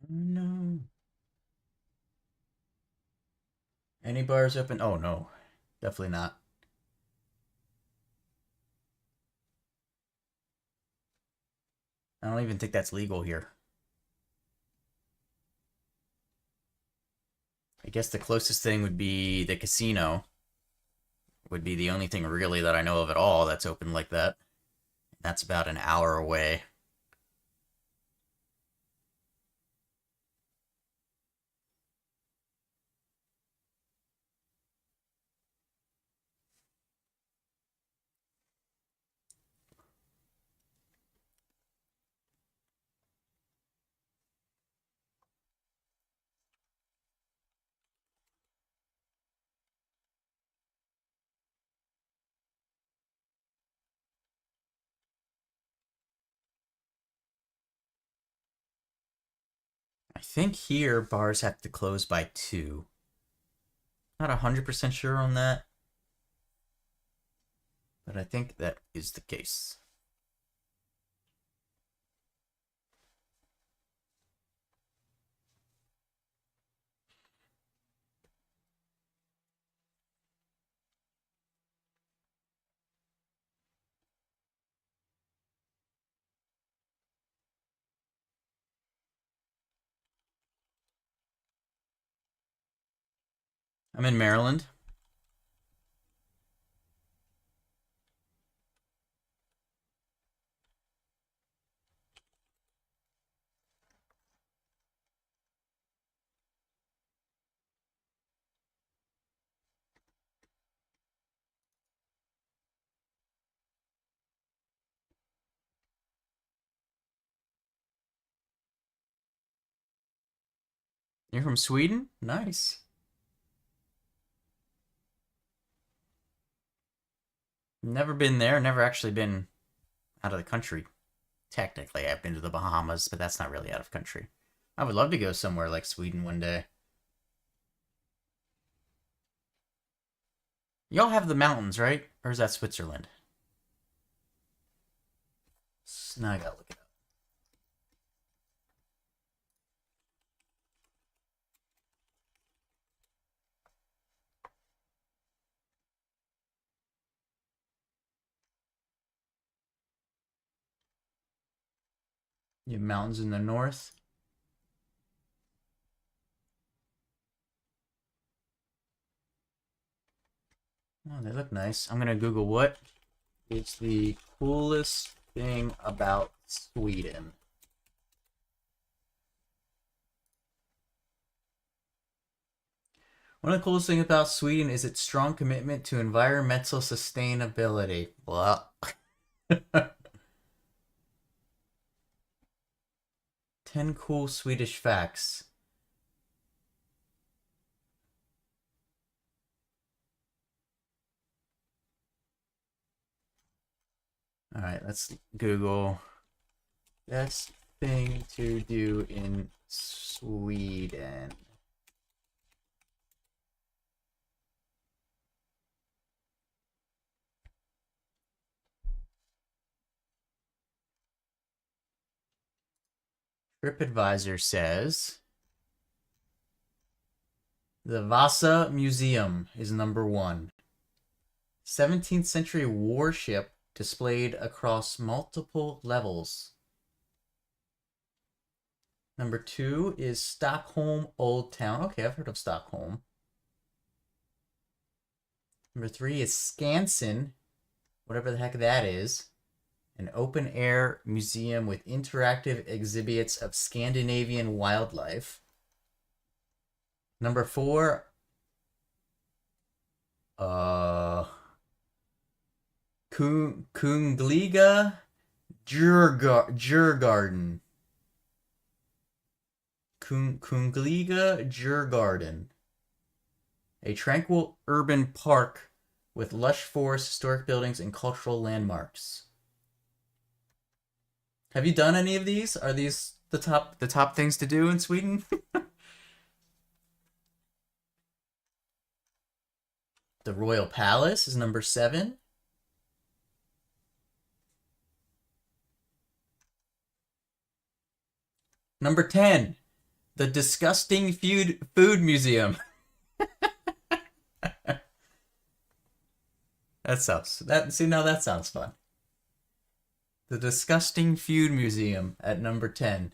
[SPEAKER 1] No. Any bars open? Oh no. Definitely not. I don't even think that's legal here. I guess the closest thing would be the casino. Would be the only thing really that I know of at all that's open like that. That's about an hour away. think here bars have to close by 2. Not 100% sure on that, but I think that is the case. I'm in Maryland. You're from Sweden? Nice. Never been there, never actually been out of the country. Technically, I've been to the Bahamas, but that's not really out of country. I would love to go somewhere like Sweden one day. Y'all have the mountains, right? Or is that Switzerland? Now I gotta look it up. You have mountains in the north. Oh, they look nice. I'm gonna Google what is the coolest thing about Sweden. One of the coolest things about Sweden is its strong commitment to environmental sustainability. Blah. 10 cool Swedish facts. All right, let's Google best thing to do in Sweden. TripAdvisor says the Vasa Museum is #1. 17th century warship displayed across multiple levels. #2 is Stockholm Old Town. Okay, I've heard of Stockholm. #3 is Skansen, whatever the heck that is. An open-air museum with interactive exhibits of Scandinavian wildlife. #4, Kungliga Djurgården. Kungliga Djurgården. A tranquil urban park with lush forests, historic buildings, and cultural landmarks. Have you done any of these? Are these the top things to do in Sweden? The Royal Palace is #7. #10, the Disgusting Food Museum. That sounds fun. The Disgusting Food Museum at #10.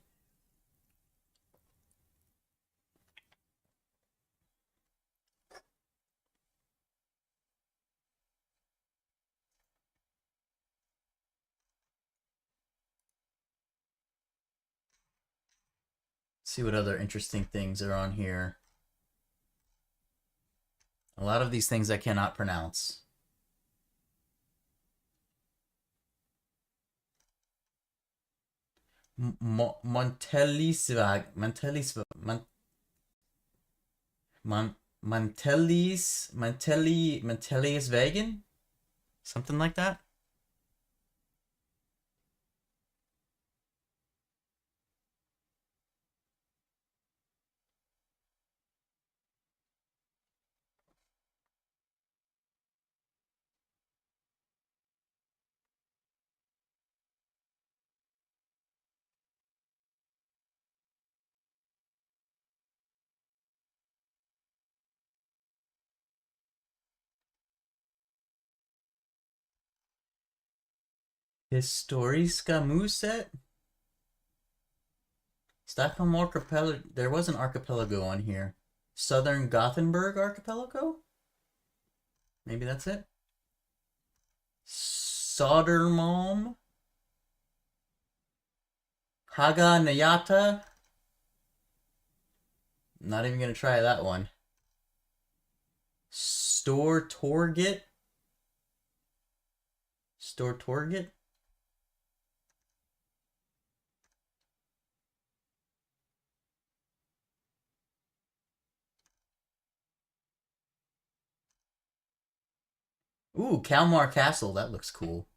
[SPEAKER 1] See what other interesting things are on here. A lot of these things I cannot pronounce. Mantellisvägen? Something like that? Historiska Muset? Stockholm Archipelago. There was an archipelago on here. Southern Gothenburg Archipelago? Maybe that's it. Sodermalm. Haga Nayata. Not even gonna try that one. Store Torget. Store Torget. Ooh, Kalmar Castle. That looks cool.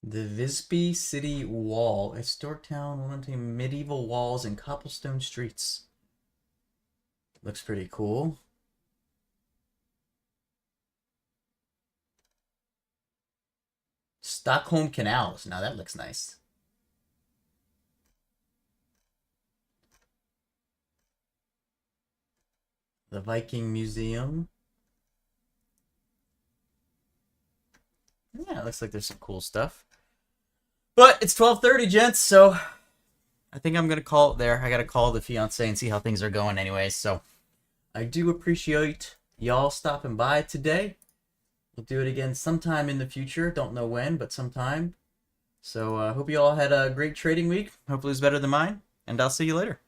[SPEAKER 1] The Visby City Wall. A historic town, one of the medieval walls and cobblestone streets. Looks pretty cool. Stockholm Canals. Now that looks nice. The Viking Museum. Yeah, it looks like there's some cool stuff. But it's 12:30, gents, so I think I'm going to call it there. I got to call the fiance and see how things are going anyway. So I do appreciate y'all stopping by today. We'll do it again sometime in the future. Don't know when, but sometime. So I hope you all had a great trading week. Hopefully it's better than mine. And I'll see you later.